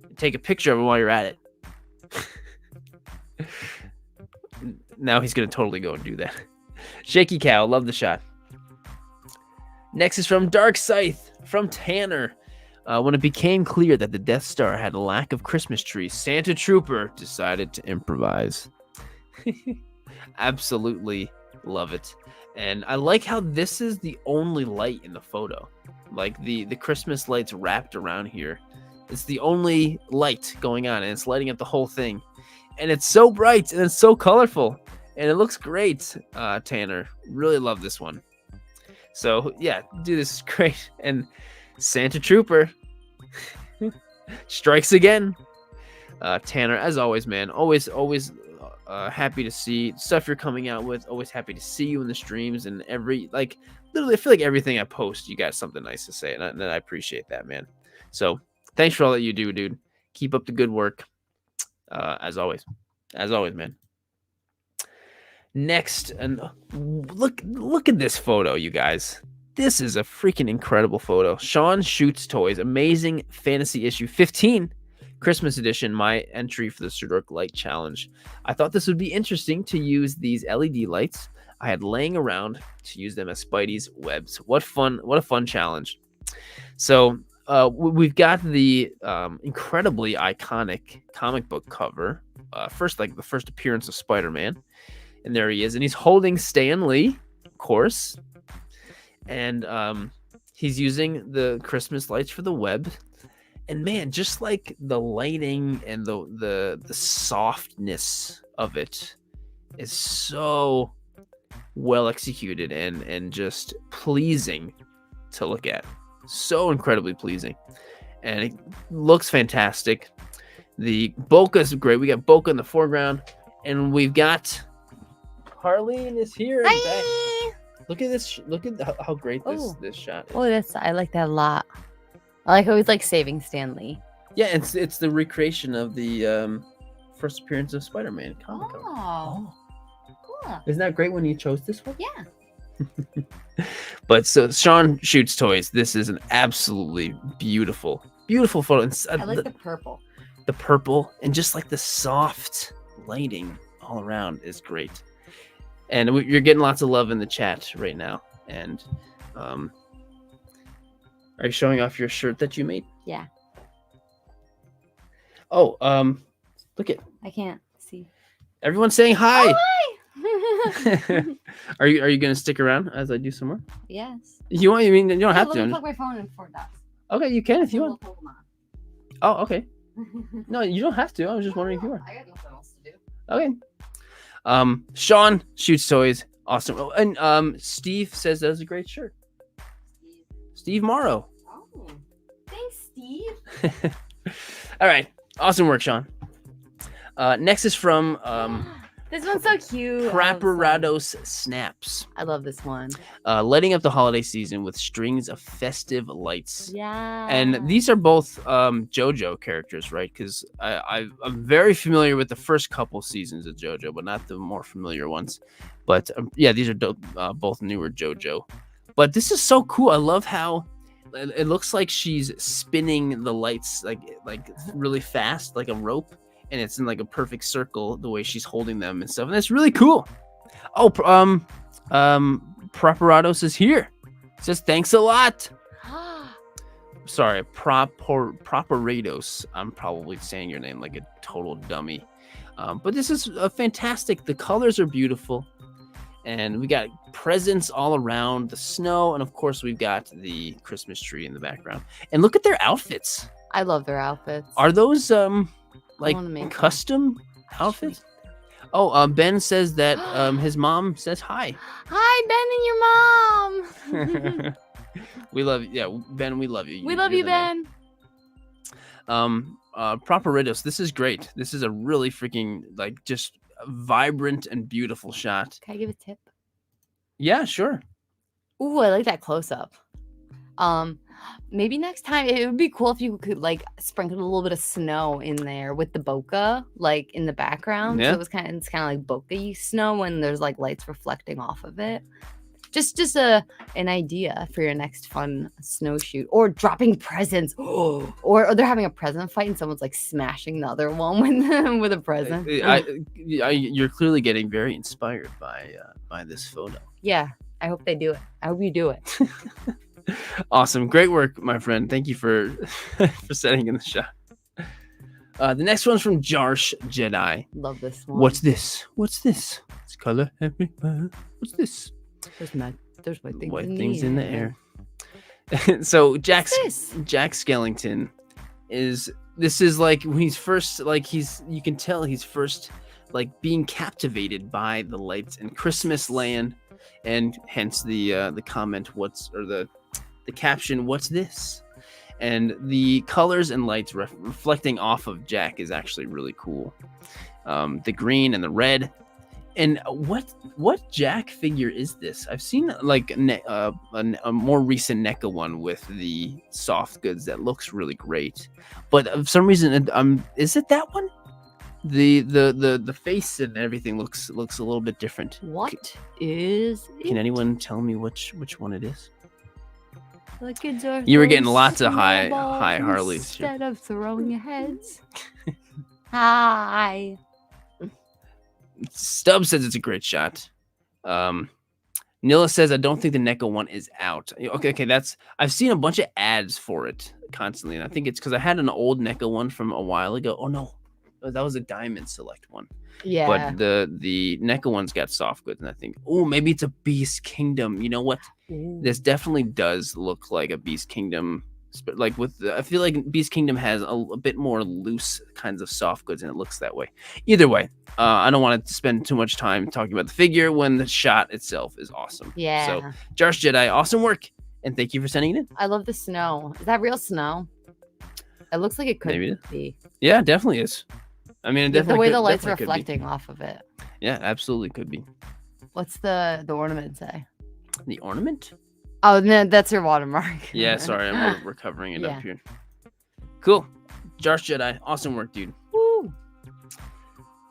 And take a picture of him while you're at it. Now he's gonna totally go and do that. Shaky cow, love the shot. Next is from Dark Scythe, from Tanner. When it became clear that the Death Star had a lack of Christmas trees, Santa Trooper decided to improvise. Absolutely love it. And I like how this is the only light in the photo. Like the Christmas lights wrapped around here. It's the only light going on, and it's lighting up the whole thing. And it's so bright, and it's so colorful. And it looks great, Tanner. Really love this one. So, yeah, dude, this is great. And Santa Trooper strikes again. Tanner, as always, man, always happy to see stuff you're coming out with. Always happy to see you in the streams, and literally, I feel like everything I post, you got something nice to say, and I appreciate that, man. So, thanks for all that you do, dude. Keep up the good work. As always, man. Next, and look at this photo, you guys. This is a freaking incredible photo. Sean Shoots Toys, amazing fantasy issue 15, Christmas edition. My entry for the Sirdork Light Challenge. I thought this would be interesting to use these LED lights I had laying around to use them as Spidey's webs. What fun! What a fun challenge. So we've got the incredibly iconic comic book cover. The first appearance of Spider-Man. And there he is. And he's holding Stan Lee, of course. And he's using the Christmas lights for the web. And man, just like the lighting and the softness of it is so well executed and just pleasing to look at. So incredibly pleasing. And it looks fantastic. The bokeh is great. We got bokeh in the foreground. And we've got Harleen is here. Hi. Look at this. Look at how great this shot is. Oh, I like that a lot. I like how he's like saving Stan Lee. Yeah, it's the recreation of the first appearance of Spider-Man comic cover. Oh, cool. Isn't that great when you chose this one? Yeah. But so Sean shoots toys. This is an absolutely beautiful photo. And, I like the purple. The purple and just like the soft lighting all around is great. And you're getting lots of love in the chat right now. And are you showing off your shirt that you made? Yeah. Oh, look at. I can't see. Everyone's saying hi. Oh, hi. Are you gonna stick around as I do some more? Yes. You want? You mean you don't have Let to? me plug my phone in before it does. Okay, you can if you want. Pokemon. Oh, okay. No, you don't have to. I was just wondering if you were. I got nothing else to do. Okay. Sean shoots toys. Awesome. Oh, and Steve says that was a great shirt. Steve Morrow. Oh, thanks, Steve. All right. Awesome work, Sean. Next is from this one's so cute. Praparados Snaps. I love this one. Lighting up the holiday season with strings of festive lights. Yeah. And these are both JoJo characters, right? Because I'm very familiar with the first couple seasons of JoJo, but not the more familiar ones. But yeah, these are both newer JoJo. But this is so cool. I love how it looks like she's spinning the lights like really fast, like a rope. And it's in like a perfect circle the way she's holding them and stuff. And that's really cool. Oh, Praparados is here. It says thanks a lot. Sorry, Praparados. I'm probably saying your name like a total dummy. But this is fantastic. The colors are beautiful. And we got presents all around, the snow, and of course we've got the Christmas tree in the background. And look at their outfits. I love their outfits. Are those like custom outfits? Oh, Ben says that his mom says hi. Hi, Ben and your mom. We love you. Yeah, Ben, we love you. We love you, Ben. Praparados, this is great. This is a really freaking like just vibrant and beautiful shot. Can I give a tip? Yeah, sure. Ooh, I like that close up. Maybe next time it would be cool if you could like sprinkle a little bit of snow in there with the bokeh, like in the background. Yeah. So it's kind of like bokeh snow when there's like lights reflecting off of it. Just an idea for your next fun snow shoot, or dropping presents, or they're having a present fight and someone's like smashing the other one with a present. You're clearly getting very inspired by this photo. Yeah, I hope they do it. I hope you do it. Awesome, great work, my friend. Thank you for for setting in the shot. The next one's from Jarsh Jedi. Love this one. What's this? It's color everywhere. What's this? There's white things in the air. So Jack Skellington is like when he's first like you can tell he's first like being captivated by the lights in Christmas land, and hence the comment the caption, what's this? And the colors and lights reflecting off of Jack is actually really cool. The green and the red. And what Jack figure is this? I've seen like a more recent NECA one with the soft goods that looks really great, but for some reason, is it that one? The face and everything looks a little bit different. What is? Can anyone tell me which one it is? The kids are. You were getting lots of high Harleys instead of throwing your heads. Hi. Stubb says it's a great shot. Nilla says I don't think the NECA one is out. Okay, I've seen a bunch of ads for it constantly, and I think it's because I had an old NECA one from a while ago. Oh no, that was a Diamond Select one. Yeah. But the NECA one's got soft goods, and I think, maybe it's a Beast Kingdom. You know what? Ooh. This definitely does look like a Beast Kingdom. Like I feel like Beast Kingdom has a bit more loose kinds of soft goods, and it looks that way. Either way, I don't want to spend too much time talking about the figure when the shot itself is awesome. Yeah. So, Jarsh Jedi, awesome work, and thank you for sending it in. I love the snow. Is that real snow? It looks like it could be. Yeah, it definitely is. I mean, it definitely the way the lights are reflecting off of it. Yeah, absolutely could be. What's the ornament say? The ornament? Oh, no, that's your watermark. Yeah, sorry, we're covering it Yeah. up here. Cool. Josh Jedi, awesome work, dude. Woo.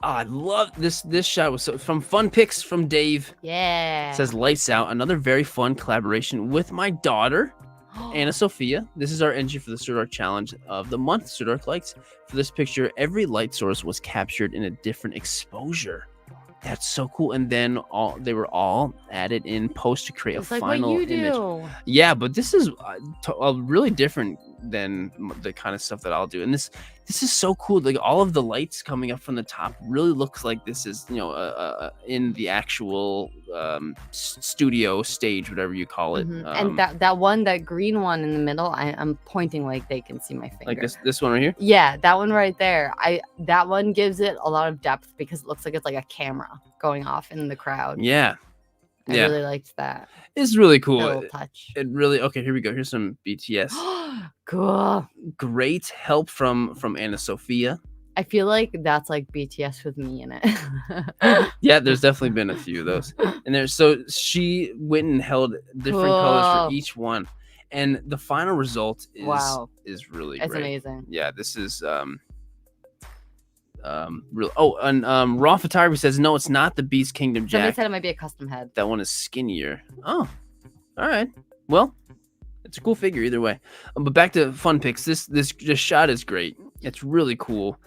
Oh, I love this. This shot was from Fun Pics from Dave. Yeah. Says lights out. Another very fun collaboration with my daughter, Anna Sophia. This is our entry for the Sirdork challenge of the month. Sirdork lights. For this picture, every light source was captured in a different exposure. That's so cool. And then they were all added in post to create It's a like final what you image. do. Yeah, but this is really different than the kind of stuff that I'll do. And this is so cool. Like all of the lights coming up from the top really looks like this is, in the actual studio stage, whatever you call it. And that green one in the middle, I'm pointing like they can see my finger. Like this one right here. Yeah, that one right there. That one gives it a lot of depth because it looks like it's like a camera going off in the crowd. Yeah. I really liked that. It's really cool. Little touch. It really okay. Here we go. Here's some BTS. Cool. Great help from Anna Sophia. I feel like that's like BTS with me in it. Yeah, there's definitely been a few of those. And so she went and held different colors for each one. And the final result is really it's great. Amazing. Yeah, this is real. Oh, and Raw Photography says no, it's not the Beast Kingdom Jack. Somebody said it might be a custom head. That one is skinnier. Oh, all right. Well, it's a cool figure either way. But back to Fun Pics. This shot is great. It's really cool.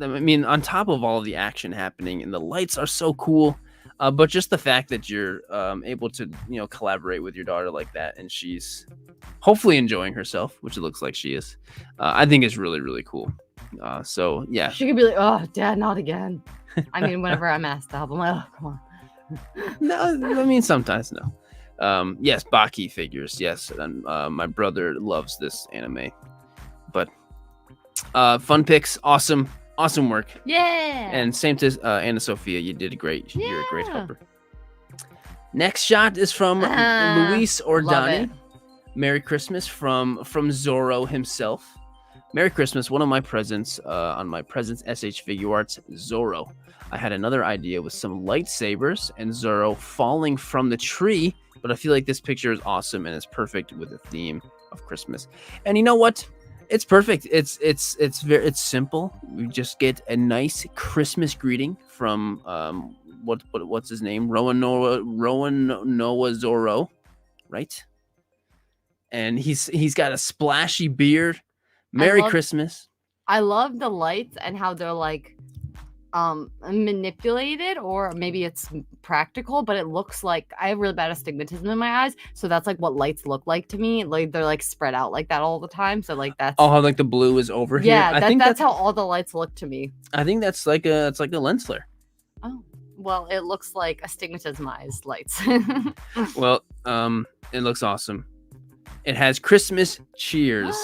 On top of all of the action happening, and the lights are so cool. But just the fact that you're able to collaborate with your daughter like that, and she's hopefully enjoying herself, which it looks like she is. I think is really, really cool. So yeah, she could be like, "Oh, Dad, not again." I mean, whenever I'm asked to help, I'm like, "Oh, come on." No, I mean sometimes no. Yes, Baki figures. Yes, and my brother loves this anime. But Fun Pics, awesome work. Yeah. And same to Anna Sophia, you did great. You're a great helper. Next shot is from Luis Ordani. Merry Christmas from Zorro himself. Merry Christmas, one of my presents on my Presents SH Figure Arts, Zorro. I had another idea with some lightsabers and Zorro falling from the tree, but I feel like this picture is awesome and it's perfect with the theme of Christmas. And you know what? It's perfect. It's simple. We just get a nice Christmas greeting from what's his name? Rowan Noah Zorro, right? And he's got a splashy beard. Merry Christmas. I love the lights and how they're like manipulated, or maybe it's practical, but it looks like I have really bad astigmatism in my eyes, so that's like what lights look like to me. Like they're like spread out like that all the time. So like that's how like the blue is over here. Yeah, I think that's how all the lights look to me. I think that's like a lens flare. Oh, well, it looks like astigmatismized lights. Well, it looks awesome. It has Christmas cheers.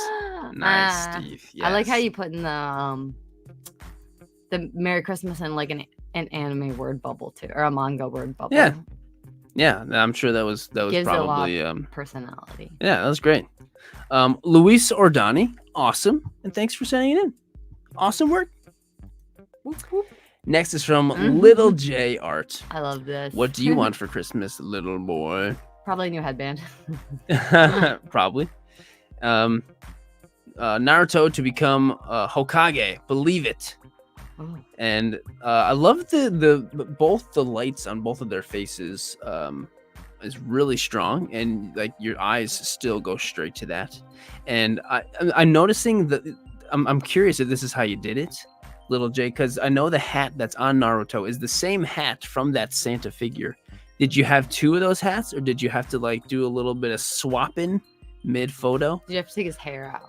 Nice, Steve. Yes. I like how you put in the Merry Christmas in like an anime word bubble too, or a manga word bubble. Yeah. I'm sure that was Gives probably it a lot of personality. Yeah, that was great. Luis Ordani, awesome, and thanks for sending it in. Awesome work. Whoop, whoop. Next is from Little J Art. I love this. What do you want for Christmas, little boy? Probably a new headband. Probably. Naruto to become Hokage. Believe it. Oh. And I love both the lights on both of their faces is really strong, and like your eyes still go straight to that. And I'm noticing that I'm curious if this is how you did it, Little J, because I know the hat that's on Naruto is the same hat from that Santa figure. Did you have two of those hats, or did you have to like do a little bit of swapping mid photo? Did you have to take his hair out?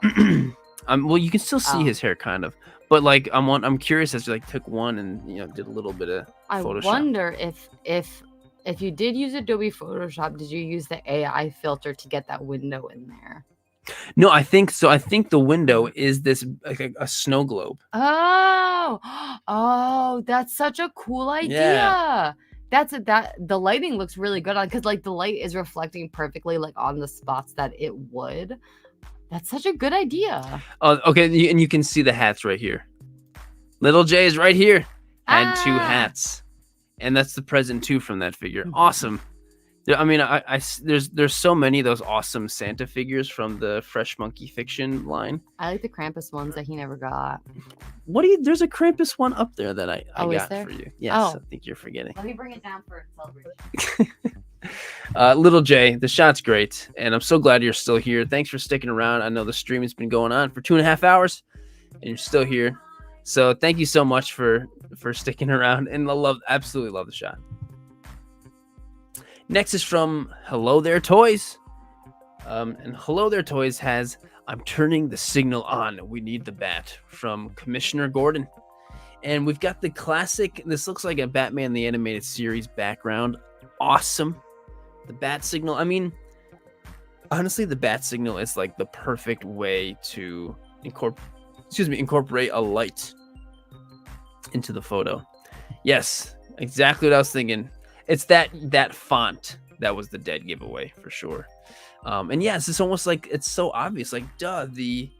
Well, you can still see his hair kind of, but like I'm curious as you like took one and did a little bit of Photoshop. I wonder if you did use Adobe Photoshop, did you use the AI filter to get that window in there? No, I think so. I think the window is this like a snow globe. Oh, that's such a cool idea. Yeah. The lighting looks really good on, because like the light is reflecting perfectly like on the spots that it would. That's such a good idea. Oh, okay, and you can see the hats right here. Little J is right here. Had two hats, and that's the present too from that figure. Awesome. Yeah, I mean, there's so many of those awesome Santa figures from the Fresh Monkey Fiction line. I like the Krampus ones that he never got. What do you? There's a Krampus one up there that I Oh, is got there? for you. Yes, Oh. I think you're forgetting. Let me bring it down for celebration. Little Jay, the shot's great, and I'm so glad you're still here. Thanks for sticking around. I know the stream has been going on for 2.5 hours, and you're still here. So thank you so much for sticking around, and absolutely love the shot. Next is from Hello There Toys. And Hello There Toys has I'm turning the signal on. We need the bat from Commissioner Gordon. And we've got the classic. This looks like a Batman the Animated Series background. Awesome. The bat signal. I mean, honestly, the bat signal is like the perfect way to incorporate a light into the photo. Yes, exactly what I was thinking. It's that font that was the dead giveaway for sure. And yes, it's almost like it's so obvious. Like, duh, the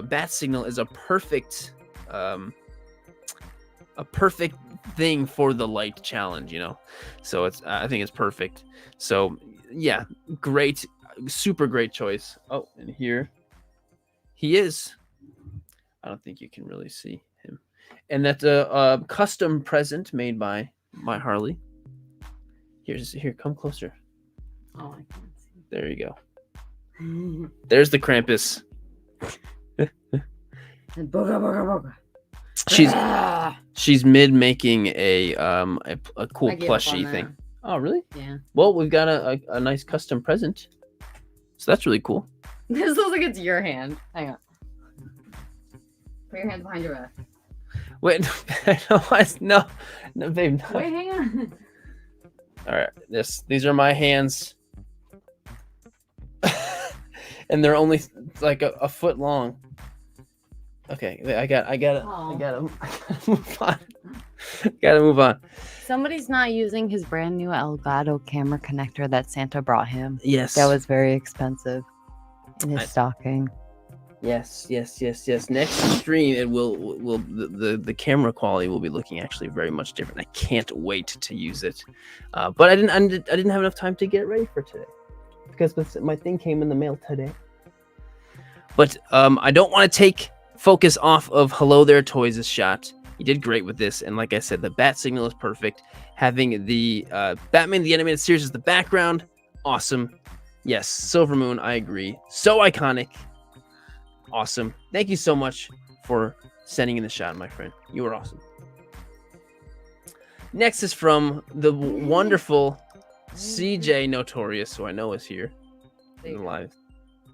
bat signal is a perfect thing for the light challenge, you know. So I think it's perfect. So yeah, great, super great choice. Oh, and here he is. I don't think you can really see him. And that's a custom present made by my Harley. Here, come closer. Oh, I can't see. There you go. There's the Krampus. And booga, booga. She's mid making a cool I gave up on plushie that. thing. Oh, really? Yeah. Well, we've got a nice custom present. So that's really cool. This looks like it's your hand. Hang on. Put your hands behind your back. Wait, no, babe. No. Wait, hang on. All right, these are my hands, and they're only like a foot long. Okay, I gotta move on. Gotta move on. Somebody's not using his brand new Elgato camera connector that Santa brought him. Yes, That was very expensive in his stocking. Yes. Next stream, it will the camera quality will be looking actually very much different. I can't wait to use it, but I didn't have enough time to get ready for today because my thing came in the mail today. But I don't want to take focus off of Hello There Toys' shot. He did great with this, and like I said, the bat signal is perfect. Having the Batman the Animated Series as the background, awesome. Yes, Silver Moon, I agree. So iconic. Awesome. Thank you so much for sending in the shot, my friend. You were awesome. Next is from the wonderful CJ Notorious, who I know is here in the live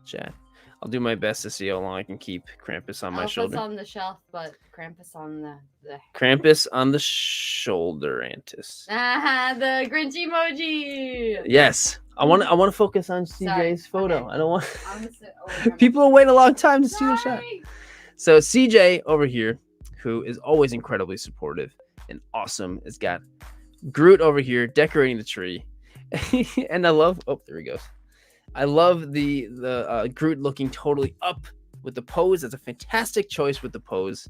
chat. I'll do my best to see how long I can keep Krampus on my shoulder. Elf's on the shelf, but Krampus on the Krampus on the shoulder, Antis. the Grinch emoji. Yes. I want to focus on CJ's photo. Okay. I don't want I'm gonna sit over people will wait a long time to see the shot. Sorry. So CJ over here, who is always incredibly supportive and awesome, has got Groot over here decorating the tree, and I love. Oh, there he goes. I love the Groot looking totally up with the pose. That's a fantastic choice with the pose.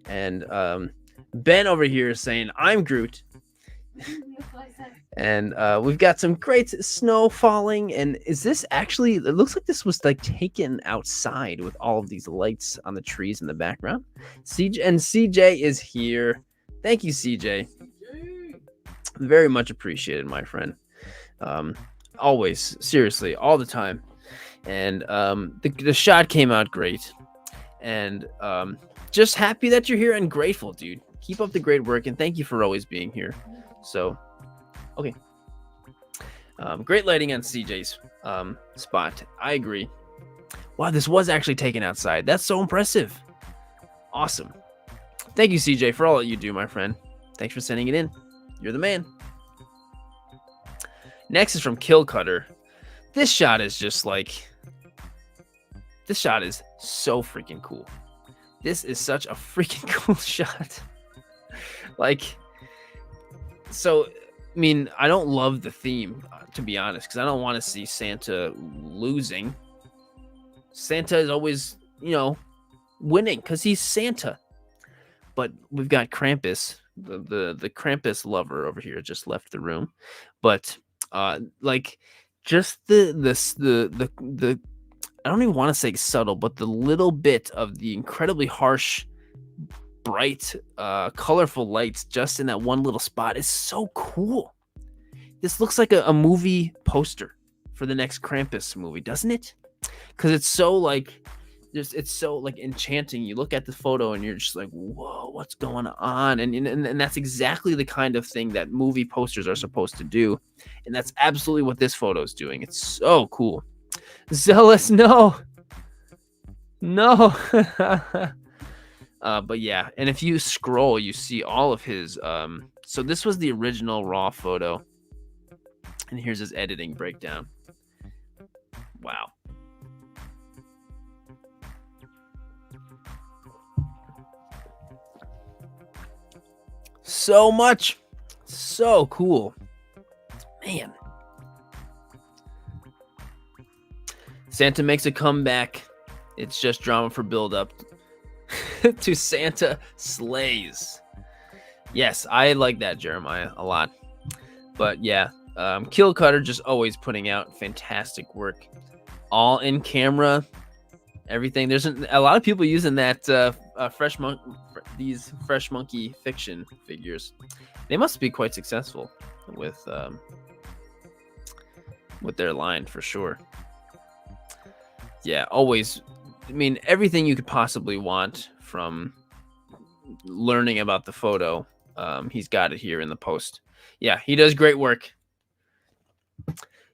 And Ben over here is saying, "I'm Groot." And we've got some great snow falling. And is this actually, it looks like this was like taken outside with all of these lights on the trees in the background. CJ is here. Thank you, CJ. Very much appreciated, my friend. Always, seriously, all the time. And the shot came out great. And just happy that you're here and grateful, dude. Keep up the great work. And thank you for always being here. So, okay. Great lighting on CJ's spot. I agree. Wow, this was actually taken outside. That's so impressive. Awesome. Thank you, CJ, for all that you do, my friend. Thanks for sending it in. You're the man. Next is from Kill Cutter. This shot is just like... This shot is so freaking cool. This is such a freaking cool shot. Like... So, I mean, I don't love the theme, to be honest, because I don't want to see Santa losing. Santa is always, winning because he's Santa. But we've got Krampus, the Krampus lover over here just left the room. But Like just the I don't even want to say subtle, but the little bit of the incredibly harsh, bright, colorful lights just in that one little spot is so cool. This looks like a movie poster for the next Krampus movie, doesn't it? Because it's so like it's so like enchanting. You look at the photo and you're just like, whoa, what's going on? And that's exactly the kind of thing that movie posters are supposed to do. And that's absolutely what this photo is doing. It's so cool. Zealous, no. But yeah, and if you scroll, you see all of his so this was the original raw photo. And here's his editing breakdown. Wow. So much. So cool. Man. Santa makes a comeback. It's just drama for build-up to Santa slays. Yes, I like that, Jeremiah, a lot. But yeah, Kill Cutter just always putting out fantastic work. All in camera, everything. There's a lot of people using that these Fresh Monkey Fiction figures. They must be quite successful with their line for sure. Yeah, always. I mean, everything you could possibly want from learning about the photo, he's got it here in the post. Yeah, he does great work.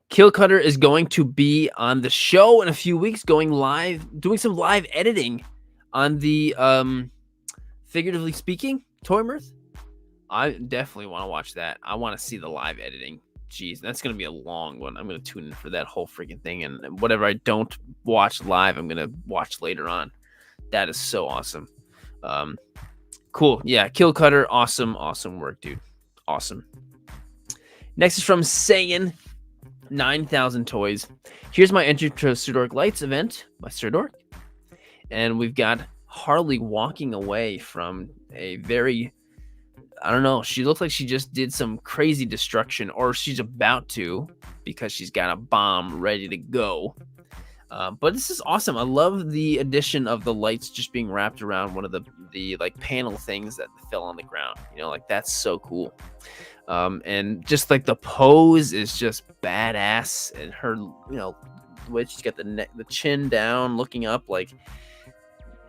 Kill Cutter is going to be on the show in a few weeks, going live, doing some live editing on the figuratively speaking Toy Mirth. I definitely want to watch that. I want to see the live editing. Jeez, that's going to be a long one. I'm going to tune in for that whole freaking thing. And whatever I don't watch live, I'm going to watch later on. That is so awesome. Cool. Yeah, Kill Cutter. Awesome work, dude. Awesome. Next is from Saiyan 9,000 Toys. Here's my entry to Sirdork Lights event by Sirdork. And we've got Harley walking away from a very... I don't know. She looks like she just did some crazy destruction, or she's about to, because she's got a bomb ready to go. But this is awesome. I love the addition of the lights just being wrapped around one of the like panel things that fell on the ground. You know, like that's so cool. And just like the pose is just badass, and her, you know, the way she's got the chin down, looking up, like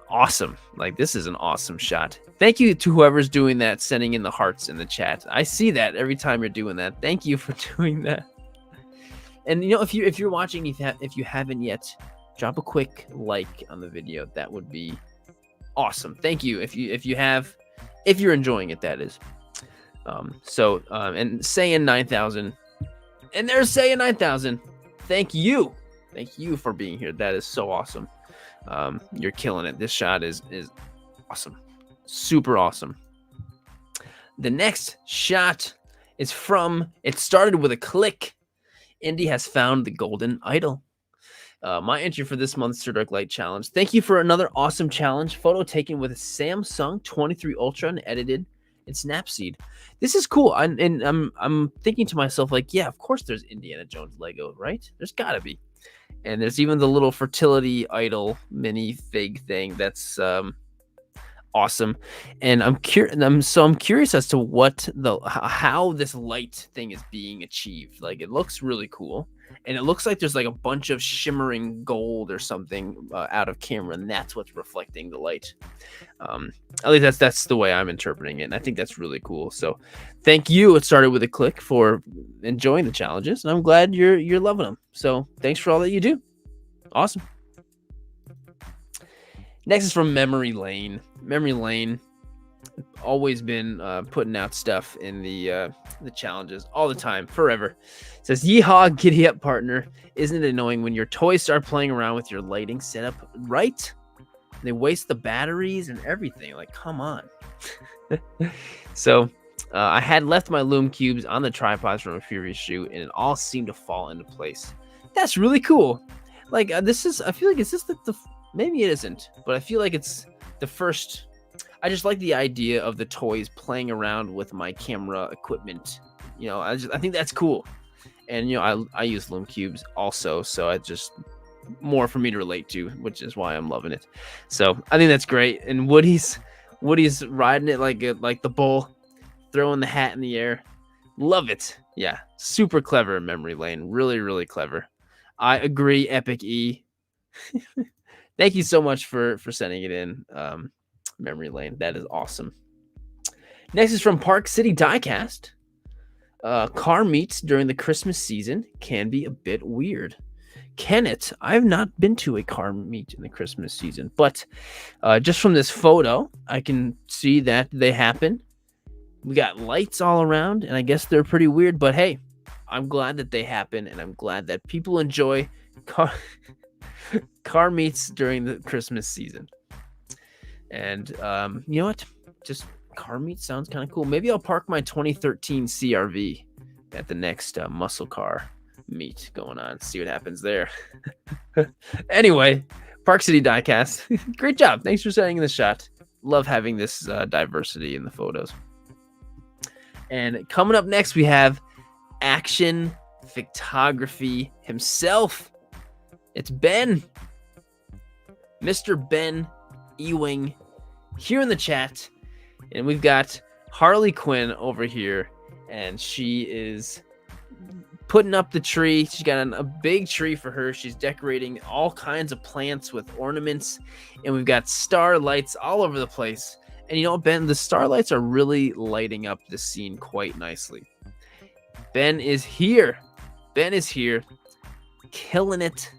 awesome. Like this is an awesome shot. Thank you to whoever's doing that, sending in the hearts in the chat. I see that every time you're doing that. Thank you for doing that. And you know, if you're watching, if you haven't yet, drop a quick like on the video. That would be awesome. Thank you. If you're enjoying it, that is. And Saiyan 9,000, and there's Saiyan 9,000. Thank you for being here. That is so awesome. You're killing it. This shot is awesome. Super awesome. The next shot is from It Started With a Click. Indy has found the golden idol. My entry for this month's Sirdork Light Challenge. Thank you for another awesome challenge. Photo taken with a Samsung 23 Ultra and edited in Snapseed. This is cool. I'm thinking to myself, like, yeah, of course there's Indiana Jones Lego, right? There's gotta be. And there's even the little fertility idol mini fig thing that's awesome. And I'm curious as to how this light thing is being achieved. Like, it looks really cool, and it looks like there's like a bunch of shimmering gold or something out of camera, and that's what's reflecting the light. At least that's the way I'm interpreting it, and I think that's really cool. So thank you. It Started With a Click for enjoying the challenges, and I'm glad you're loving them. So thanks for all that you do. Awesome. Next is from Memory Lane. Memory Lane, always been putting out stuff in the challenges all the time, forever. It says, yeehaw, giddy up, partner. Isn't it annoying when your toys start playing around with your lighting setup, right? They waste the batteries and everything. Like, come on. So I had left my Loom cubes on the tripods from a previous shoot, and it all seemed to fall into place. That's really cool. Like, I feel like it's just the maybe it isn't, but I feel like it's the first. I just like the idea of the toys playing around with my camera equipment. You know, I think that's cool. And I use Loom Cubes also, so it's just more for me to relate to, which is why I'm loving it. So I think that's great. And Woody's riding it like the bull, throwing the hat in the air. Love it. Yeah, super clever memory lane. Really, really clever. I agree, Epic E. Thank you so much for sending it in, memory lane. That is awesome. Next is from Park City Diecast. Car meets during the Christmas season can be a bit weird. Can it? I've not been to a car meet in the Christmas season, but just from this photo, I can see that they happen. We got lights all around, and I guess they're pretty weird, but hey, I'm glad that they happen, and I'm glad that people enjoy car meets during the Christmas season. And you know what? Just car meet sounds kind of cool. Maybe I'll park my 2013 CRV at the next muscle car meet going on. See what happens there. Anyway, Park City Diecast, great job. Thanks for sending in the shot. Love having this diversity in the photos. And coming up next, we have Action Photography himself. It's Ben, Mr. Ben Ewing, here in the chat. And we've got Harley Quinn over here, and she is putting up the tree. She's got a big tree for her. She's decorating all kinds of plants with ornaments, and we've got star lights all over the place. And you know, Ben, the starlights are really lighting up the scene quite nicely. Ben is here. Ben is here, killing it.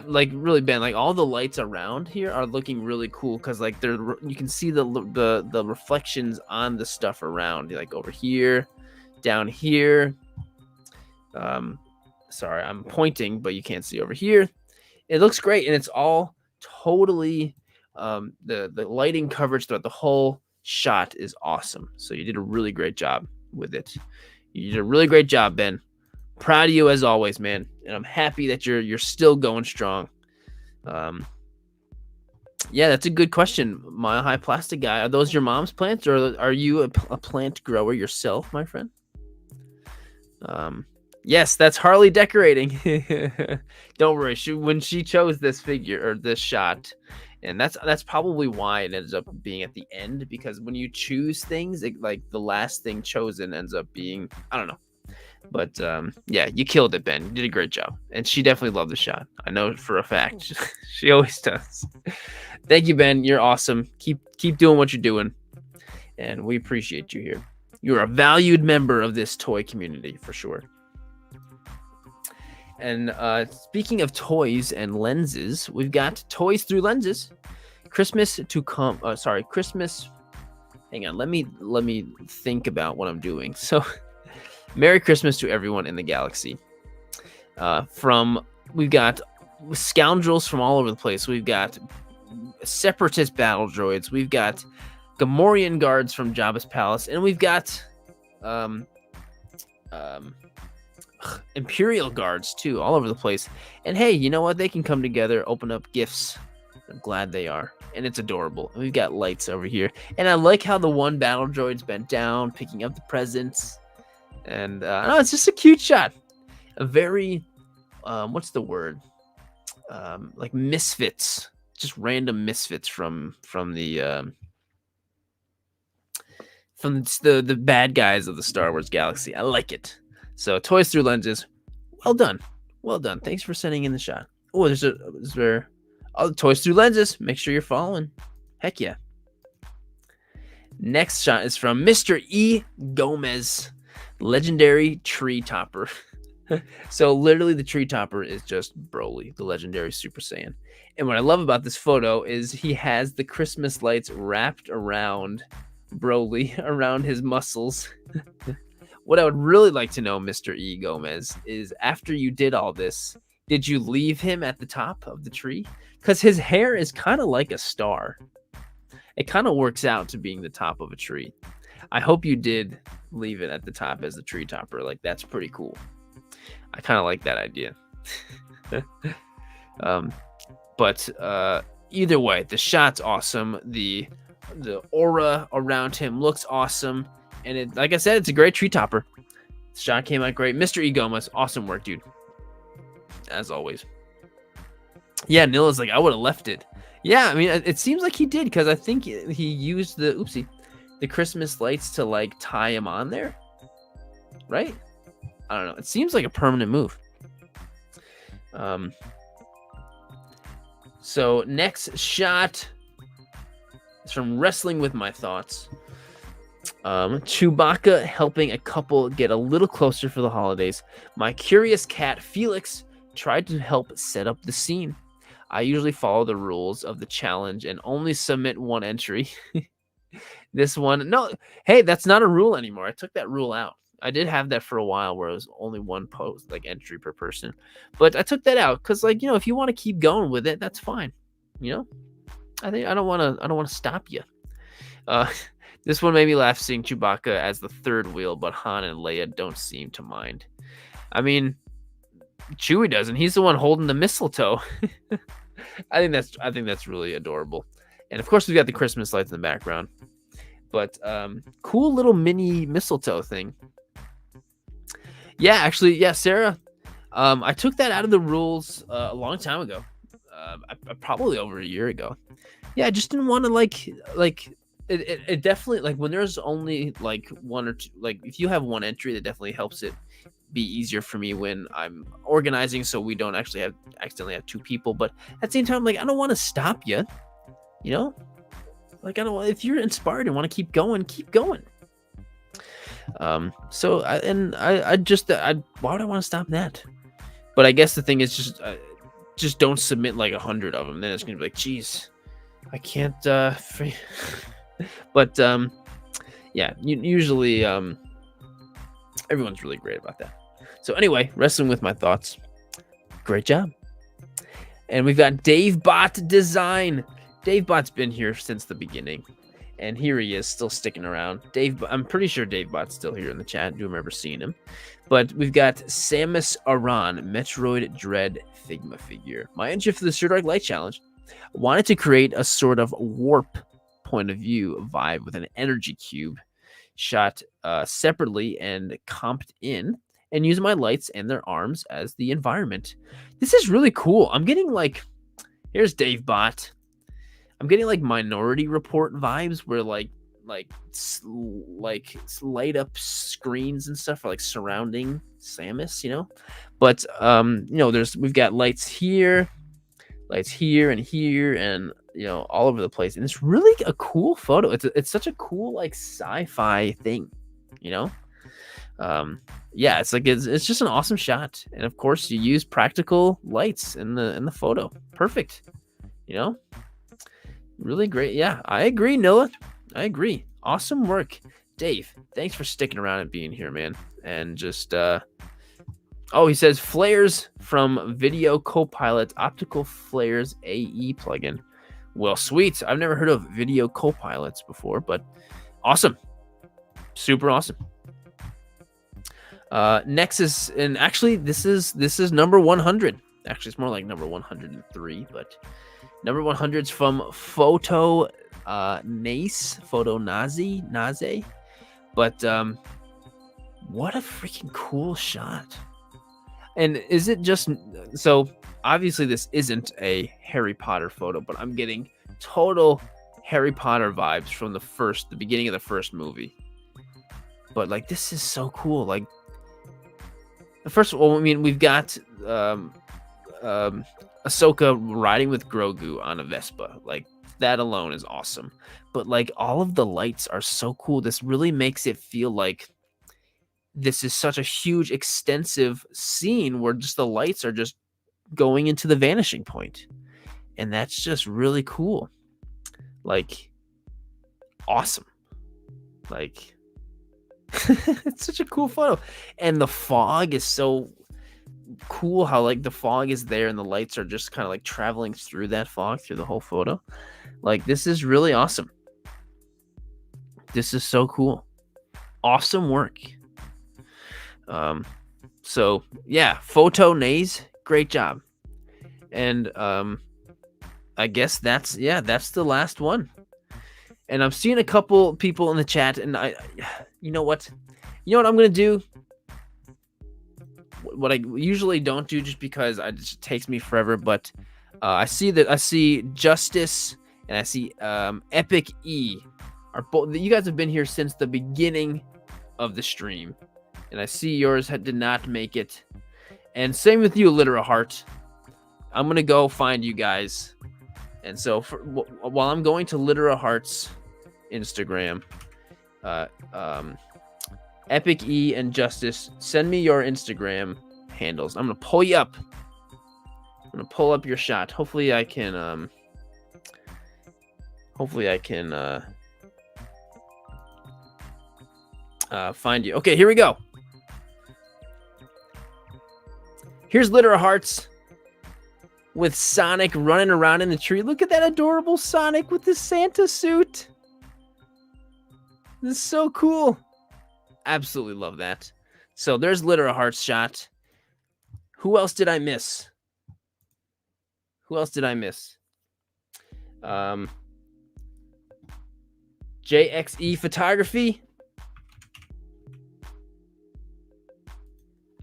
Like really, Ben, like all the lights around here are looking really cool because like you can see the reflections on the stuff around, like over here, down here. Sorry, I'm pointing, but you can't see over here. It looks great, and it's all totally the lighting coverage throughout the whole shot is awesome. So you did a really great job with it. You did a really great job, Ben. Proud of you as always, man. And I'm happy that you're still going strong. Yeah, that's a good question, Mile High Plastic Guy. Are those your mom's plants, or are you a plant grower yourself, my friend? Yes, that's Harley decorating. Don't worry. When she chose this figure or this shot, and that's probably why it ends up being at the end, because when you choose things, like the last thing chosen ends up being, I don't know. But yeah, you killed it, Ben. You did a great job. And she definitely loved the shot. I know for a fact. She always does. Thank you, Ben. You're awesome. Keep doing what you're doing. And we appreciate you here. You're a valued member of this toy community for sure. And speaking of toys and lenses, we've got Toys Through Lenses. Christmas to come. Christmas. Hang on. Let me think about what I'm doing. So, Merry Christmas to everyone in the galaxy. We've got scoundrels from all over the place. We've got separatist battle droids. We've got Gamorrean guards from Jabba's palace, and we've got Imperial guards too, all over the place. And hey, you know what? They can come together, open up gifts. I'm glad they are, and it's adorable. And we've got lights over here, and I like how the one battle droid's bent down, picking up the presents. And no, it's just a cute shot. A very, what's the word? Like misfits, just random misfits from the bad guys of the Star Wars galaxy. I like it. So Toys Through Lenses, well done. Thanks for sending in the shot. Oh, is there Toys Through Lenses? Make sure you're following. Heck yeah. Next shot is from Mr. E. Gomez. Legendary Tree Topper. So literally the Tree Topper is just Broly, the legendary Super Saiyan. And what I love about this photo is he has the Christmas lights wrapped around Broly, around his muscles. What I would really like to know, Mr. E. Gomez, is after you did all this, did you leave him at the top of the tree? Because his hair is kind of like a star. It kind of works out to being the top of a tree. I hope you did leave it at the top as the tree topper. Like, that's pretty cool. I kind of like that idea. But either way, the shot's awesome. The aura around him looks awesome. And it, like I said, it's a great tree topper. Shot came out great. Mr. Egomas, awesome work, dude. As always. Yeah, Nilla's like, I would have left it. Yeah, I mean, it seems like he did, because I think he used the Christmas lights to like tie him on there, right? I don't know. It seems like a permanent move. So next shot is from Wrestling with My Thoughts. Chewbacca helping a couple get a little closer for the holidays. My curious cat Felix tried to help set up the scene. I usually follow the rules of the challenge and only submit one entry. This one, no, hey, that's not a rule anymore. I took that rule out. I did have that for a while where it was only one post, like entry per person. But I took that out because, like, if you want to keep going with it, that's fine. I don't want to stop you. This one made me laugh seeing Chewbacca as the third wheel, but Han and Leia don't seem to mind. I mean, Chewie doesn't. He's the one holding the mistletoe. I think that's really adorable. And of course, we've got the Christmas lights in the background. But cool little mini mistletoe thing. Yeah, actually, yeah, Sarah. I took that out of the rules a long time ago. Probably over a year ago. Yeah, I just didn't want to like it definitely, like, when there's only like one or two, like if you have one entry, that definitely helps it be easier for me when I'm organizing, so we don't actually accidentally have two people. But at the same time, like, I don't want to stop you, like, I don't, if you're inspired and want to keep going, keep going. Why would I want to stop that? But I guess the thing is just don't submit like 100 of them. Then it's gonna be like, geez, I can't. But yeah, usually everyone's really great about that. So anyway, Wrestling with My Thoughts, great job. And we've got Dave Bot Design. Dave Bot's been here since the beginning, and here he is, still sticking around. I'm pretty sure Dave Bot's still here in the chat. I do remember seeing him. But we've got Samus Aran, Metroid Dread Figma figure. My entry for the Sirdork Light Challenge. I wanted to create a sort of warp point of view vibe with an energy cube shot separately and comped in, and use my lights and their arms as the environment. This is really cool. I'm getting like, here's Dave Bot. I'm getting like Minority Report vibes, where like light up screens and stuff are like surrounding Samus, But we've got lights here and here, and all over the place, and it's really a cool photo. It's such a cool like sci-fi thing, yeah, it's like it's just an awesome shot. And of course, you use practical lights in the photo. Perfect, really great. Yeah, I agree, Noah. I agree. Awesome work, Dave. Thanks for sticking around and being here, man. And just he says flares from Video Copilot Optical Flares AE plugin. Well, sweet. I've never heard of Video Copilots before, but awesome. Super awesome. Next is, and actually this is number 100. Actually, it's more like number 103, but number 100 is from Photo Naze. But what a freaking cool shot. And is it just, so obviously this isn't a Harry Potter photo, but I'm getting total Harry Potter vibes from the beginning of the first movie. But like, this is so cool. Like, first of all, I mean, we've got Ahsoka riding with Grogu on a Vespa. Like, that alone is awesome. But like, all of the lights are so cool. This really makes it feel like this is such a huge, extensive scene where just the lights are just going into the vanishing point. And that's just really cool. Like, awesome. Like, it's such a cool photo. And the fog is so cool, how like the fog is there and the lights are just kind of like traveling through that fog through the whole photo. Like, this is really awesome. This is so cool. Awesome work. So yeah, Photo Naze, great job. And I guess that's the last one. And I'm seeing a couple people in the chat, and you know what I'm gonna do? what I usually don't do just because it just takes me forever. But I see Justice and I see Epic E are both. You guys have been here since the beginning of the stream, and I see yours did not make it. And same with you, Littera Heart. I'm gonna go find you guys, and so while I'm going to Littera Heart's Instagram, Epic E and Justice, send me your Instagram handles. I'm gonna pull you up. I'm gonna pull up your shot. Hopefully I can find you. Okay, here we go. Here's Littera Hearts with Sonic running around in the tree. Look at that adorable Sonic with the Santa suit. This is so cool. Absolutely love that. So there's Littera Hearts shot. Who else did I miss? JXE Photography.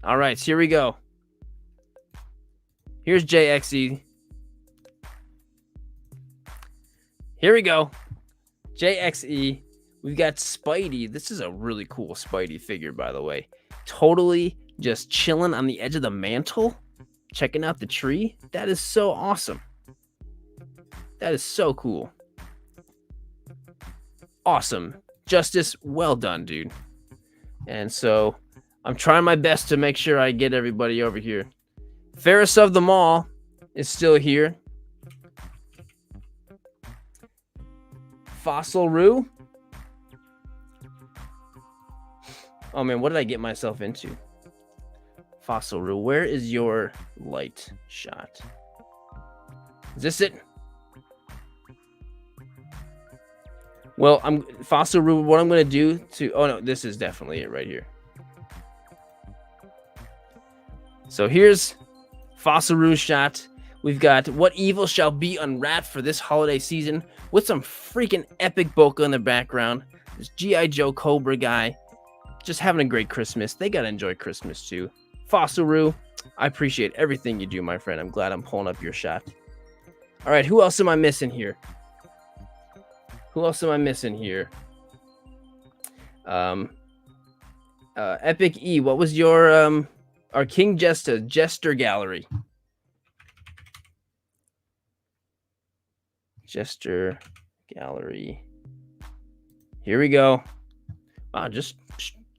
All right, here we go. Here's JXE. Here we go. JXE. We've got Spidey. This is a really cool Spidey figure, by the way. Totally just chilling on the edge of the mantle, checking out the tree. That is so awesome. That is so cool. Awesome. Justice, well done, dude. And so I'm trying my best to make sure I get everybody over here. Ferris of the Mall is still here. Fossil Roo. Oh man, what did I get myself into? Fossil Roo, where is your light shot? Is this it? Well, Fossil Roo, what I'm gonna do to, oh no, this is definitely it right here. So here's Fossil Roo shot. We've got What Evil Shall Be Unwrapped for this holiday season with some freaking epic bokeh in the background. This G.I. Joe Cobra guy. Just having a great Christmas. They gotta enjoy Christmas too. Fossil Roo, I appreciate everything you do, my friend. I'm glad I'm pulling up your shot. All right, who else am I missing here? Epic E, what was your our King Jester Gallery? Jester Gallery. Here we go. Wow, just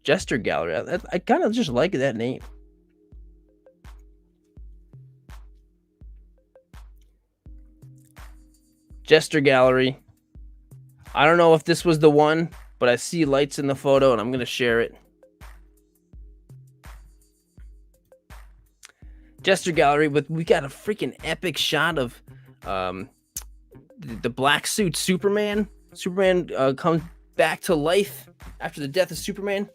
Jester Gallery. I kind of just like that name. Jester Gallery. I don't know if this was the one, but I see lights in the photo and I'm going to share it. Jester Gallery, we got a freaking epic shot of the black suit Superman. Superman comes back to life after the death of Superman,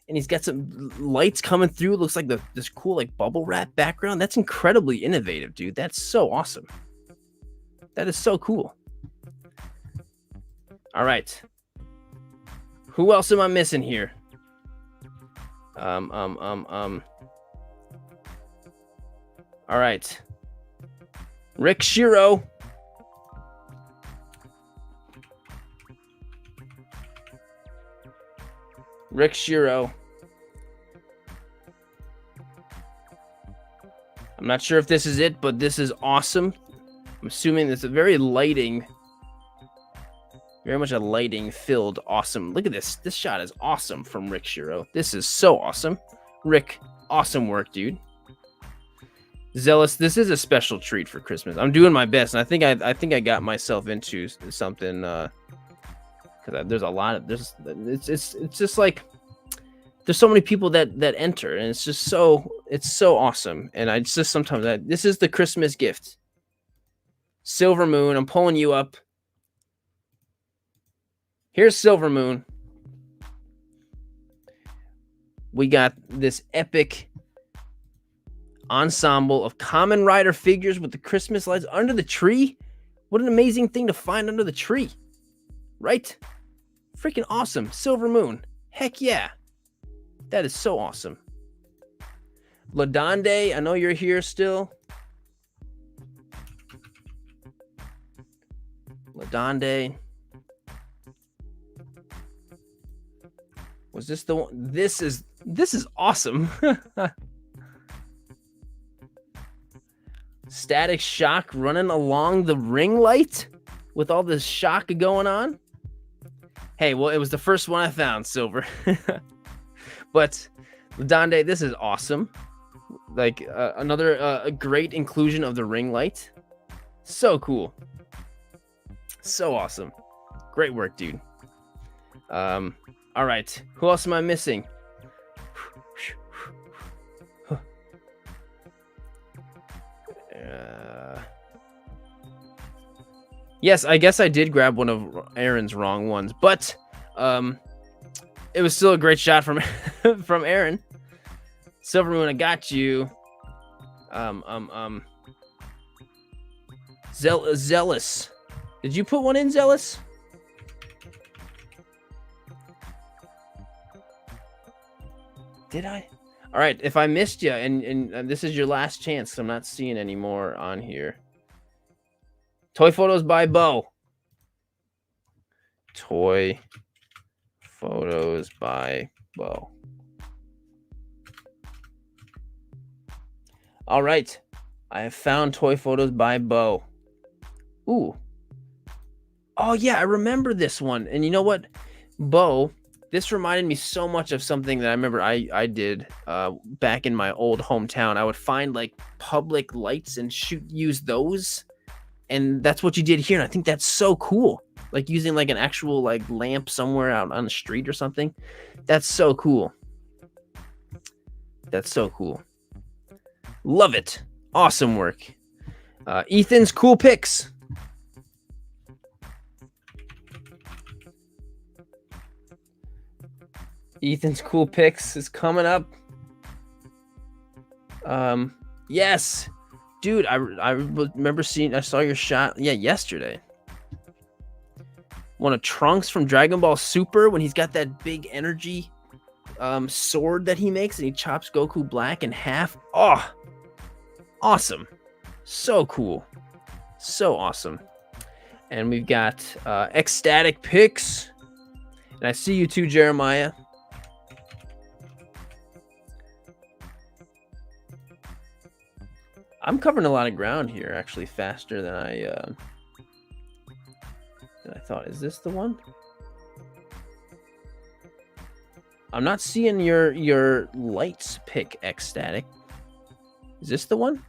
and he's got some lights coming through. It looks like this cool like bubble wrap background. That's incredibly innovative, dude. That's so awesome. That is so cool. All right, who else am I missing here? All right, Rick Shiro. Rick Shiro. I'm not sure if this is it, but this is awesome. I'm assuming it's a very much a lighting filled awesome. Look at this. This shot is awesome from Rick Shiro. This is so awesome. Rick, awesome work, dude. Zealous, this is a special treat for Christmas. I'm doing my best, and I think I got myself into something because there's a lot of it's just like there's so many people that enter, and it's so awesome. And I just sometimes this is the Christmas gift. Silver Moon, I'm pulling you up. Here's Silver Moon. We got this epic ensemble of Kamen Rider figures with the Christmas lights under the tree. What an amazing thing to find under the tree, right? Freaking awesome. Silver Moon. Heck yeah. That is so awesome. Ladonde, I know you're here still. Ladonde. Was this the one? This is awesome. Static Shock running along the ring light with all this shock going on. Hey, well, it was the first one I found, Silver. But Ladonde, this is awesome. Like another a great inclusion of the ring light. So cool. So awesome. Great work, dude. All right. Who else am I missing? Yes, I guess I did grab one of Aaron's wrong ones, but it was still a great shot from from Aaron. Silver Moon, I got you. Zealous. Did you put one in, Zealous? Did I? All right, if I missed you, and this is your last chance, I'm not seeing any more on here. Toy photos by Bo. Toy photos by Bo. All right, I have found toy photos by Bo. Ooh. Oh yeah, I remember this one. And you know what, Bo? This reminded me so much of something that I remember I did back in my old hometown. I would find like public lights and use those. And that's what you did here. And I think that's so cool. Like using like an actual like lamp somewhere out on the street or something. That's so cool. That's so cool. Love it. Awesome work. Ethan's cool picks. Ethan's cool picks is coming up. Yes, dude, I remember I saw your shot. Yeah, yesterday. One of Trunks from Dragon Ball Super when he's got that big energy sword that he makes and he chops Goku Black in half. Oh, awesome. So cool. So awesome. And we've got ecstatic picks. And I see you too, Jeremiah. I'm covering a lot of ground here, actually, faster than I thought. Is this the one? I'm not seeing your lights pick ecstatic. Is this the one?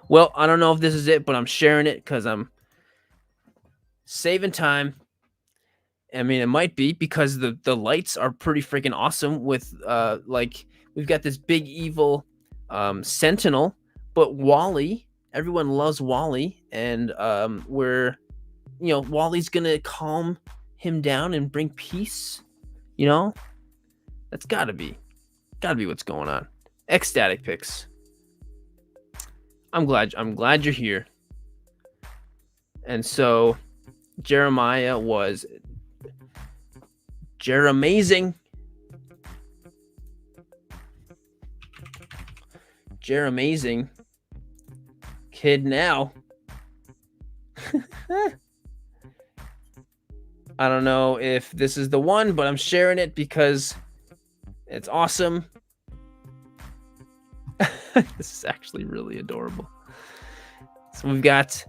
Well, I don't know if this is it, but I'm sharing it because I'm saving time. I mean, it might be because the lights are pretty freaking awesome with like we've got this big evil Sentinel, but Wally, everyone loves Wally, and Wally's gonna calm him down and bring peace. That's gotta be what's going on. Ecstatic picks. I'm glad you're here. And so Jeremiah was Jeremazing. Jeremazing kid now. I don't know if this is the one, but I'm sharing it because it's awesome. This is actually really adorable. So we've got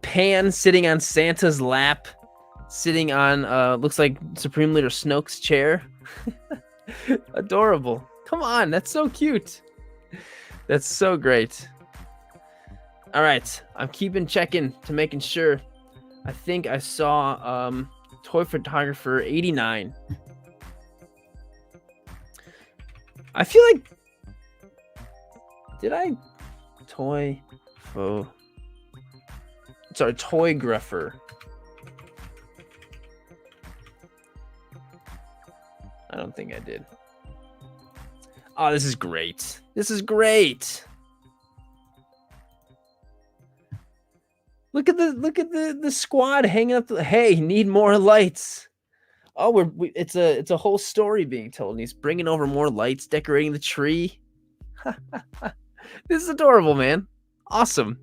Pan sitting on Santa's lap, sitting on looks like Supreme Leader Snoke's chair. Adorable. Come on, that's so cute. That's so great. All right, I'm keeping checking to making sure. I think I saw Toy Photographer 89. I feel like Toygrapher. I don't think I did. Oh, this is great. This is great. Look at the squad hanging up. Hey, need more lights. Oh, it's a whole story being told. And he's bringing over more lights, decorating the tree. This is adorable, man. Awesome.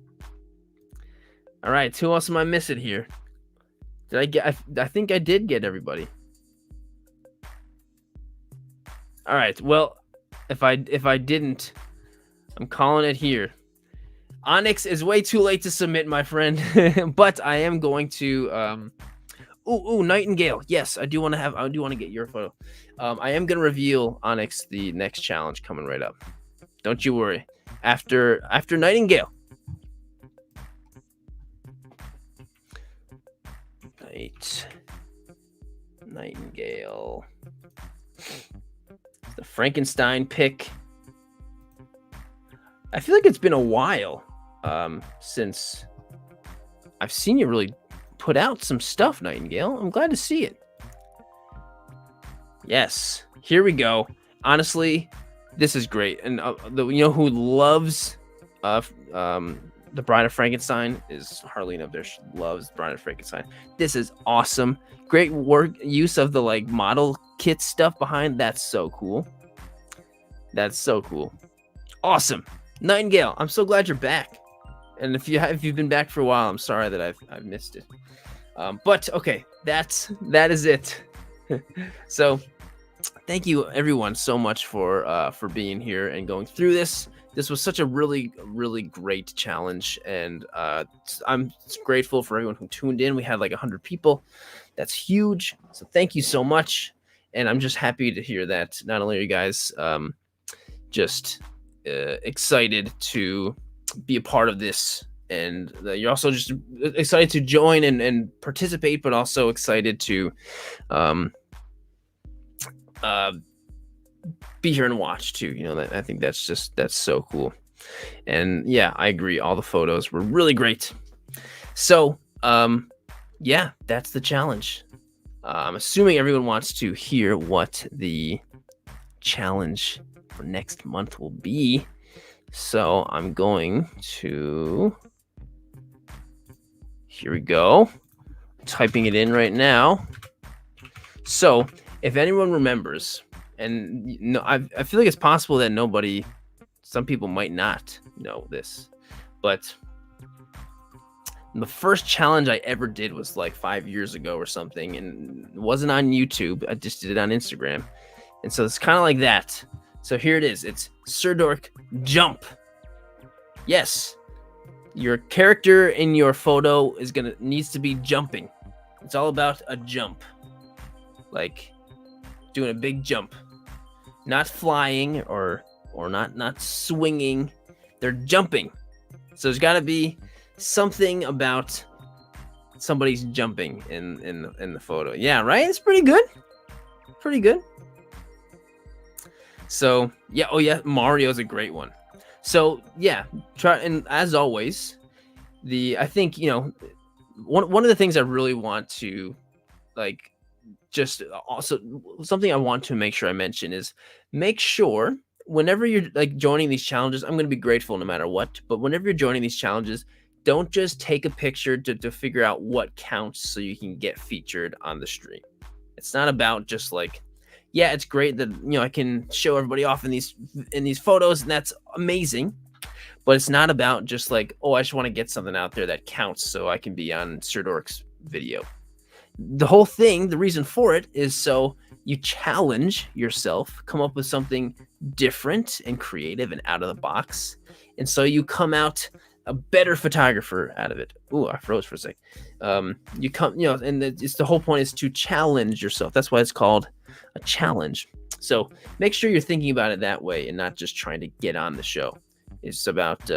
All right, who else am I missing here? Did I get? I think I did get everybody. All right. Well, if I didn't, I'm calling it here. Onyx is way too late to submit, my friend. But I am going to ooh, Nightingale. Yes, I do want to get your photo. I am gonna reveal Onyx the next challenge coming right up. Don't you worry. After Nightingale. Nightingale. The Frankenstein pick. I feel like it's been a while since I've seen you really put out some stuff, Nightingale. I'm glad to see it. Yes, here we go. Honestly, this is great. And you know who loves the Bride of Frankenstein is Harleen up there. She loves Bride of Frankenstein. This is awesome. Great work, use of the like model kit stuff behind. That's so cool. That's so cool. Awesome. Nightingale, I'm so glad you're back. And if you've been back for a while, I'm sorry that I've missed it. But okay, that is it. So thank you everyone so much for being here and going through this. This was such a really great challenge, and I'm grateful for everyone who tuned in. We had like 100 people. That's huge. So thank you so much. And I'm just happy to hear that not only are you guys just excited to be a part of this, and you're also just excited to join and participate, but also excited to be here and watch too. You know, I think that's so cool. And yeah, I agree. All the photos were really great. So yeah, that's the challenge. I'm assuming everyone wants to hear what the challenge for next month will be. So I'm going to, here we go. Typing it in right now. So if anyone remembers, and I feel like it's possible that some people might not know this, but the first challenge I ever did was like 5 years ago or something, and it wasn't on YouTube. I just did it on Instagram. And so it's kind of like that. So here it is. It's Sirdork Jump. Yes. Your character in your photo needs to be jumping. It's all about a jump. Like doing a big jump. Not flying or not swinging. They're jumping. So there's got to be something about somebody's jumping in the photo. Yeah, right? It's pretty good. Pretty good. So, yeah, oh yeah, Mario's a great one. So, yeah, try, and as always, I think, you know, one of the things I really want to like just also something I want to make sure I mention is make sure whenever you're like joining these challenges, I'm going to be grateful no matter what, but whenever you're joining these challenges, don't just take a picture to figure out what counts so you can get featured on the stream. It's not about just like, yeah, it's great that, you know, I can show everybody off in these photos, and that's amazing. But it's not about just like, oh, I just want to get something out there that counts so I can be on Sirdork's video. The whole thing, the reason for it is so you challenge yourself, come up with something different and creative and out of the box. And so you come out a better photographer out of it. Ooh, I froze for a sec. You come, you know, and it's the whole point is to challenge yourself. That's why it's called a challenge. So make sure you're thinking about it that way and not just trying to get on the show. It's about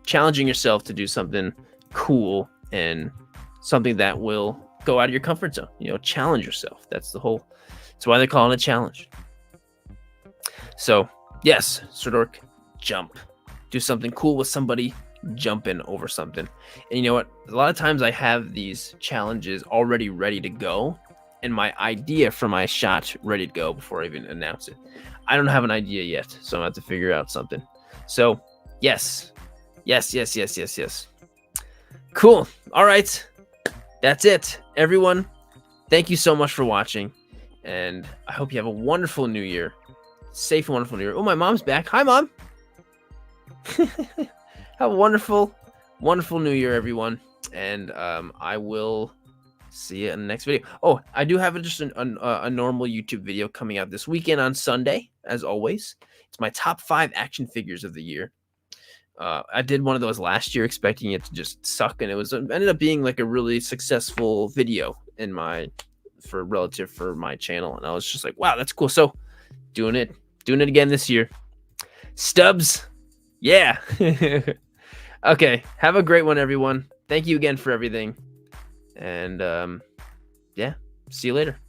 challenging yourself to do something cool and something that will go out of your comfort zone. You know, challenge yourself. That's why they call it a challenge. So yes, Sirdork, jump. Do something cool with somebody, jumping over something. And you know what? A lot of times I have these challenges already ready to go, and my idea for my shot ready to go before I even announce it. I don't have an idea yet, so I'm going to have to figure out something. So, yes. Cool. All right. That's it. Everyone, thank you so much for watching, and I hope you have a wonderful new year. Safe and wonderful new year. Oh, my mom's back. Hi, Mom. Have a wonderful, wonderful new year, everyone. And I will see you in the next video. Oh, I do have just a normal YouTube video coming out this weekend on Sunday, as always. It's my top 5 action figures of the year. I did one of those last year, expecting it to just suck, and it ended up being like a really successful video in for my channel, and I was just like, wow, that's cool. So doing it again this year. Stubbs, yeah. Okay, have a great one, everyone. Thank you again for everything, and yeah, see you later.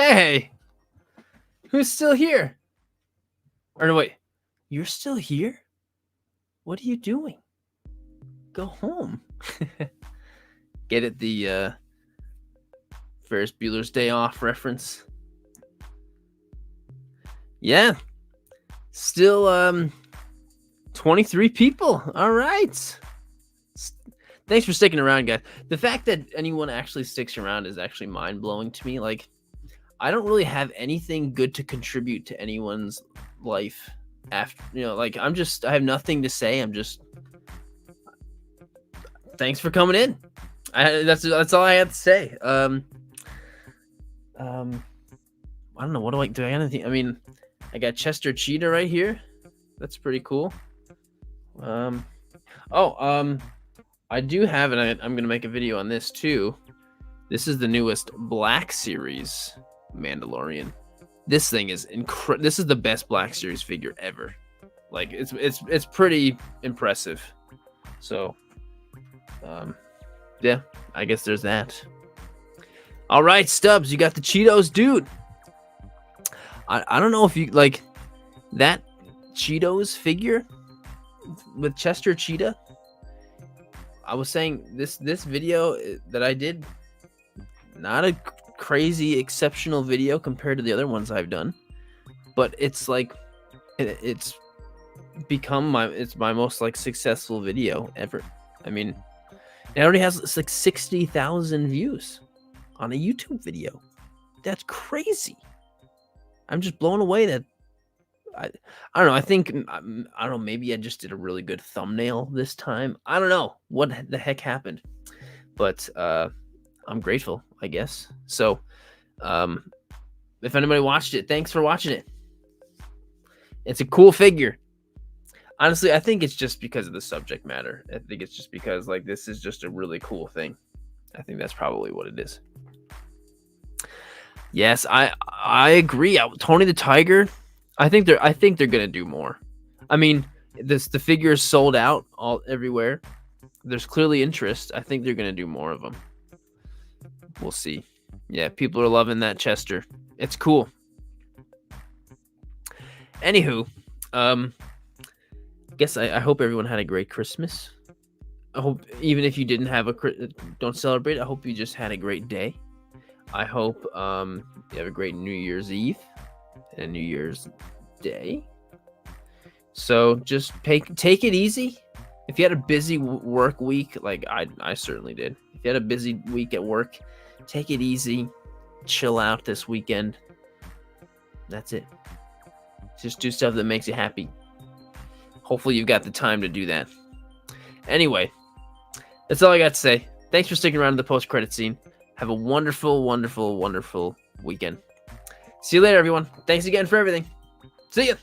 Hey, who's still here? Or no, wait, you're still here? What are you doing? Go home. Get it? The Ferris Bueller's Day Off reference. Yeah. Still 23 people. All right. Thanks for sticking around, guys. The fact that anyone actually sticks around is actually mind-blowing to me. Like, I don't really have anything good to contribute to anyone's life after, like, I have nothing to say. I'm just, thanks for coming in. That's all I have to say. I don't know. What do I have anything? I mean, I got Chester Cheetah right here. That's pretty cool. I do have, and I'm going to make a video on this too. This is the newest Black Series Mandalorian. This thing is incredible. This is the best Black Series figure ever. Like, it's pretty impressive. So, yeah, I guess there's that. All right, Stubbs, you got the Cheetos, dude. I don't know if you like that Cheetos figure with Chester Cheetah. I was saying this video that I did, not a crazy exceptional video compared to the other ones I've done, but it's like it's become my most like successful video ever. I mean, it already has like 60,000 views on a YouTube video. That's crazy. I'm just blown away that I don't know. I think I don't know. Maybe I just did a really good thumbnail this time. I don't know what the heck happened, but I'm grateful, I guess. So, if anybody watched it, thanks for watching it. It's a cool figure. Honestly, I think it's just because of the subject matter. I think it's just because like this is just a really cool thing. I think that's probably what it is. Yes, I agree. Tony the Tiger. I think they're gonna do more. I mean, the figure is sold out everywhere. There's clearly interest. I think they're gonna do more of them. We'll see. Yeah, people are loving that Chester. It's cool. Anywho, guess I hope everyone had a great Christmas. I hope even if you didn't have don't celebrate. I hope you just had a great day. I hope you have a great New Year's Eve and New Year's Day. So just take it easy. If you had a busy work week, like I certainly did. If you had a busy week at work, take it easy. Chill out this weekend. That's it. Just do stuff that makes you happy. Hopefully you've got the time to do that. Anyway, that's all I got to say. Thanks for sticking around to the post-credit scene. Have a wonderful, wonderful, wonderful weekend. See you later, everyone. Thanks again for everything. See ya.